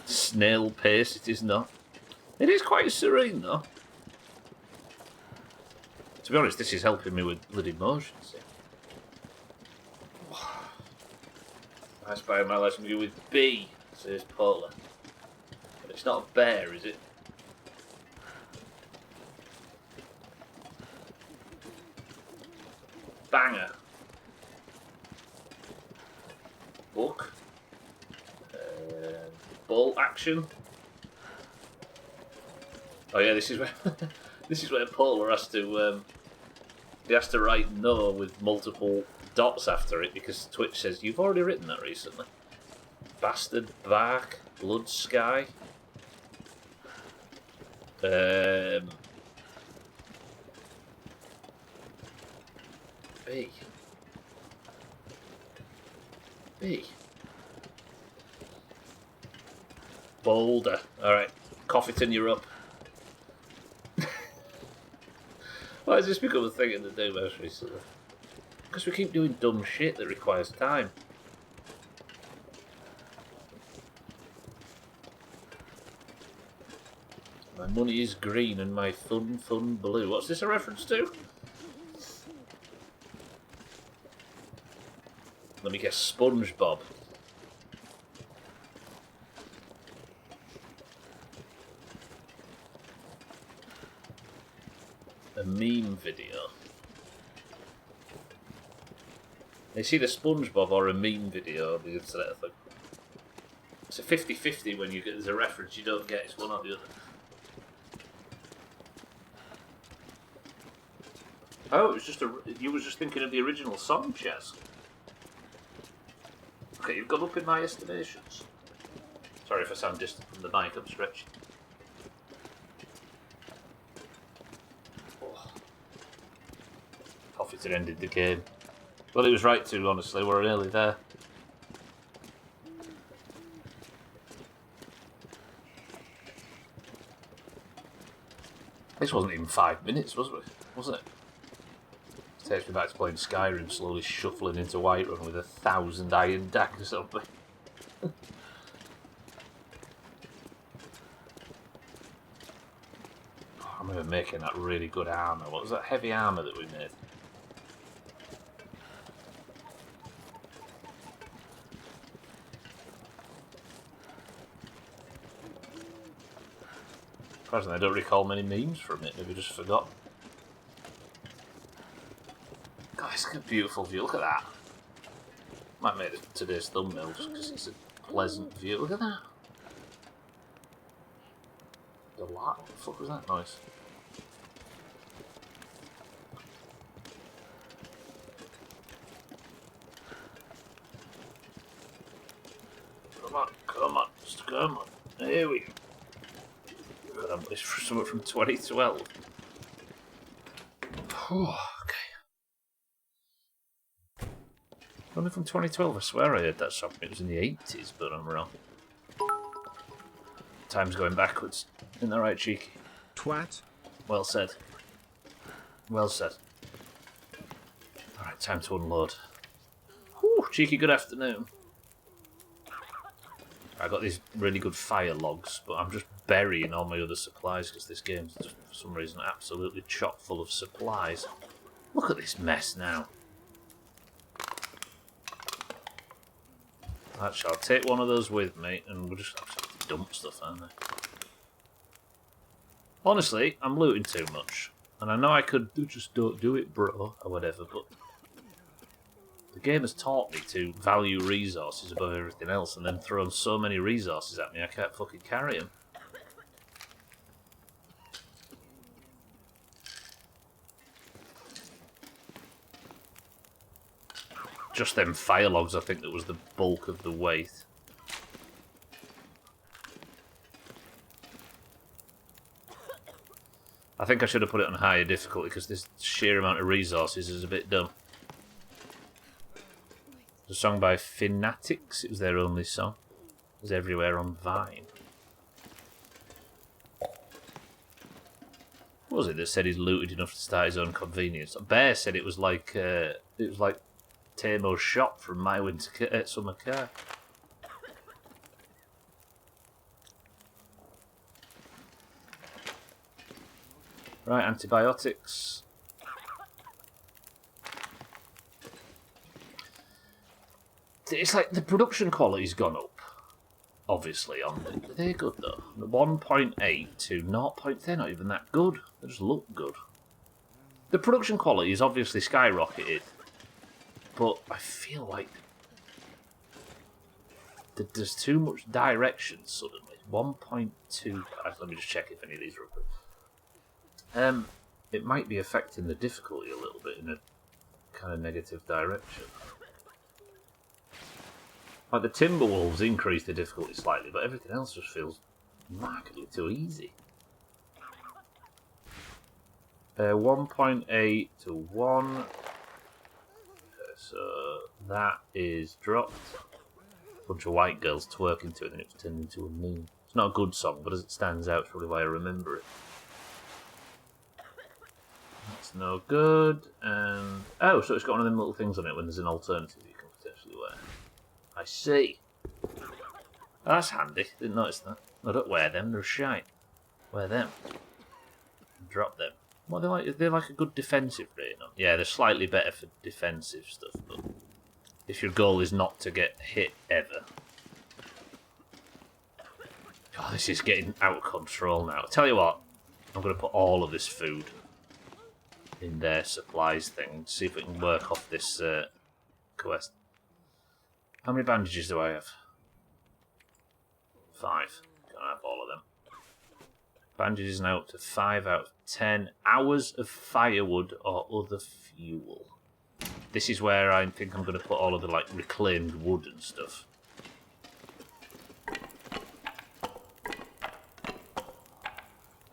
Snail pace, it is not. It is quite serene, though. To be honest, this is helping me with bloody motions. I Spy My lesson with you with B, says Paula. But it's not a bear, is it? Banger. Book. Ball action. Oh yeah, this is where this is where Paula has to he has to write no with multiple dots after it because Twitch says you've already written that recently. Bastard bark, blood sky. B. Boulder. Alright. Coffeeton, you're up. Why has this become a thing in the Doomhaus recently? Because we keep doing dumb shit that requires time. My money is green and my fun blue. What's this a reference to? Let me guess, SpongeBob. A meme video. It's either SpongeBob or a meme video on the internet, I think. It's a 50-50 when you get there's a reference you don't get, it's one or the other. Oh, it was just you was just thinking of the original song, Chess. Okay, you've gone up in my estimations. Sorry if I sound distant from the mic, I'm stretching. Oh. Coffeeton ended the game. Well, he was right to, honestly, we're nearly there. This wasn't even 5 minutes, was it? Takes me back to playing Skyrim, slowly shuffling into Whiterun with 1,000 iron daggers on me. I remember making that really good armour. What was that heavy armour that we made? Surprisingly, I don't recall many memes from it. Maybe just forgot. God, it's a beautiful view. Look at that. Might make today's thumbnail just because it's a pleasant view. Look at that. The light. What the fuck was that noise? Come on, just come on. Here we go. God, it's something from 2012. Okay. Only from 2012, I swear I heard that song. It was in the 80s, but I'm wrong. Time's going backwards. Isn't that right, Cheeky? Twat. Well said. Well said. Alright, time to unload. Whew, Cheeky, good afternoon. I got these really good fire logs, but I'm just burying all my other supplies because this game's just, for some reason, absolutely chock full of supplies. Look at this mess now. Actually, I'll take one of those with me, and we'll just have to dump stuff, aren't we? Honestly, I'm looting too much. And I know I could just don't do it, bro, or whatever, but the game has taught me to value resources above everything else, and then thrown so many resources at me I can't fucking carry them. Just them fire logs, I think, that was the bulk of the weight. I think I should have put it on higher difficulty because this sheer amount of resources is a bit dumb. It's a song by Fanatics. It was their only song. It was everywhere on Vine. What was it that said he's looted enough to start his own convenience? Bear said it was like Tamo's shop from My Summer Car. Right, antibiotics. It's like the production quality's gone up, obviously. They're good though. The 1.8 to 0. They're not even that good. They just look good. The production quality is obviously skyrocketed, but I feel like there's too much direction suddenly. 1.2. Let me just check if any of these are up. It might be affecting the difficulty a little bit in a kind of negative direction. Like the Timberwolves increase the difficulty slightly, but everything else just feels markedly too easy. 1.8 to 1. So that is dropped. A bunch of white girls twerking to it, and then it's turned into a meme. It's not a good song, but as it stands out, it's probably why I remember it. That's no good. And oh, so it's got one of them little things on it when there's an alternative you can potentially wear. I see. Oh, that's handy. Didn't notice that. I don't wear them. They're shite. Wear them. Drop them. What are they like? They're like a good defensive rating on. Yeah, they're slightly better for defensive stuff, but if your goal is not to get hit ever. God, this is getting out of control now. I'll tell you what, I'm going to put all of this food in their supplies thing. See if we can work off this quest. How many bandages do I have? 5. Can't have all of them. Bandages now up to 5 out of 10. Hours of firewood or other fuel. This is where I think I'm going to put all of the like reclaimed wood and stuff.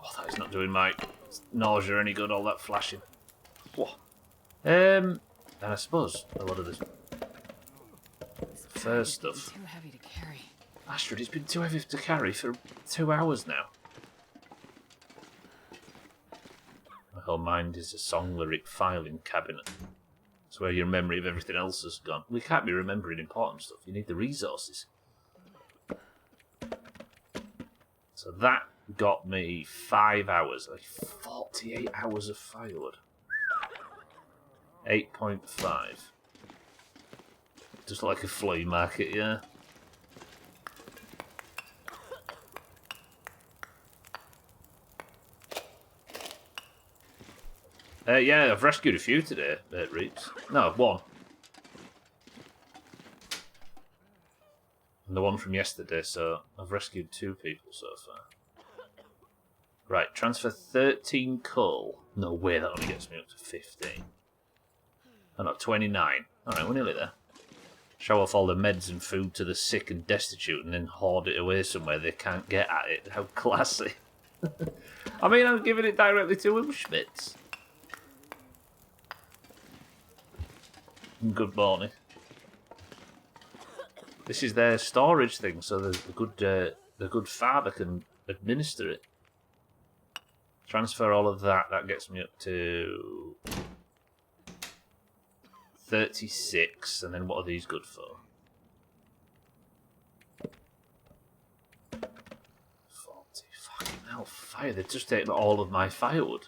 Oh, that is not doing my nausea any good, all that flashing. Whoa. And I suppose a lot of this fur stuff. Too heavy to carry. Astrid, it's been too heavy to carry for 2 hours now. My whole mind is a song lyric filing cabinet. It's where your memory of everything else has gone. We can't be remembering important stuff. You need the resources. So that got me 5 hours. Like 48 hours of firewood. 8.5. Just like a flea market, yeah. Yeah, I've rescued a few today, Reaps. No, 1. And the one from yesterday, so I've rescued 2 people so far. Right, transfer 13 coal. No way, that only gets me up to 15. Oh no, 29. Alright, we're nearly there. Show off all the meds and food to the sick and destitute and then hoard it away somewhere they can't get at it. How classy. I mean, I'm giving it directly to him, Schmitz. Good morning. This is their storage thing, so the good father can administer it. Transfer all of that. That gets me up to 36, and then what are these good for? 40. Fucking hell, fire! They've just taken all of my firewood.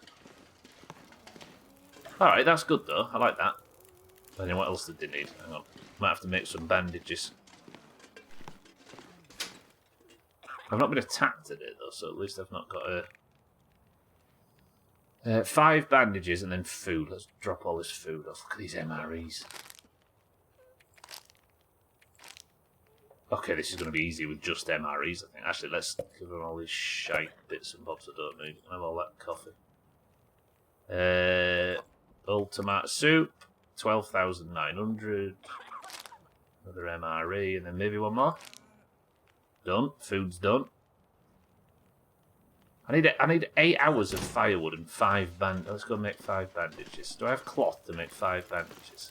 All right, that's good though. I like that. And then what else did they need? Hang on, might have to make some bandages. I've not been attacked today though, so at least I've not got a 5 bandages and then food. Let's drop all this food off. Look at these MREs. Okay, this is going to be easy with just MREs, I think. Actually, let's give them all these shite bits and bobs I don't need. Have all that coffee. Old tomato soup, 12,900. Another MRE, and then maybe one more. Done. Food's done. I need 8 hours of firewood and 5 bandages. Let's go make 5 bandages. Do I have cloth to make 5 bandages?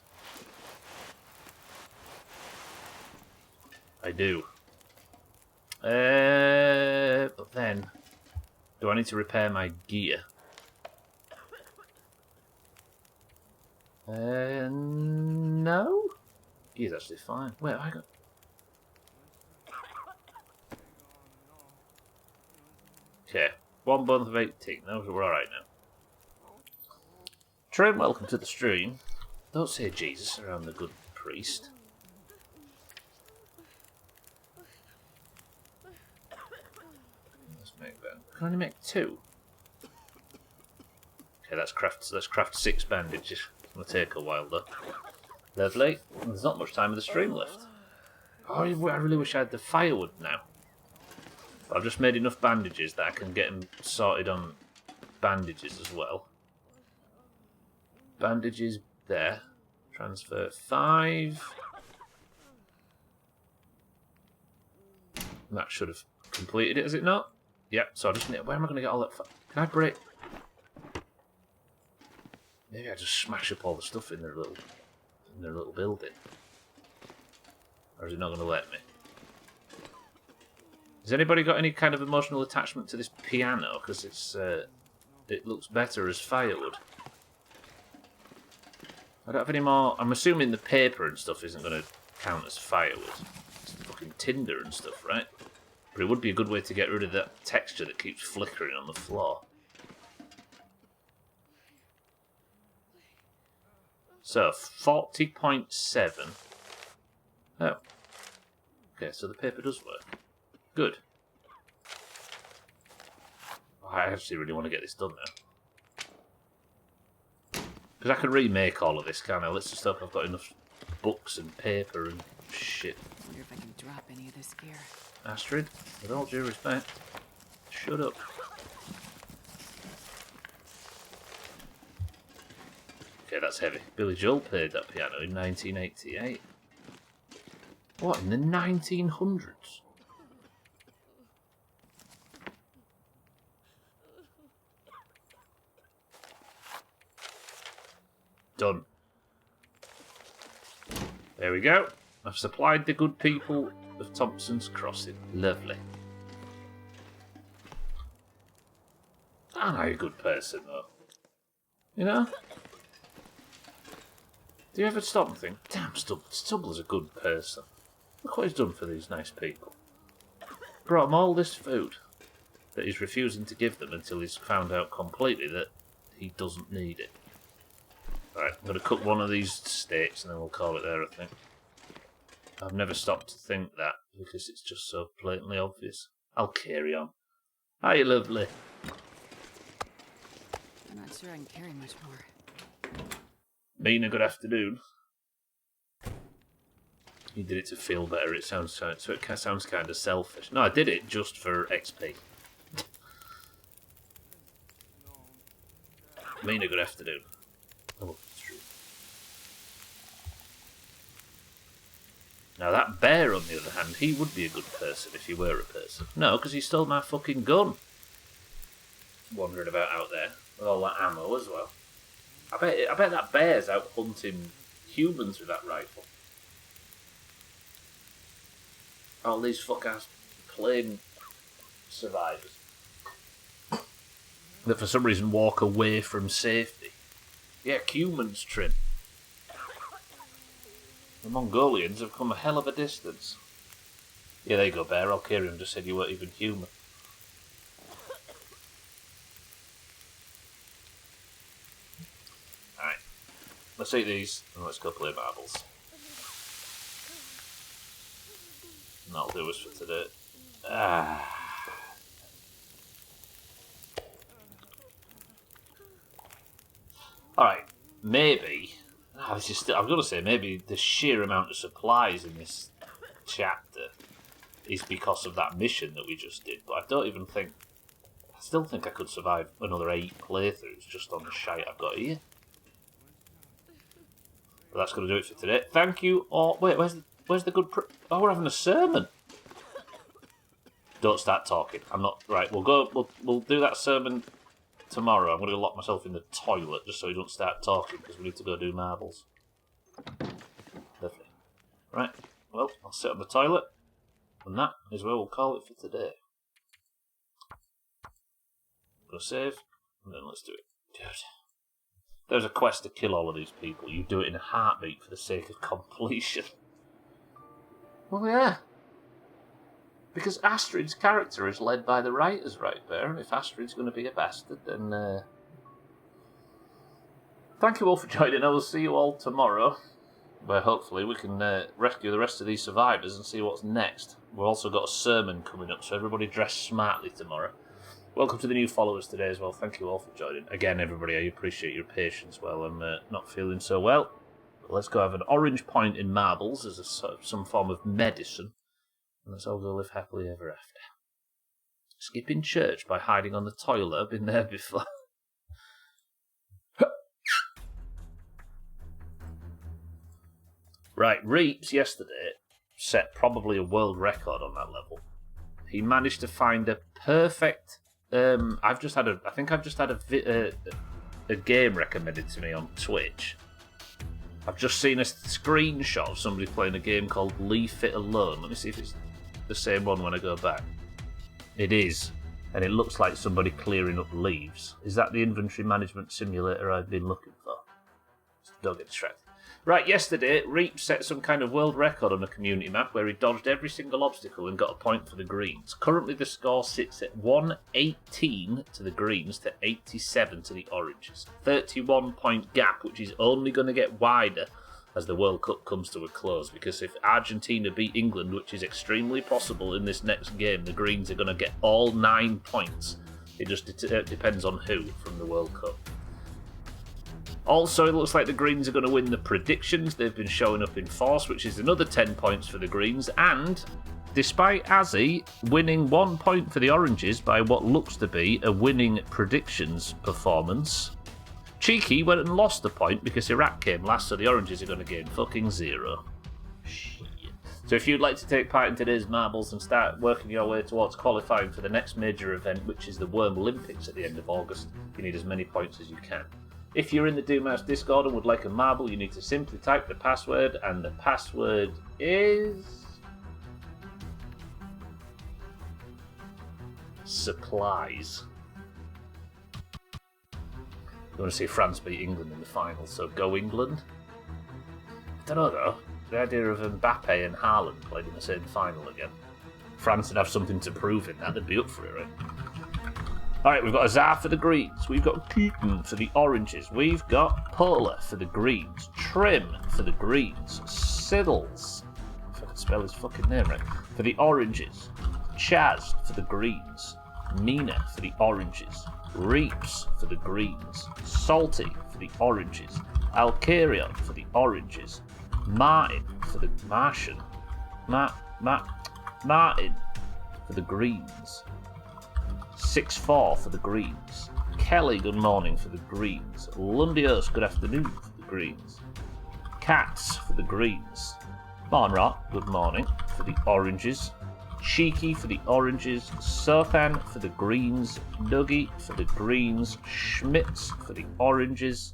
I do. But then, do I need to repair my gear? No. Gear's actually fine. Wait, have I got? Okay. 1 month of 18. We're alright now. Trim, welcome to the stream. Don't say Jesus around the good priest. Let's make that. Can I only make 2? Okay, let's craft 6 bandages. It's gonna take a while though. Lovely. There's not much time of the stream left. Oh, I really wish I had the firewood now. I've just made enough bandages that I can get them sorted on bandages as well. Bandages there. Transfer 5. That should have completed it, has it not? Yep, so I just need... Where am I going to get all that... Can I break... Maybe I just smash up all the stuff in their little building. Or is it not going to let me? Has anybody got any kind of emotional attachment to this piano? Because it looks better as firewood. I don't have any more... I'm assuming the paper and stuff isn't going to count as firewood. It's fucking tinder and stuff, right? But it would be a good way to get rid of that texture that keeps flickering on the floor. So, 40.7. Oh. Okay, so the paper does work. Good. I actually really want to get this done now. Because I can remake all of this, can't I? Let's just hope I've got enough books and paper and shit. I wonder if I can drop any of this gear. Astrid, with all due respect, shut up. Okay, that's heavy. Billy Joel played that piano in 1988. What, in the 1900s? Done. There we go. I've supplied the good people of Thompson's Crossing. Lovely. I'm not a good person, though. You know? Do you ever stop and think, damn, Stubble's a good person. Look what he's done for these nice people. Brought them all this food that he's refusing to give them until he's found out completely that he doesn't need it. Right, I'm going to cook one of these steaks and then we'll call it there, I think. I've never stopped to think that because it's just so blatantly obvious. I'll carry on. Hi, lovely. I'm not sure I can carry much more. Mina, good afternoon. You did it to feel better. It sounds kind of selfish. No, I did it just for XP. Mina, good afternoon. Oh, it's true. Now that bear, on the other hand, he would be a good person if he were a person. No, because he stole my fucking gun. wandering about out there with all that ammo as well. I bet that bear's out hunting humans with that rifle. All these fuck-ass plane survivors that for some reason walk away from safety. Yeah, humans, Trim. The Mongolians have come a hell of a distance. Yeah, there you go, Bear. Alkarium just said you weren't even human. Alright. Let's eat these and let's go play marbles. And that'll do us for today. Alright, maybe... I'm going to say maybe the sheer amount of supplies in this chapter is because of that mission that we just did, but I don't even think... I still think I could survive another 8 playthroughs just on the shite I've got here. But that's going to do it for today. Thank you all... Wait, where's the good... Oh, we're having a sermon. Don't start talking. I'm not... Right, we'll do that sermon tomorrow. I'm going to lock myself in the toilet just so we don't start talking because we need to go do marbles. Lovely. Right, well, I'll sit on the toilet. And that is where we'll call it for today. I'm going to save, and then let's do it. Dude. There's a quest to kill all of these people. You do it in a heartbeat for the sake of completion. Well, yeah. Because Astrid's character is led by the writers right there, and if Astrid's going to be a bastard, then... Thank you all for joining. I will see you all tomorrow, where hopefully we can rescue the rest of these survivors and see what's next. We've also got a sermon coming up, so everybody dress smartly tomorrow. Welcome to the new followers today as well. Thank you all for joining. Again, everybody, I appreciate your patience while I'm not feeling so well. But let's go have an orange point in marbles as some form of medicine. And let's all go live happily ever after. Skipping church by hiding on the toilet. I've been there before. Right, Reeps yesterday set probably a world record on that level. He managed to find a perfect... I think I've just had a game recommended to me on Twitch. I've just seen a screenshot of somebody playing a game called Leave It Alone. Let me see if it's the same one when I go back. It is. And it looks like somebody clearing up leaves. Is that the inventory management simulator I've been looking for? Just don't get distracted. Right, yesterday, Reap set some kind of world record on a community map where he dodged every single obstacle and got a point for the greens. Currently, the score sits at 118 to the greens to 87 to the oranges. 31-point gap, which is only going to get wider as the World Cup comes to a close, because if Argentina beat England, which is extremely possible in this next game, the greens are going to get all 9 points. It just depends on who from the World Cup. Also, it looks like the Greens are going to win the predictions. They've been showing up in force, which is another 10 points for the Greens. And despite Azzy winning 1 point for the Oranges by what looks to be a winning predictions performance, Cheeky went and lost a point because Iraq came last, so the Oranges are going to gain fucking 0. Shit. So if you'd like to take part in today's marbles and start working your way towards qualifying for the next major event, which is the Worm Olympics at the end of August, you need as many points as you can. If you're in the Doomhaus Discord and would like a marble, you need to simply type the password, and the password is... supplies. You want to see France beat England in the final, so go England. I don't know though, the idea of Mbappe and Haaland playing in the same final again. France would have something to prove in that, they'd be up for it, right? Alright, we've got Azar for the greens, we've got Keaton for the oranges, we've got Polar for the greens, Trim for the greens, Siddles, if I can spell his fucking name right, for the oranges, Chaz for the greens, Mina for the oranges, Reeps for the greens, Salty for the oranges, Alkarion for the oranges, Martin for the Martian, Martin for the greens, 6-4 for the greens, Kelly, good morning for the greens, Lundios, good afternoon for the greens, Cats for the greens, Monrot, good morning for the oranges, Cheeky for the oranges, Sothan for the greens, Dougie for the greens, Schmitz for the oranges,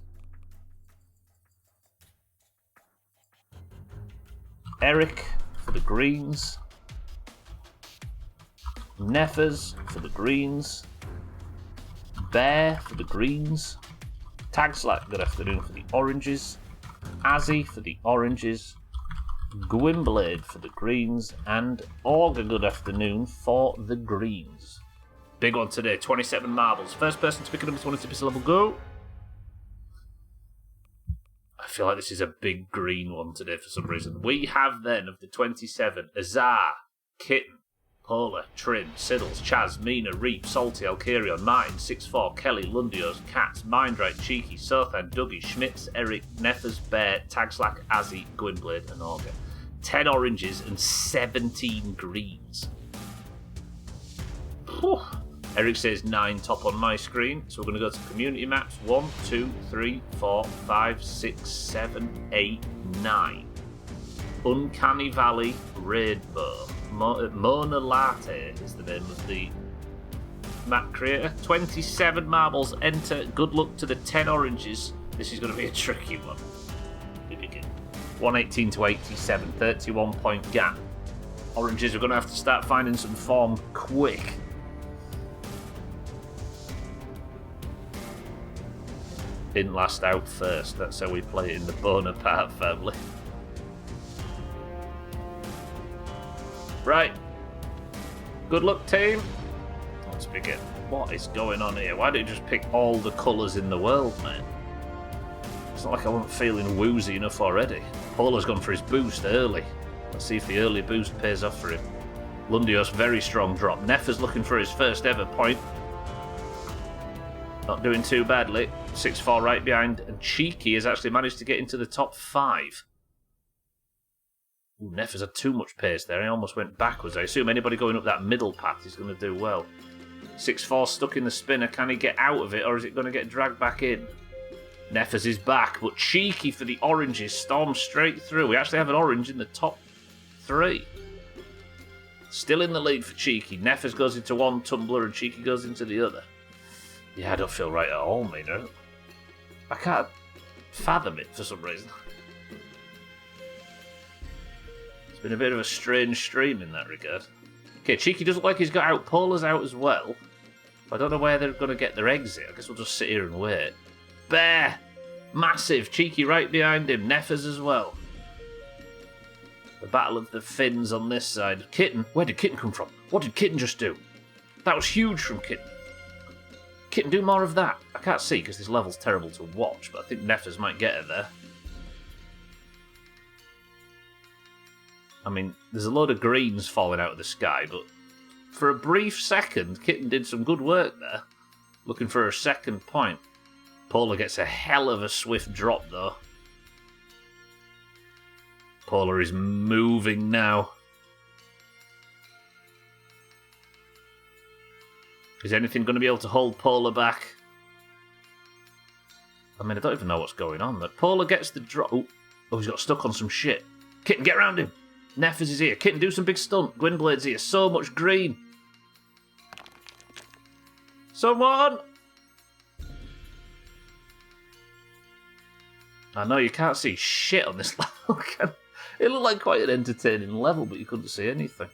Eric for the greens, Neffers for the greens, Bear for the greens, Tagslack good afternoon for the oranges, Azzy for the oranges, Gwynblade for the greens, and Augur good afternoon for the greens. Big one today, 27 marbles. First person to pick it up is 22% level, go! I feel like this is a big green one today for some reason. We have then, of the 27, Azar, Kitten, Polar, Trim, Siddles, Chaz, Mina, Reap, Salty, Alkarion, Martin, 6-4, Kelly, Lundios, Cats, Mindright, Cheeky, Sothan, Dougie, Schmitz, Eric, Neffers, Bear, Tagslack, Azzy, Gwynblade, and Augur. 10 oranges and 17 greens. Whew. Eric says 9 top on my screen, so we're going to go to community maps. 1, 2, 3, 4, 5, 6, 7, 8, 9. Uncanny Valley, Rainbow. Mona Latte is the name of the map creator. 27 marbles, enter. Good luck to the 10 oranges. This is going to be a tricky one. We begin. 118 to 87, 31 point gap. Oranges are going to have to start finding some form quick. In last out first, that's how we play it in the Bonaparte family. Right. Good luck, team. Let's begin. What is going on here? Why don't you just pick all the colours in the world, mate? It's not like I wasn't feeling woozy enough already. Polar's gone for his boost early. Let's see if the early boost pays off for him. Lundios, very strong drop. Neffer's looking for his first ever point. Not doing too badly. 6-4 right behind. And Cheeky has actually managed to get into the top 5. Ooh, Neffers had too much pace there. He almost went backwards. I assume anybody going up that middle path is going to do well. 6-4 stuck in the spinner. Can he get out of it, or is it going to get dragged back in? Neffers is back, but Cheeky for the oranges storms straight through. We actually have an orange in the top 3. Still in the lead for Cheeky. Neffers goes into one tumbler and Cheeky goes into the other. Yeah, I don't feel right at all, mate. I can't fathom it for some reason. Been a bit of a strange stream in that regard. Okay, Cheeky doesn't look like he's got out. Polar's out as well. I don't know where they're going to get their exit. I guess we'll just sit here and wait. Bear! Massive! Cheeky right behind him. Neffers as well. The battle of the fins on this side. Kitten? Where did Kitten come from? What did Kitten just do? That was huge from Kitten. Kitten, do more of that. I can't see because this level's terrible to watch, but I think Neffers might get her there. I mean, there's a load of greens falling out of the sky, but for a brief second, Kitten did some good work there, looking for her second point. Polar gets a hell of a swift drop, though. Polar is moving now. Is anything going to be able to hold Polar back? I mean, I don't even know what's going on, but Polar gets the drop. Oh, he's got stuck on some shit. Kitten, get around him! Neffers is here. Kitten, do some big stunt. Gwynblade's here. So much green. Someone! I know you can't see shit on this level. It looked like quite an entertaining level, but you couldn't see anything.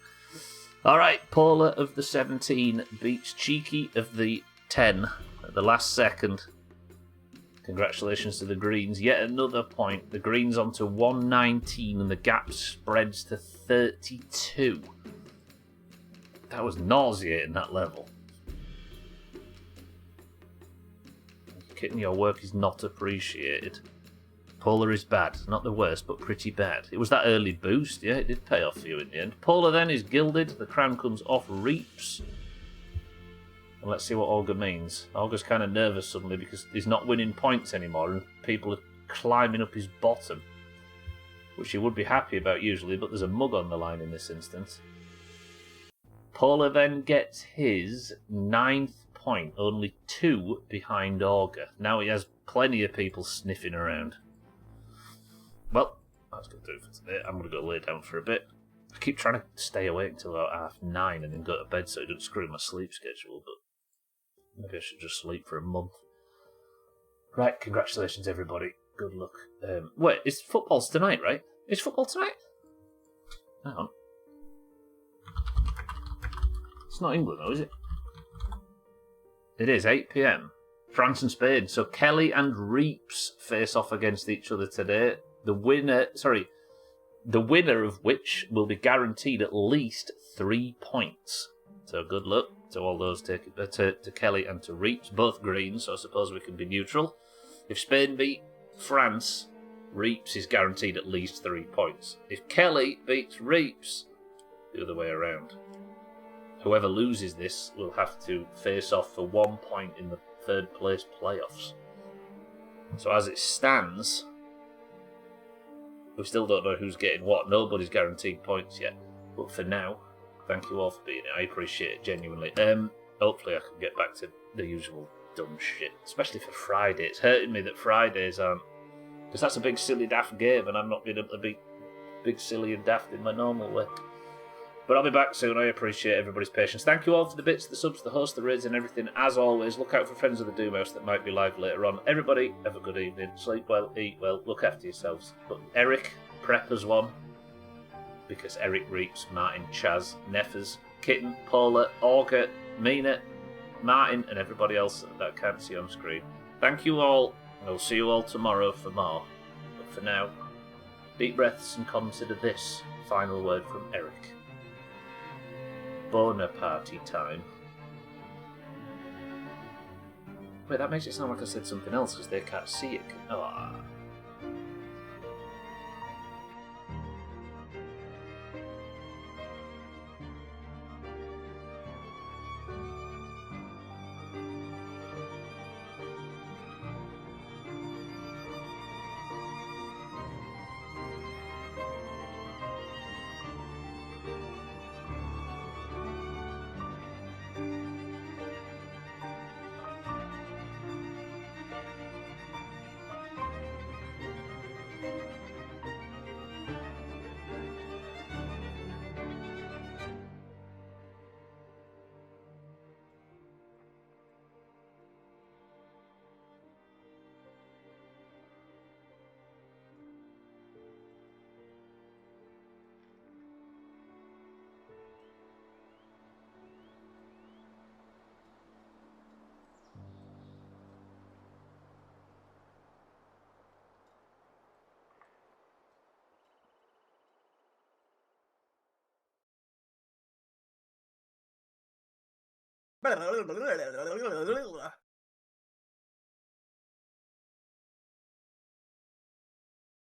Alright, Polar of the 17 beats Cheeky of the 10 at the last second. Congratulations to the Greens. Yet another point. The Greens onto 119 and the gap spreads to 32. That was nauseating, that level. Kitten, your work is not appreciated. Polar is bad. Not the worst, but pretty bad. It was that early boost. Yeah, it did pay off for you in the end. Polar then is gilded. The crown comes off Reaps. And let's see what Augur means. Augur's kind of nervous suddenly because he's not winning points anymore and people are climbing up his bottom. Which he would be happy about usually, but there's a mug on the line in this instance. Polar then gets his 9th point, only 2 behind Augur. Now he has plenty of people sniffing around. Well, that's going to do it for today. I'm going to go lay down for a bit. I keep trying to stay awake until about 9:30 and then go to bed so it doesn't screw my sleep schedule, but maybe I should just sleep for a month. Right, congratulations everybody. Good luck. Wait, it's football's tonight, right? Is football tonight? Hang on. It's not England though, is it? It is, 8 PM. France and Spain. So Kelly and Reeps face off against each other today. The winner of which will be guaranteed at least 3 points. So good luck to all those to Kelly and to Reeps. Both green, so I suppose we can be neutral. If Spain beat France, Reeps is guaranteed at least 3 points. If Kelly beats Reeps, the other way around. Whoever loses this will have to face off for 1 point in the third place playoffs. So as it stands, we still don't know who's getting what. Nobody's guaranteed points yet. But for now, thank you all for being here. I appreciate it genuinely. Hopefully I can get back to the usual dumb shit, especially for Friday. It's hurting me that Fridays aren't, because that's a big silly daft game and I'm not being able to be big silly and daft in my normal way. But I'll be back soon. I appreciate everybody's patience. Thank you all for the bits, the subs, the hosts, the raids and everything. As always, look out for friends of the Doomhaus that might be live later on. Everybody, have a good evening. Sleep well, eat well, look after yourselves. But Eric, Preppers one, because Eric Reeps, Martin, Chaz, Neffers, Kitten, Paula, Auger, Mina, Martin and everybody else that I can't see on screen. Thank you all, and I'll see you all tomorrow for more. But for now, deep breaths and consider this final word from Eric. Boner party time. Wait, that makes it sound like I said something else because they can't see it. Oh.